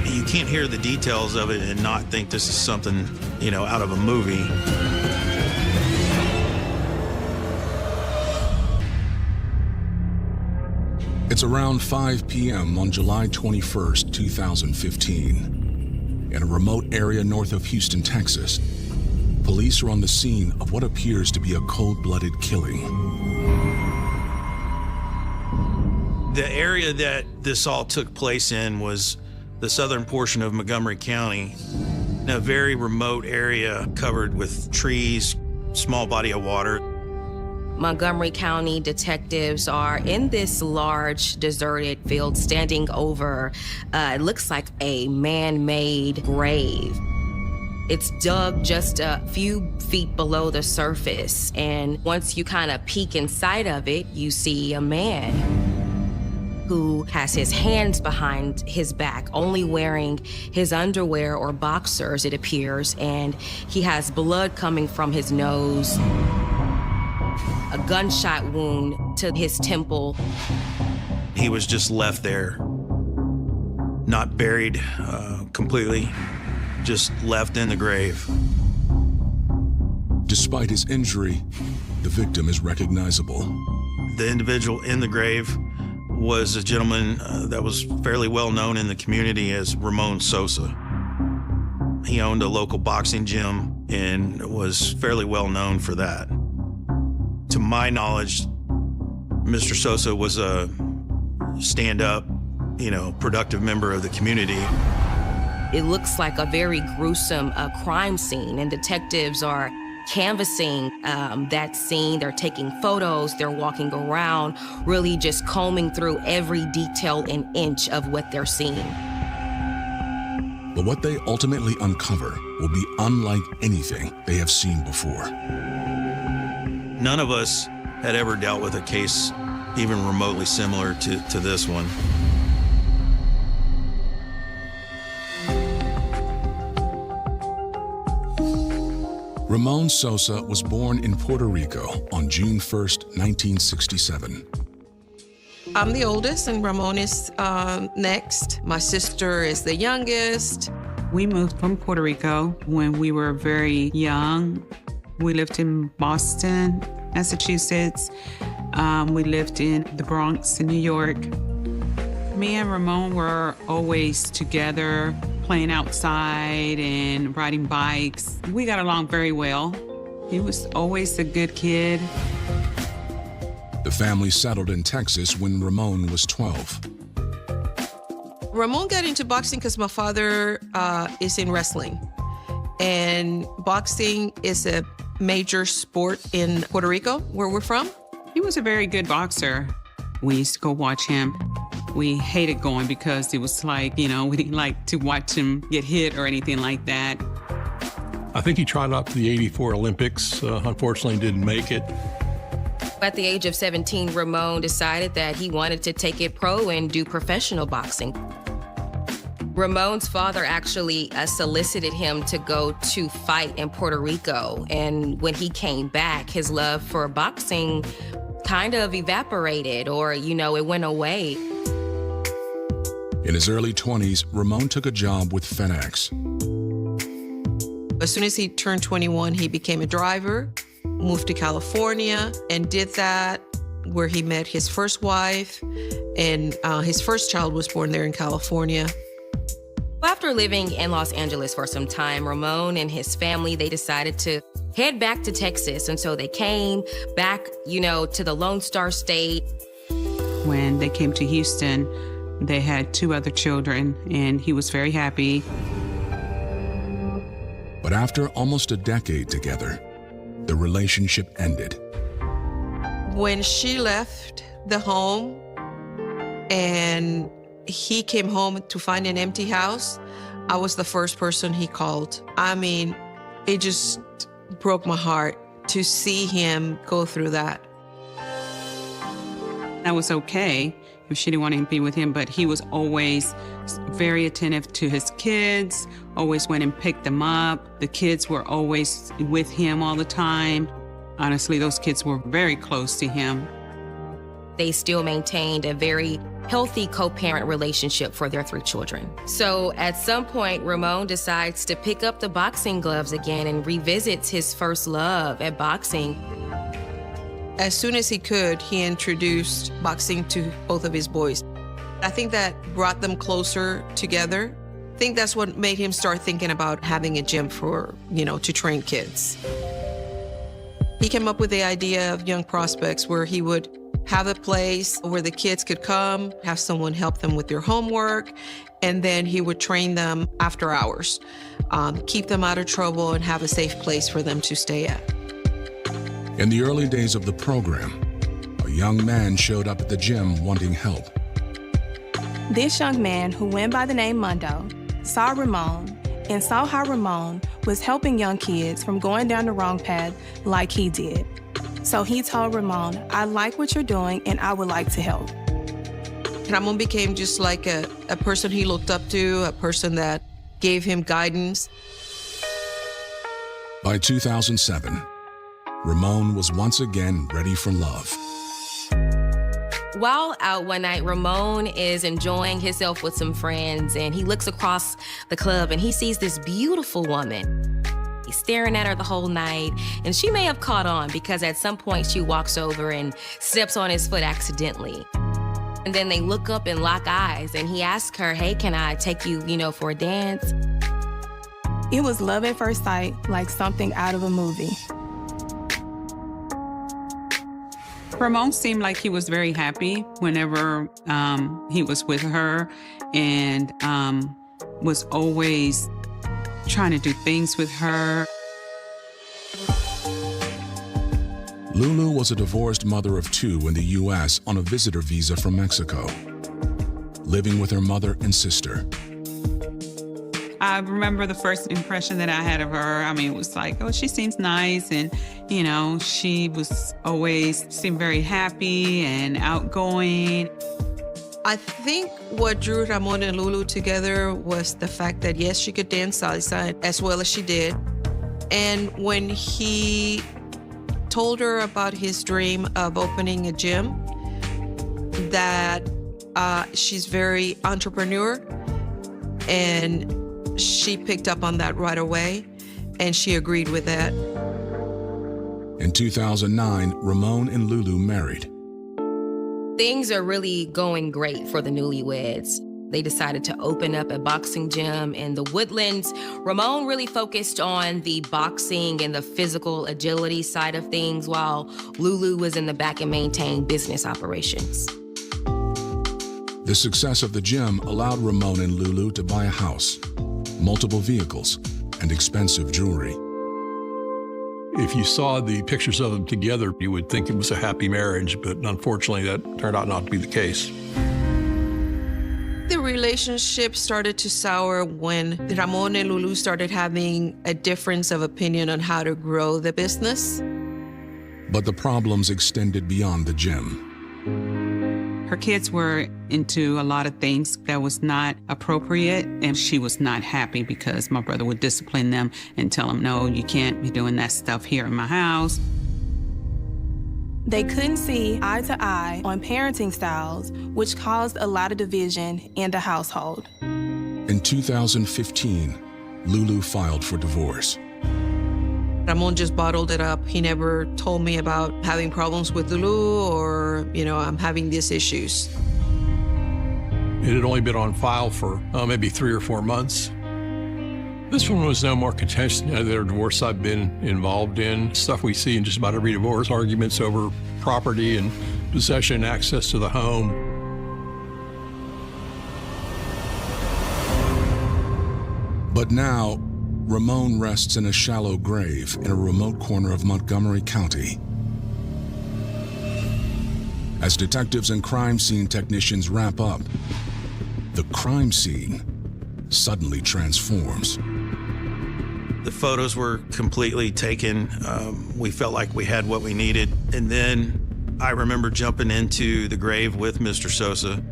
Speaker 20: You can't hear the details of it and not think this is something, out of a movie.
Speaker 22: It's around 5 p.m. on July 21st, 2015. In a remote area north of Houston, Texas, police are on the scene of what appears to be a cold-blooded killing.
Speaker 20: The area that this all took place in was the southern portion of Montgomery County, in a very remote area covered with trees, small body of water.
Speaker 8: Montgomery County detectives are in this large deserted field standing over, it looks like a man-made grave. It's dug just a few feet below the surface, and once you kind of peek inside of it, you see a man who has his hands behind his back, only wearing his underwear or boxers, it appears, and he has blood coming from his nose, a gunshot wound to his temple.
Speaker 20: He was just left there, not buried completely, just left in the grave.
Speaker 22: Despite his injury, the victim is recognizable.
Speaker 20: The individual in the grave was a gentleman that was fairly well known in the community as Ramon Sosa. He owned a local boxing gym and was fairly well known for that. To my knowledge, Mr. Sosa was a stand-up, productive member of the community.
Speaker 8: It looks like a very gruesome crime scene, and detectives are canvassing that scene. They're taking photos, they're walking around, really just combing through every detail and inch of what they're seeing.
Speaker 22: But what they ultimately uncover will be unlike anything they have seen before.
Speaker 20: None of us had ever dealt with a case even remotely similar to this one.
Speaker 22: Ramon Sosa was born in Puerto Rico on June 1st, 1967.
Speaker 5: I'm the oldest, and Ramon is next. My sister is the youngest.
Speaker 4: We moved from Puerto Rico when we were very young. We lived in Boston, Massachusetts. We lived in the Bronx in New York. Me and Ramon were always together, playing outside and riding bikes. We got along very well. He was always a good kid.
Speaker 22: The family settled in Texas when Ramon was 12.
Speaker 5: Ramon got into boxing because my father is in wrestling. And boxing is a major sport in Puerto Rico, where we're from.
Speaker 4: He was a very good boxer. We used to go watch him. We hated going because it was like, we didn't like to watch him get hit or anything like that.
Speaker 21: I think he tried out for the '84 Olympics. Unfortunately, didn't make it.
Speaker 8: At the age of 17, Ramon decided that he wanted to take it pro and do professional boxing. Ramon's father actually solicited him to go to fight in Puerto Rico. And when he came back, his love for boxing kind of evaporated, or, it went away.
Speaker 22: In his early 20s, Ramon took a job with FedEx.
Speaker 5: As soon as he turned 21, he became a driver, moved to California, and did that, where he met his first wife, and his first child was born there in California.
Speaker 8: After living in Los Angeles for some time, Ramon and his family, they decided to head back to Texas. And so they came back, to the Lone Star State.
Speaker 4: When they came to Houston, they had 2 other children, and he was very happy.
Speaker 22: But after almost a decade together, the relationship ended.
Speaker 5: When she left the home and he came home to find an empty house, I was the first person he called. It just broke my heart to see him go through that.
Speaker 4: That was okay if she didn't want to be with him, but he was always very attentive to his kids, always went and picked them up. The kids were always with him all the time. Honestly, those kids were very close to him.
Speaker 8: They still maintained a very healthy co-parent relationship for their 3 children. So at some point, Ramon decides to pick up the boxing gloves again and revisits his first love at boxing.
Speaker 5: As soon as he could, he introduced boxing to both of his boys. I think that brought them closer together. I think that's what made him start thinking about having a gym for, to train kids. He came up with the idea of Young Prospects, where he would have a place where the kids could come, have someone help them with their homework, and then he would train them after hours, keep them out of trouble, and have a safe place for them to stay at.
Speaker 22: In the early days of the program, a young man showed up at the gym wanting help.
Speaker 7: This young man, who went by the name Mundo, saw Ramon and saw how Ramon was helping young kids from going down the wrong path like he did. So he told Ramon, "I like what you're doing and I would like to help."
Speaker 5: Ramon became just like a person he looked up to, a person that gave him guidance.
Speaker 22: By 2007, Ramon was once again ready for love.
Speaker 8: While out one night, Ramon is enjoying himself with some friends, and he looks across the club and he sees this beautiful woman. He's staring at her the whole night, and she may have caught on because at some point she walks over and steps on his foot accidentally. And then they look up and lock eyes, and he asks her, "Hey, can I take you, for a dance?"
Speaker 7: It was love at first sight, like something out of a movie.
Speaker 4: Ramon seemed like he was very happy whenever he was with her, and was always trying to do things with her.
Speaker 22: Lulu was a divorced mother of 2 in the U.S. on a visitor visa from Mexico, living with her mother and sister.
Speaker 4: I remember the first impression that I had of her. I mean, it was like, oh, she seems nice. And, you know, she seemed very happy and outgoing.
Speaker 5: I think what drew Ramon and Lulu together was the fact that, yes, she could dance salsa as well as she did. And when he told her about his dream of opening a gym, that she's very entrepreneur, and she picked up on that right away, and she agreed with that.
Speaker 22: In 2009, Ramon and Lulu married.
Speaker 8: Things are really going great for the newlyweds. They decided to open up a boxing gym in the Woodlands. Ramon really focused on the boxing and the physical agility side of things, while Lulu was in the back and maintained business operations.
Speaker 22: The success of the gym allowed Ramon and Lulu to buy a house, multiple vehicles, and expensive jewelry.
Speaker 21: If you saw the pictures of them together, you would think it was a happy marriage, but unfortunately that turned out not to be the case.
Speaker 5: The relationship started to sour when Ramon and Lulu started having a difference of opinion on how to grow the business.
Speaker 22: But the problems extended beyond the gym.
Speaker 4: Her kids were into a lot of things that was not appropriate, and she was not happy because my brother would discipline them and tell them, no, you can't be doing that stuff here in my house.
Speaker 7: They couldn't see eye to eye on parenting styles, which caused a lot of division in the household.
Speaker 22: In 2015, Lulu filed for divorce.
Speaker 5: Ramon just bottled it up. He never told me about having problems with Lulu or, I'm having these issues.
Speaker 21: It had only been on file for maybe 3 or 4 months. This one was no more contentious than other divorce I've been involved in. Stuff we see in just about every divorce, arguments over property and possession and access to the home.
Speaker 22: But now, Ramon rests in a shallow grave in a remote corner of Montgomery County. As detectives and crime scene technicians wrap up, the crime scene suddenly transforms.
Speaker 20: The photos were completely taken. We felt like we had what we needed. And then I remember jumping into the grave with Mr. Sosa,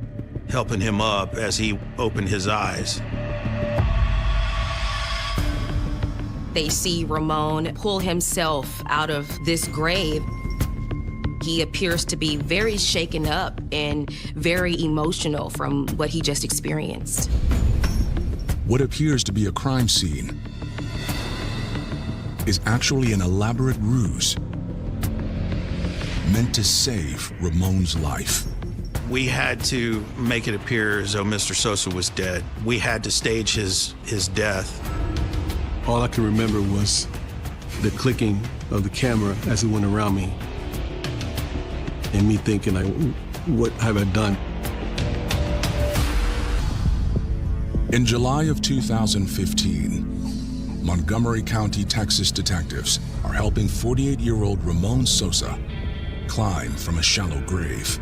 Speaker 20: helping him up as he opened his eyes.
Speaker 8: They see Ramon pull himself out of this grave. He appears to be very shaken up and very emotional from what he just experienced.
Speaker 22: What appears to be a crime scene is actually an elaborate ruse meant to save Ramon's life.
Speaker 20: We had to make it appear as though Mr. Sosa was dead. We had to stage his death.
Speaker 9: All I can remember was the clicking of the camera as it went around me, and me thinking, like, what have I done?
Speaker 22: In July of 2015, Montgomery County, Texas detectives are helping 48-year-old Ramon Sosa climb from a shallow grave.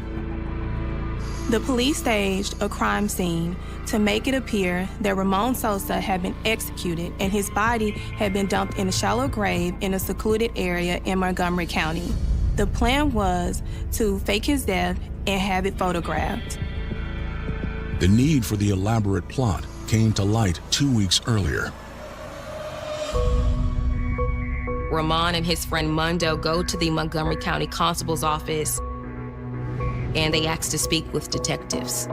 Speaker 7: The police staged a crime scene to make it appear that Ramon Sosa had been executed and his body had been dumped in a shallow grave in a secluded area in Montgomery County. The plan was to fake his death and have it photographed.
Speaker 22: The need for the elaborate plot came to light 2 weeks earlier.
Speaker 8: Ramon and his friend Mundo go to the Montgomery County Constable's office, and they ask to speak with detectives.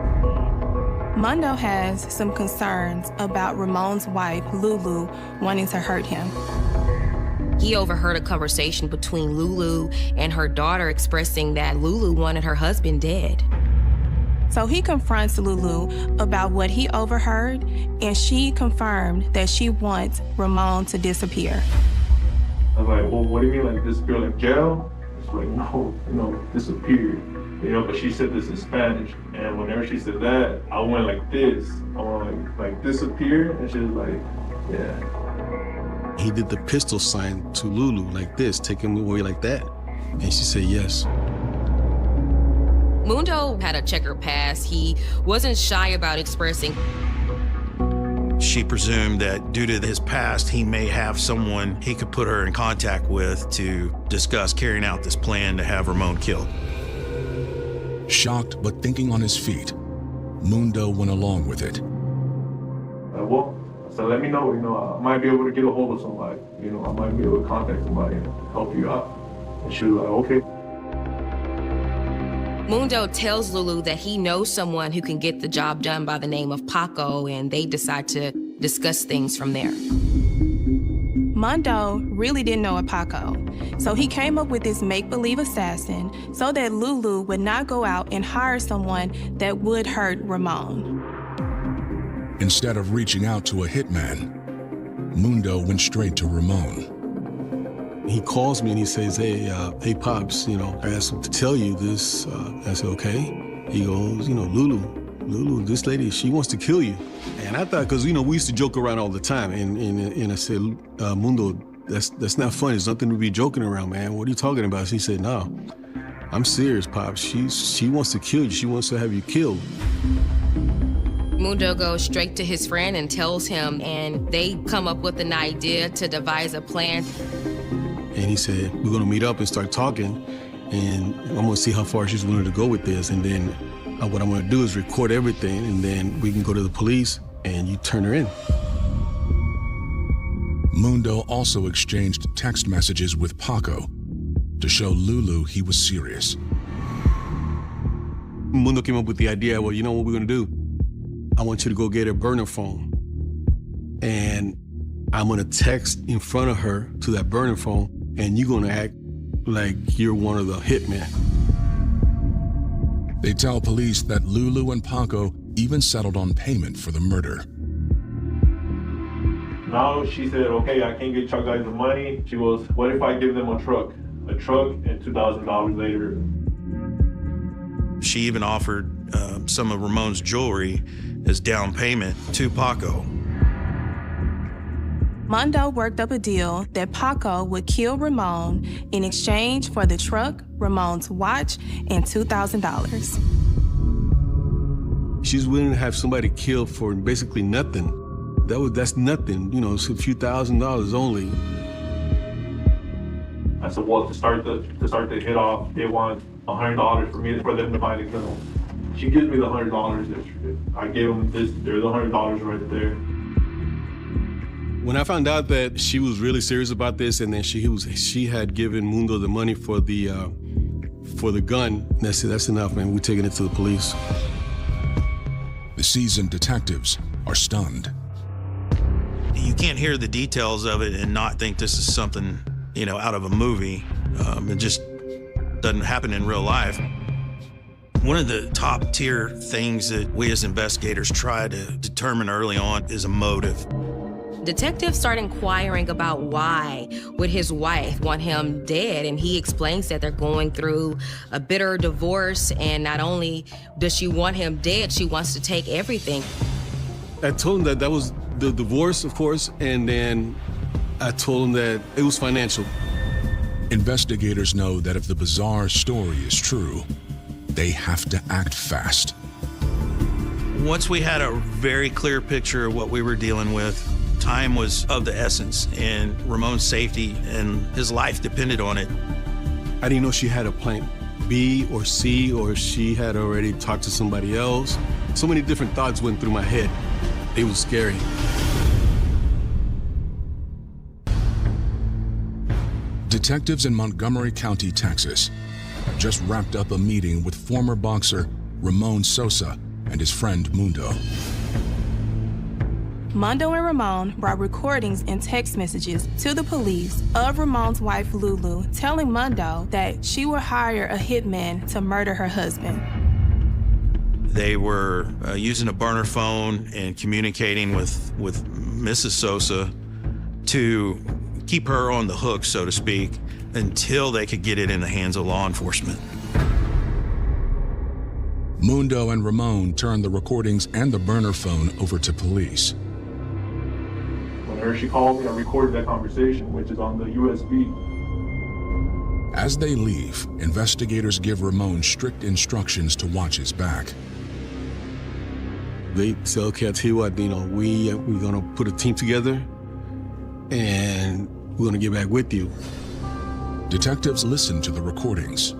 Speaker 7: Mundo has some concerns about Ramon's wife, Lulu, wanting to hurt him.
Speaker 8: He overheard a conversation between Lulu and her daughter expressing that Lulu wanted her husband dead.
Speaker 7: So he confronts Lulu about what he overheard, and she confirmed that she wants Ramon to disappear.
Speaker 11: I was like, well, what do you mean, like disappear, like jail? like, no, disappeared. You know, but she said this in Spanish, and whenever she said that, I went like this. I went like disappear, and she was like, yeah.
Speaker 9: He did the pistol sign to Lulu like this, take him away like that. And she said yes.
Speaker 8: Mundo had a checkered past. He wasn't shy about expressing.
Speaker 20: She presumed that due to his past, he may have someone he could put her in contact with to discuss carrying out this plan to have Ramon killed.
Speaker 22: Shocked but thinking on his feet, Mundo went along with it.
Speaker 11: Well, so let me know, I might be able to get a hold of somebody. I might be able to contact somebody and help you out. And she was like, okay.
Speaker 8: Mundo tells Lulu that he knows someone who can get the job done by the name of Paco, and they decide to discuss things from there.
Speaker 7: Mundo really didn't know a Paco, so he came up with this make-believe assassin so that Lulu would not go out and hire someone that would hurt Ramon.
Speaker 22: Instead of reaching out to a hitman, Mundo went straight to Ramon.
Speaker 9: He calls me and he says, hey, Pops, I asked him to tell you this. I said, okay. He goes, Lulu, this lady, she wants to kill you. And I thought, because, we used to joke around all the time. And I said, Mundo, that's not funny. There's nothing to be joking around, man. What are you talking about? So he said, no, I'm serious, Pops. She wants to kill you. She wants to have you killed.
Speaker 8: Mundo goes straight to his friend and tells him, and they come up with an idea to devise a plan.
Speaker 9: And he said, we're going to meet up and start talking, and I'm going to see how far she's willing to go with this. And then what I'm going to do is record everything, and then we can go to the police, and you turn her in.
Speaker 22: Mundo also exchanged text messages with Paco to show Lulu he was serious.
Speaker 9: Mundo came up with the idea, well, you know what we're going to do? I want you to go get a burner phone, and I'm going to text in front of her to that burner phone, and you're going to act like you're one of the hitmen.
Speaker 22: They tell police that Lulu and Paco even settled on payment for the murder.
Speaker 11: Now she said, okay, I can't get Chuck guys the money. She goes, what if I give them a truck and $2,000 later?
Speaker 20: She even offered some of Ramon's jewelry as down payment to Paco.
Speaker 7: Mundo worked up a deal that Paco would kill Ramon in exchange for the truck, Ramon's watch, and $2,000.
Speaker 9: She's willing to have somebody killed for basically nothing. That's nothing, it's a few $1,000s only.
Speaker 11: I said, well, to start the hit off, they want $100 for them to buy the gun. She gives me the $100 yesterday. I gave them this. There's the $100 right there.
Speaker 9: When I found out that she was really serious about this, and then she had given Mundo the money for the gun, that's it. That's enough, man. We're taking it to the police.
Speaker 22: The seasoned detectives are stunned.
Speaker 20: You can't hear the details of it and not think this is something, out of a movie. It just doesn't happen in real life. One of the top tier things that we as investigators try to determine early on is a motive.
Speaker 8: Detectives start inquiring about why would his wife want him dead, and he explains that they're going through a bitter divorce, and not only does she want him dead, she wants to take everything.
Speaker 9: I told him that was the divorce, of course, and then I told him that it was financial.
Speaker 22: Investigators know that if the bizarre story is true, they have to act fast.
Speaker 20: Once we had a very clear picture of what we were dealing with, time was of the essence, and Ramon's safety and his life depended on it.
Speaker 9: I didn't know she had a plan B or C, or she had already talked to somebody else. So many different thoughts went through my head. It was scary.
Speaker 22: Detectives in Montgomery County, Texas, have just wrapped up a meeting with former boxer Ramon Sosa and his friend Mundo.
Speaker 7: Mundo and Ramon brought recordings and text messages to the police of Ramon's wife, Lulu, telling Mundo that she would hire a hitman to murder her husband.
Speaker 20: They were using a burner phone and communicating with Mrs. Sosa to keep her on the hook, so to speak, until they could get it in the hands of law enforcement.
Speaker 22: Mundo and Ramon turned the recordings and the burner phone over to police.
Speaker 11: Whenever she called me, I recorded that conversation, which is on the USB.
Speaker 22: As they leave, investigators give Ramon strict instructions to watch his back.
Speaker 9: They say, okay, I'll tell you what, we're gonna put a team together and we're gonna get back with you.
Speaker 22: Detectives listen to the recordings.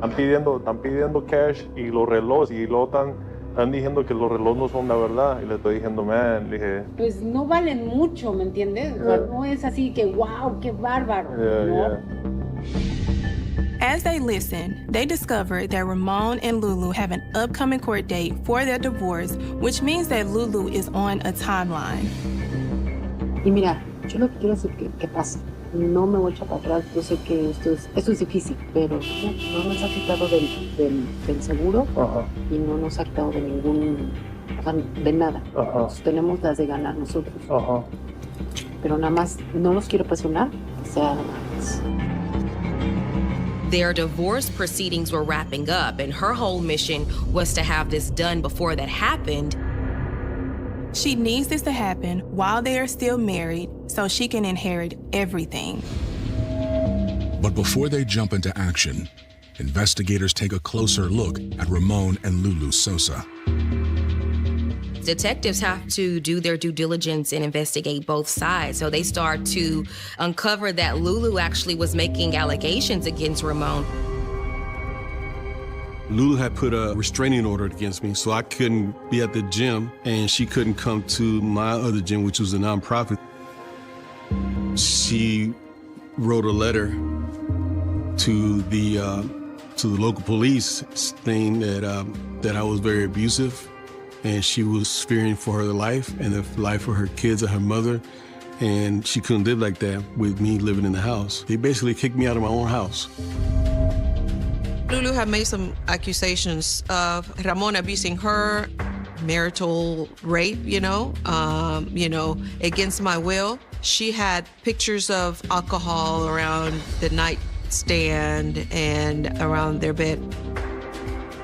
Speaker 11: Están pidiendo cash y los relojes y luego están diciendo que los relojes no son la verdad y le estoy diciendo, man, le dije.
Speaker 2: Pues no valen mucho, ¿me entiendes? O sea, no es así que wow, qué bárbaro. ¿no?
Speaker 7: As they listen, they discover that Ramon and Lulu have an upcoming court date for their divorce, which means that Lulu is on a timeline.
Speaker 2: Y mira, yo lo que quiero es que pase. No me voy a echar para atrás. Yo sé que esto es difícil, pero no nos ha quitado del seguro. Ajá. Y no nos ha quitado de de nada. Ajá. Entonces, tenemos las de ganar nosotros. Ajá. Pero nada más, no los quiero presionar, o sea, nada más.
Speaker 8: Their divorce proceedings were wrapping up, and her whole mission was to have this done before that happened.
Speaker 7: She needs this to happen while they are still married so she can inherit everything.
Speaker 22: But before they jump into action, investigators take a closer look at Ramon and Lulu Sosa.
Speaker 8: Detectives have to do their due diligence and investigate both sides. So they start to uncover that Lulu actually was making allegations against Ramon.
Speaker 9: Lulu had put a restraining order against me, so I couldn't be at the gym, and she couldn't come to my other gym, which was a nonprofit. She wrote a letter to the local police saying that I was very abusive, and she was fearing for her life and the life for her kids and her mother, and she couldn't live like that with me living in the house. They basically kicked me out of my own house.
Speaker 5: Lulu had made some accusations of Ramon abusing her, marital rape, against my will. She had pictures of alcohol around the nightstand and around their bed.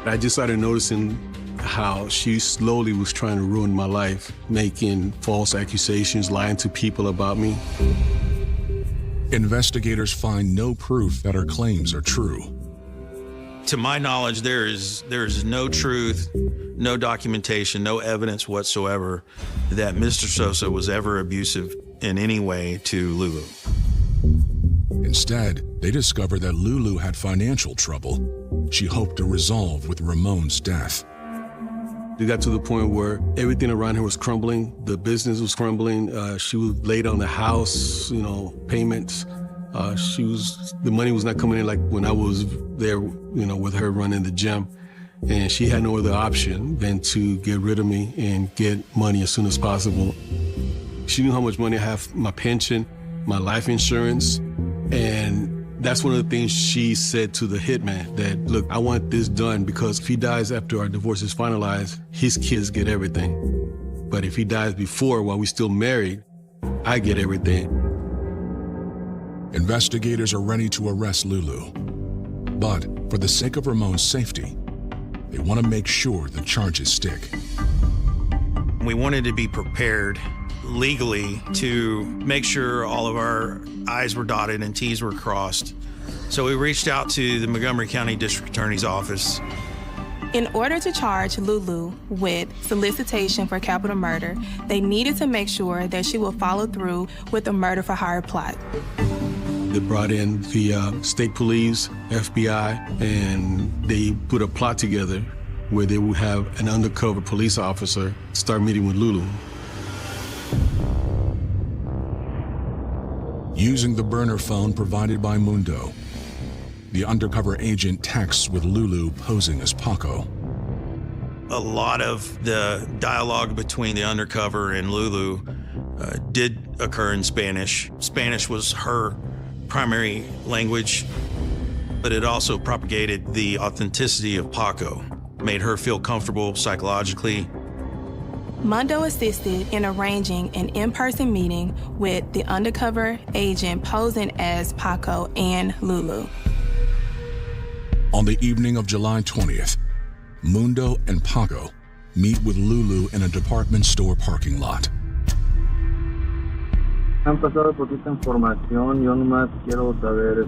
Speaker 9: I just started noticing how she slowly was trying to ruin my life, making false accusations, lying to people about me.
Speaker 22: Investigators find no proof that her claims are true.
Speaker 20: To my knowledge, there is no truth, no documentation, no evidence whatsoever that Mr. Sosa was ever abusive in any way to Lulu.
Speaker 22: Instead, they discover that Lulu had financial trouble she hoped to resolve with Ramon's death.
Speaker 9: It got to the point where everything around her was crumbling. The business was crumbling. She was late on the house, payments. The money was not coming in like when I was there, with her running the gym. And she had no other option than to get rid of me and get money as soon as possible. She knew how much money I have, my pension, my life insurance. And that's one of the things she said to the hitman, that, look, I want this done because if he dies after our divorce is finalized, his kids get everything. But if he dies before, while we're still married, I get everything.
Speaker 22: Investigators are ready to arrest Lulu. But for the sake of Ramon's safety, they want to make sure the charges stick.
Speaker 20: We wanted to be prepared legally to make sure all of our I's were dotted and T's were crossed. So we reached out to the Montgomery County District Attorney's Office.
Speaker 7: In order to charge Lulu with solicitation for capital murder, they needed to make sure that she will follow through with the murder for hire plot.
Speaker 9: They brought in the state police, FBI, and they put a plot together where they would have an undercover police officer start meeting with Lulu.
Speaker 22: Using the burner phone provided by Mundo, the undercover agent texts with Lulu posing as Paco.
Speaker 20: A lot of the dialogue between the undercover and Lulu did occur in Spanish. Spanish was her primary language, but it also propagated the authenticity of Paco, made her feel comfortable psychologically.
Speaker 7: Mundo assisted in arranging an in-person meeting with the undercover agent posing as Paco and Lulu.
Speaker 22: On the evening of July 20th, Mundo and Paco meet with Lulu in a department store parking lot.
Speaker 12: Han pasado poquita información, yo nomás quiero saber,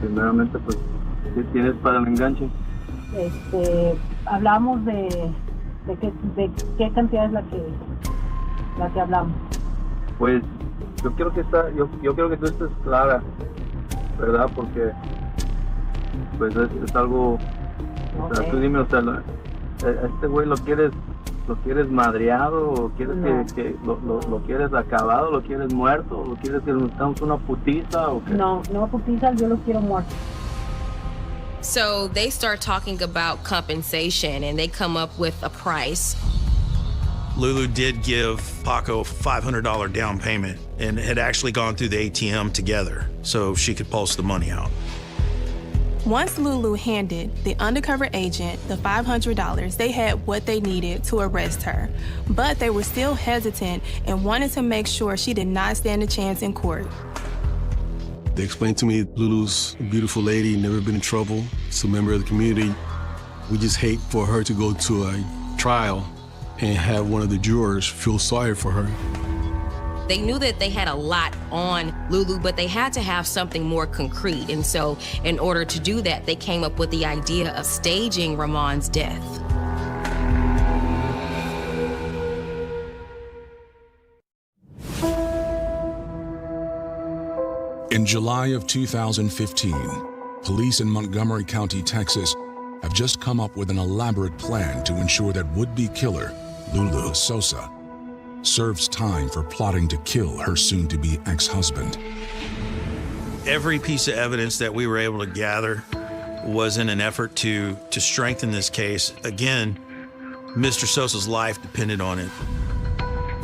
Speaker 12: primeramente, pues, ¿qué tienes para el enganche?
Speaker 2: Hablamos de qué cantidad es la que hablamos.
Speaker 12: Pues, yo quiero que tú estés clara, ¿verdad? Porque, pues, es algo, o sea, tú dime, o sea, este güey lo quieres madreado, o quieres que lo quieres acabado, lo quieres muerto, o quieres que nos damos una putiza, o qué?
Speaker 2: No putiza, yo lo quiero muerto.
Speaker 8: So they start talking about compensation and they come up with a price.
Speaker 20: Lulu did give Paco a $500 down payment and had actually gone through the ATM together so she could pulse the money out.
Speaker 7: Once Lulu handed the undercover agent the $500, they had what they needed to arrest her. But they were still hesitant and wanted to make sure she did not stand a chance in court.
Speaker 9: They explained to me Lulu's a beautiful lady, never been in trouble. She's a member of the community. We just hate for her to go to a trial and have one of the jurors feel sorry for her.
Speaker 8: They knew that they had a lot on Lulu, but they had to have something more concrete. And so in order to do that, they came up with the idea of staging Ramon's death.
Speaker 22: In July of 2015, police in Montgomery County, Texas, have just come up with an elaborate plan to ensure that would-be killer, Lulu Sosa, serves time for plotting to kill her soon-to-be ex-husband.
Speaker 20: Every piece of evidence that we were able to gather was in an effort to strengthen this case. Again, Mr. Sosa's life depended on it.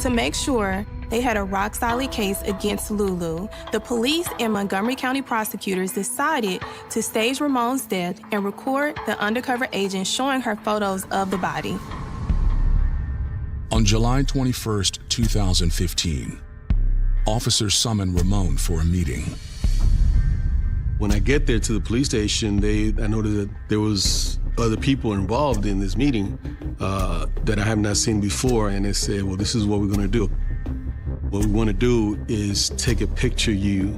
Speaker 7: To make sure they had a rock-solid case against Lulu, the police and Montgomery County prosecutors decided to stage Ramon's death and record the undercover agent showing her photos of the body.
Speaker 22: On July 21st, 2015, officers summoned Ramon for a meeting.
Speaker 9: When I get there to the police station, I noticed that there was other people involved in this meeting that I have not seen before, and they said, well, this is what we're gonna do. What we wanna do is take a picture of you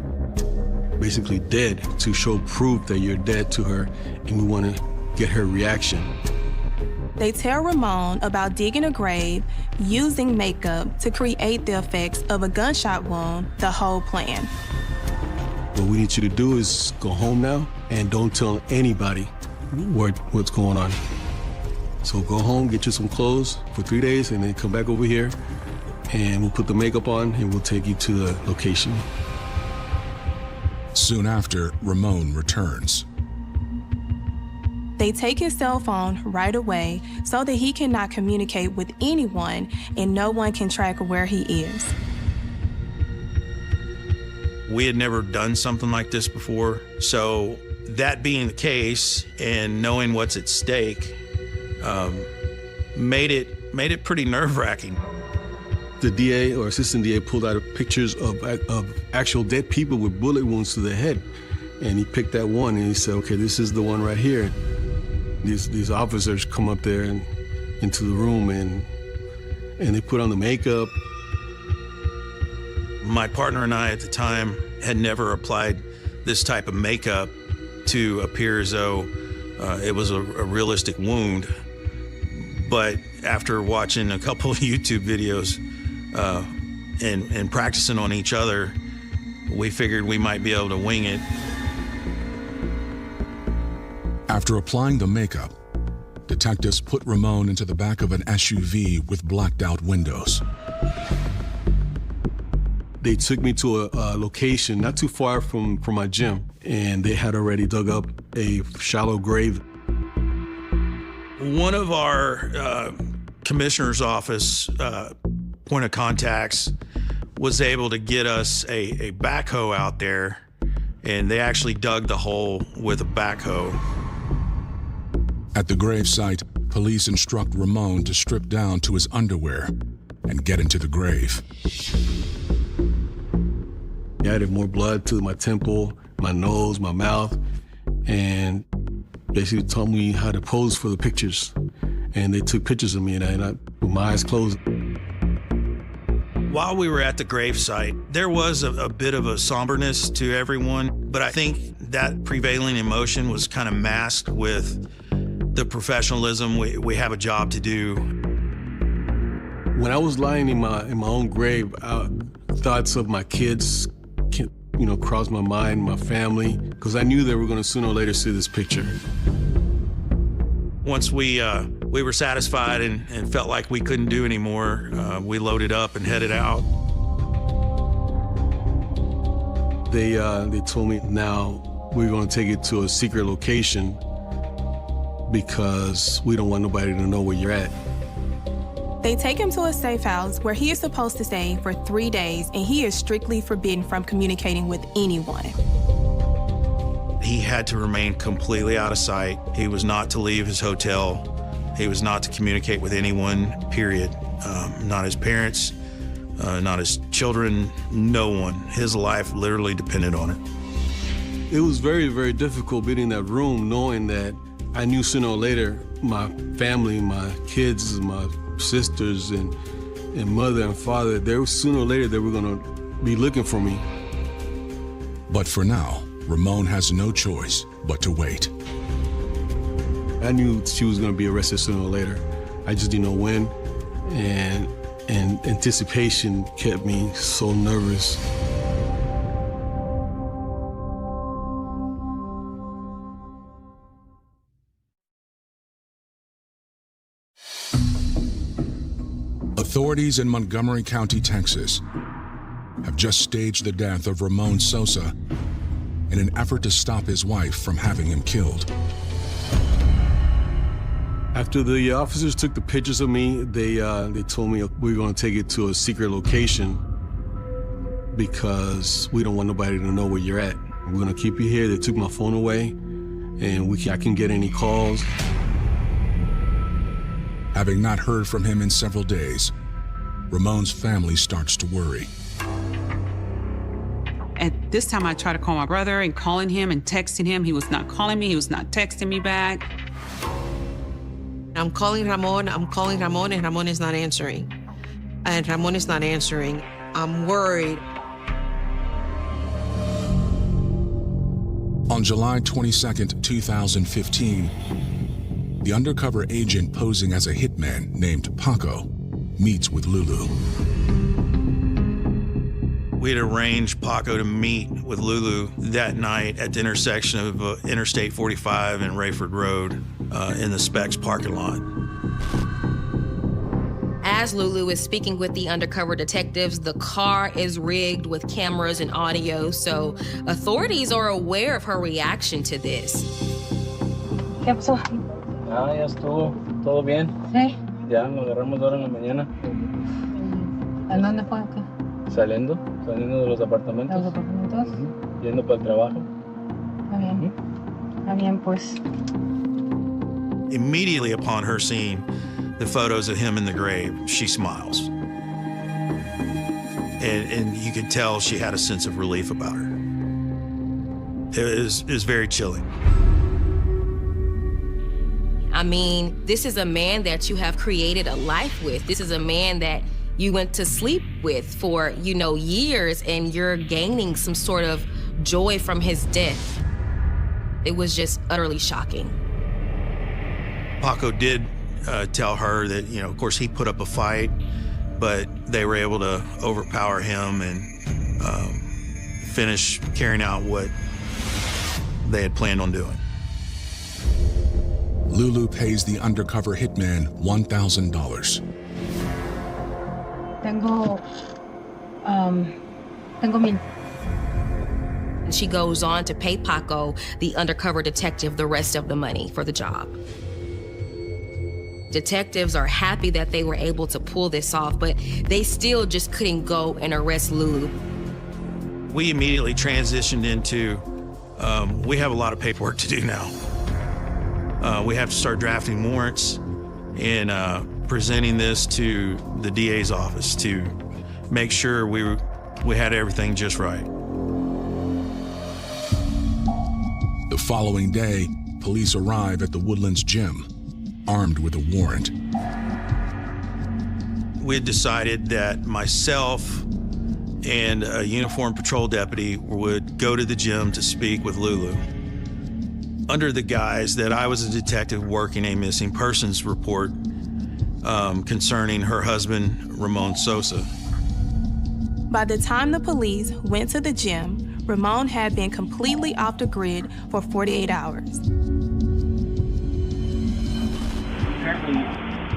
Speaker 9: basically dead to show proof that you're dead to her, and we wanna get her reaction.
Speaker 7: They tell Ramon about digging a grave, using makeup to create the effects of a gunshot wound, the whole plan.
Speaker 9: What we need you to do is go home now and don't tell anybody what's going on. So go home, get you some clothes for 3 days, and then come back over here, and we'll put the makeup on, and we'll take you to the location.
Speaker 22: Soon after, Ramon returns.
Speaker 7: They take his cell phone right away so that he cannot communicate with anyone and no one can track where he is.
Speaker 20: We had never done something like this before, so that being the case and knowing what's at stake made it pretty nerve-wracking.
Speaker 9: The DA or assistant DA pulled out pictures of actual dead people with bullet wounds to the head, and he picked that one and he said, okay, this is the one right here. These officers come up there and into the room and they put on the makeup.
Speaker 20: My partner and I at the time had never applied this type of makeup to appear as though it was a realistic wound. But after watching a couple of YouTube videos and practicing on each other, we figured we might be able to wing it.
Speaker 22: After applying the makeup, detectives put Ramon into the back of an SUV with blacked out windows.
Speaker 9: They took me to a location not too far from my gym, and they had already dug up a shallow grave.
Speaker 20: One of our commissioner's office point of contacts was able to get us a backhoe out there, and they actually dug the hole with a backhoe.
Speaker 22: At the gravesite, police instruct Ramon to strip down to his underwear and get into the grave.
Speaker 9: I added more blood to my temple, my nose, my mouth, and basically told me how to pose for the pictures. And they took pictures of me, and I with my eyes closed.
Speaker 20: While we were at the gravesite, there was a bit of a somberness to everyone, but I think that prevailing emotion was kind of masked with the professionalism. We have a job to do.
Speaker 9: When I was lying in my own grave, thoughts of my kids, crossed my mind, my family, because I knew they were going to sooner or later see this picture.
Speaker 20: Once we were satisfied and felt like we couldn't do anymore, we loaded up and headed out.
Speaker 9: They told me now we're going to take it to a secret location because we don't want nobody to know where you're at.
Speaker 7: They take him to a safe house where he is supposed to stay for 3 days, and he is strictly forbidden from communicating with anyone.
Speaker 20: He had to remain completely out of sight. He was not to leave his hotel. He was not to communicate with anyone, period. Not his parents, not his children, no one. His life literally depended on it.
Speaker 9: It was very, very difficult being in that room knowing that I knew sooner or later my family, my kids, my sisters and mother and father, sooner or later they were going to be looking for me.
Speaker 22: But for now, Ramon has no choice but to wait.
Speaker 9: I knew she was going to be arrested sooner or later. I just didn't know when, and anticipation kept me so nervous.
Speaker 22: Authorities in Montgomery County, Texas, have just staged the death of Ramon Sosa in an effort to stop his wife from having him killed.
Speaker 9: After the officers took the pictures of me, they told me we were going to take it to a secret location because we don't want nobody to know where you're at. We're going to keep you here. They took my phone away, and I can't get any calls.
Speaker 22: Having not heard from him in several days, Ramon's family starts to worry.
Speaker 4: At this time, I tried to call my brother and calling him and texting him. He was not calling me. He was not texting me back.
Speaker 5: I'm calling Ramon, and Ramon is not answering. And Ramon is not answering. I'm worried.
Speaker 22: On July 22nd, 2015, the undercover agent posing as a hitman named Paco meets with Lulu.
Speaker 20: We had arranged Paco to meet with Lulu that night at the intersection of Interstate 45 and Rayford Road in the Specs parking lot.
Speaker 8: As Lulu is speaking with the undercover detectives, the car is rigged with cameras and audio, so authorities are aware of her reaction to this.
Speaker 12: ¿Qué pasó? Ah, ya estuvo. ¿Todo bien?
Speaker 2: Sí.
Speaker 12: Ya, nos agarramos ahora en la mañana.
Speaker 2: ¿En dónde fue? ¿Qué?
Speaker 12: Saliendo de los apartamentos.
Speaker 2: ¿Los apartamentos?
Speaker 12: Yendo para el trabajo.
Speaker 2: Está bien. Está bien, pues.
Speaker 20: Immediately upon her seeing the photos of him in the grave, she smiles. And you could tell she had a sense of relief about her. It was very chilling.
Speaker 8: I mean, this is a man that you have created a life with. This is a man that you went to sleep with for, years, and you're gaining some sort of joy from his death. It was just utterly shocking.
Speaker 20: Paco did tell her that, of course, he put up a fight, but they were able to overpower him and finish carrying out what they had planned on doing.
Speaker 22: Lulu pays the undercover hitman $1,000.
Speaker 2: Tengo 1,000.
Speaker 8: And she goes on to pay Paco, the undercover detective, the rest of the money for the job. Detectives are happy that they were able to pull this off, but they still just couldn't go and arrest Lulu.
Speaker 20: We immediately transitioned into, we have a lot of paperwork to do now. We have to start drafting warrants. in presenting this to the DA's office to make sure we had everything just right.
Speaker 22: The following day, police arrive at the Woodlands gym, armed with a warrant.
Speaker 20: We had decided that myself and a uniformed patrol deputy would go to the gym to speak with Lulu, under the guise that I was a detective working a missing persons report concerning her husband, Ramon Sosa.
Speaker 7: By the time the police went to the gym, Ramon had been completely off the grid for 48 hours.
Speaker 12: Apparently,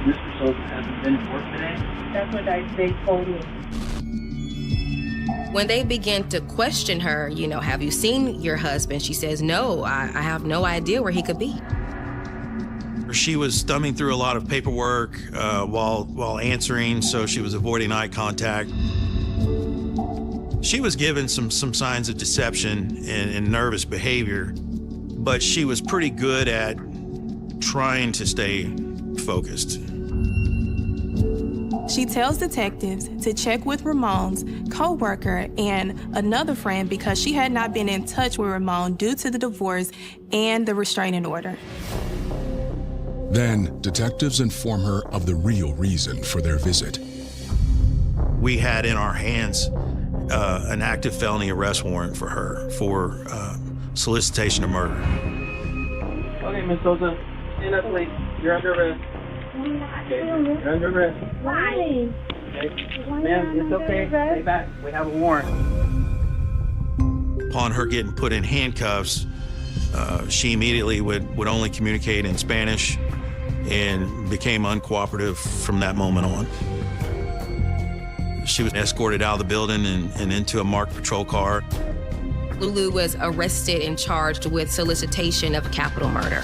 Speaker 12: Mr. Sosa hasn't been to work today.
Speaker 19: That's what they told me.
Speaker 8: When they began to question her, have you seen your husband? She says, no, I have no idea where he could be.
Speaker 20: She was thumbing through a lot of paperwork while answering, so she was avoiding eye contact. She was given some signs of deception and nervous behavior, but she was pretty good at trying to stay focused.
Speaker 7: She tells detectives to check with Ramon's co-worker and another friend because she had not been in touch with Ramon due to the divorce and the restraining order.
Speaker 22: Then, detectives inform her of the real reason for their visit.
Speaker 20: We had in our hands an active felony arrest warrant for her for solicitation of murder.
Speaker 12: Okay, Ms. Sosa, stand up, please. You're under arrest. Okay, you're under arrest.
Speaker 19: Why?
Speaker 12: Okay. Ma'am, it's okay. Stay back. We have a warrant.
Speaker 20: Upon her getting put in handcuffs, she immediately would only communicate in Spanish and became uncooperative from that moment on. She was escorted out of the building and into a marked patrol car.
Speaker 8: Lulu was arrested and charged with solicitation of capital murder.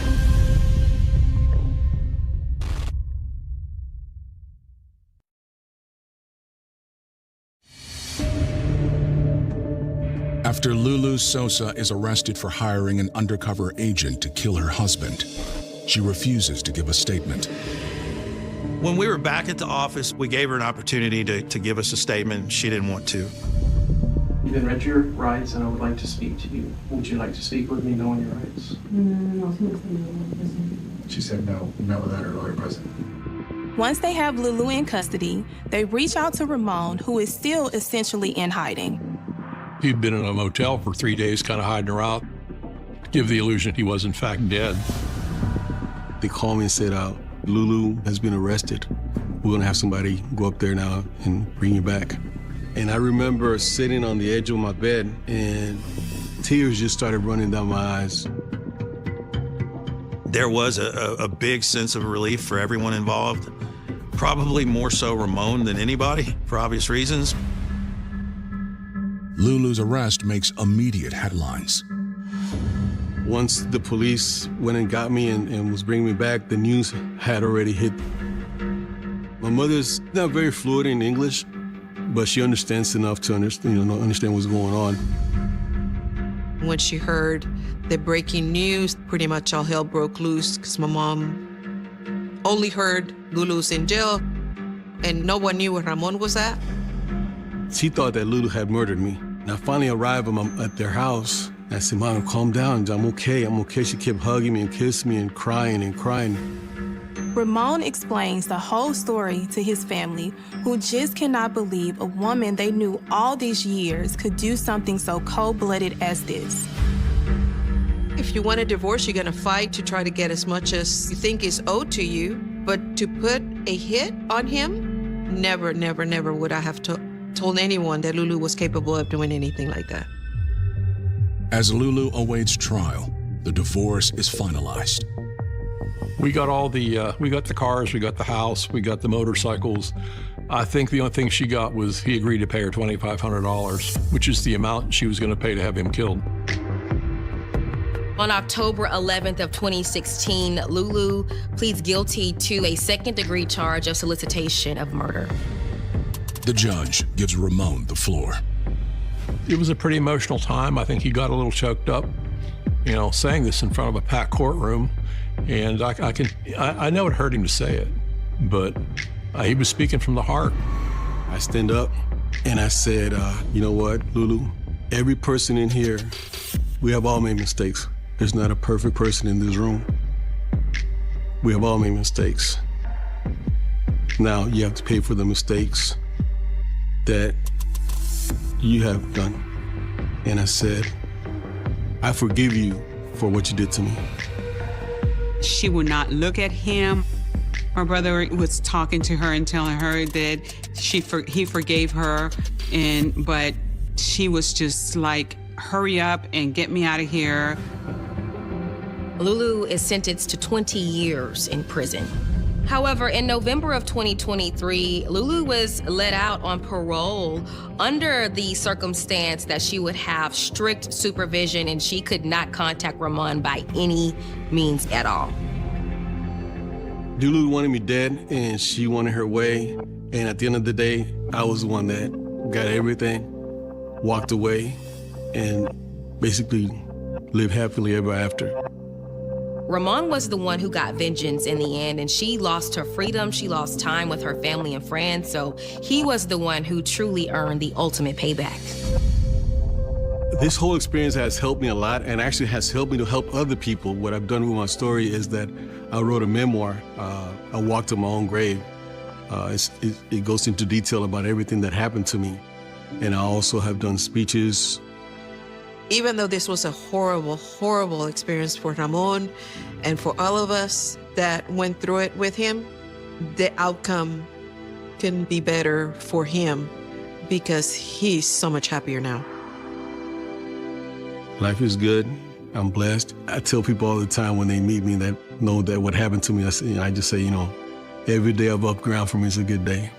Speaker 22: After Lulu Sosa is arrested for hiring an undercover agent to kill her husband, she refuses to give a statement.
Speaker 20: When we were back at the office, we gave her an opportunity to give us a statement. She didn't want to.
Speaker 12: You've been read your rights, and I would like to speak to you. Would you like to speak with me knowing your rights?
Speaker 2: No.
Speaker 12: She said no. We met without her lawyer present.
Speaker 7: Once they have Lulu in custody, they reach out to Ramon, who is still essentially in hiding.
Speaker 21: He'd been in a motel for 3 days, kind of hiding her out, to give the illusion he was in fact dead.
Speaker 9: They called me and said, Lulu has been arrested. We're gonna have somebody go up there now and bring you back. And I remember sitting on the edge of my bed and tears just started running down my eyes.
Speaker 20: There was a big sense of relief for everyone involved, probably more so Ramon than anybody, for obvious reasons.
Speaker 22: Lulu's arrest makes immediate headlines.
Speaker 9: Once the police went and got me and was bringing me back, the news had already hit. My mother's not very fluent in English, but she understands enough to understand what's going on.
Speaker 5: When she heard the breaking news, pretty much all hell broke loose because my mom only heard Lulu's in jail and no one knew where Ramon was at.
Speaker 9: She thought that Lulu had murdered me. And I finally arrived at their house. I said, Mom, calm down. I'm okay. She kept hugging me and kissing me and crying and crying.
Speaker 7: Ramon explains the whole story to his family, who just cannot believe a woman they knew all these years could do something so cold-blooded as this.
Speaker 5: If you want a divorce, you're going to fight to try to get as much as you think is owed to you. But to put a hit on him, never would I have told anyone that Lulu was capable of doing anything like that.
Speaker 22: As Lulu awaits trial, the divorce is finalized.
Speaker 21: We got we got the cars, we got the house, we got the motorcycles. I think the only thing she got was he agreed to pay her $2,500, which is the amount she was going to pay to have him killed.
Speaker 8: On October 11th of 2016, Lulu pleads guilty to a second-degree charge of solicitation of murder.
Speaker 22: The judge gives Ramon the floor.
Speaker 21: It was a pretty emotional time. I think he got a little choked up, saying this in front of a packed courtroom. And I know it hurt him to say it. but he was speaking from the heart.
Speaker 9: I stand up and I said, you know what, Lulu? Every person in here, we have all made mistakes. There's not a perfect person in this room. We have all made mistakes. Now you have to pay for the mistakes that you have done. And I said, I forgive you for what you did to me.
Speaker 4: She would not look at him. Her brother was talking to her and telling her that he forgave her, but she was just like, hurry up and get me out of here.
Speaker 8: Lulu is sentenced to 20 years in prison. However, in November of 2023, Lulu was let out on parole under the circumstance that she would have strict supervision and she could not contact Ramon by any means at all.
Speaker 9: Lulu wanted me dead and she wanted her way. And at the end of the day, I was the one that got everything, walked away, and basically lived happily ever after.
Speaker 8: Ramon was the one who got vengeance in the end, and she lost her freedom. She lost time with her family and friends. So he was the one who truly earned the ultimate payback.
Speaker 9: This whole experience has helped me a lot and actually has helped me to help other people. What I've done with my story is that I wrote a memoir, I Walked to My Own Grave. It goes into detail about everything that happened to me. And I also have done speeches.
Speaker 5: Even though this was a horrible, horrible experience for Ramon and for all of us that went through it with him, the outcome can be better for him because he's so much happier now.
Speaker 9: Life is good. I'm blessed. I tell people all the time when they meet me that know that what happened to me, I just say, every day above ground for me is a good day.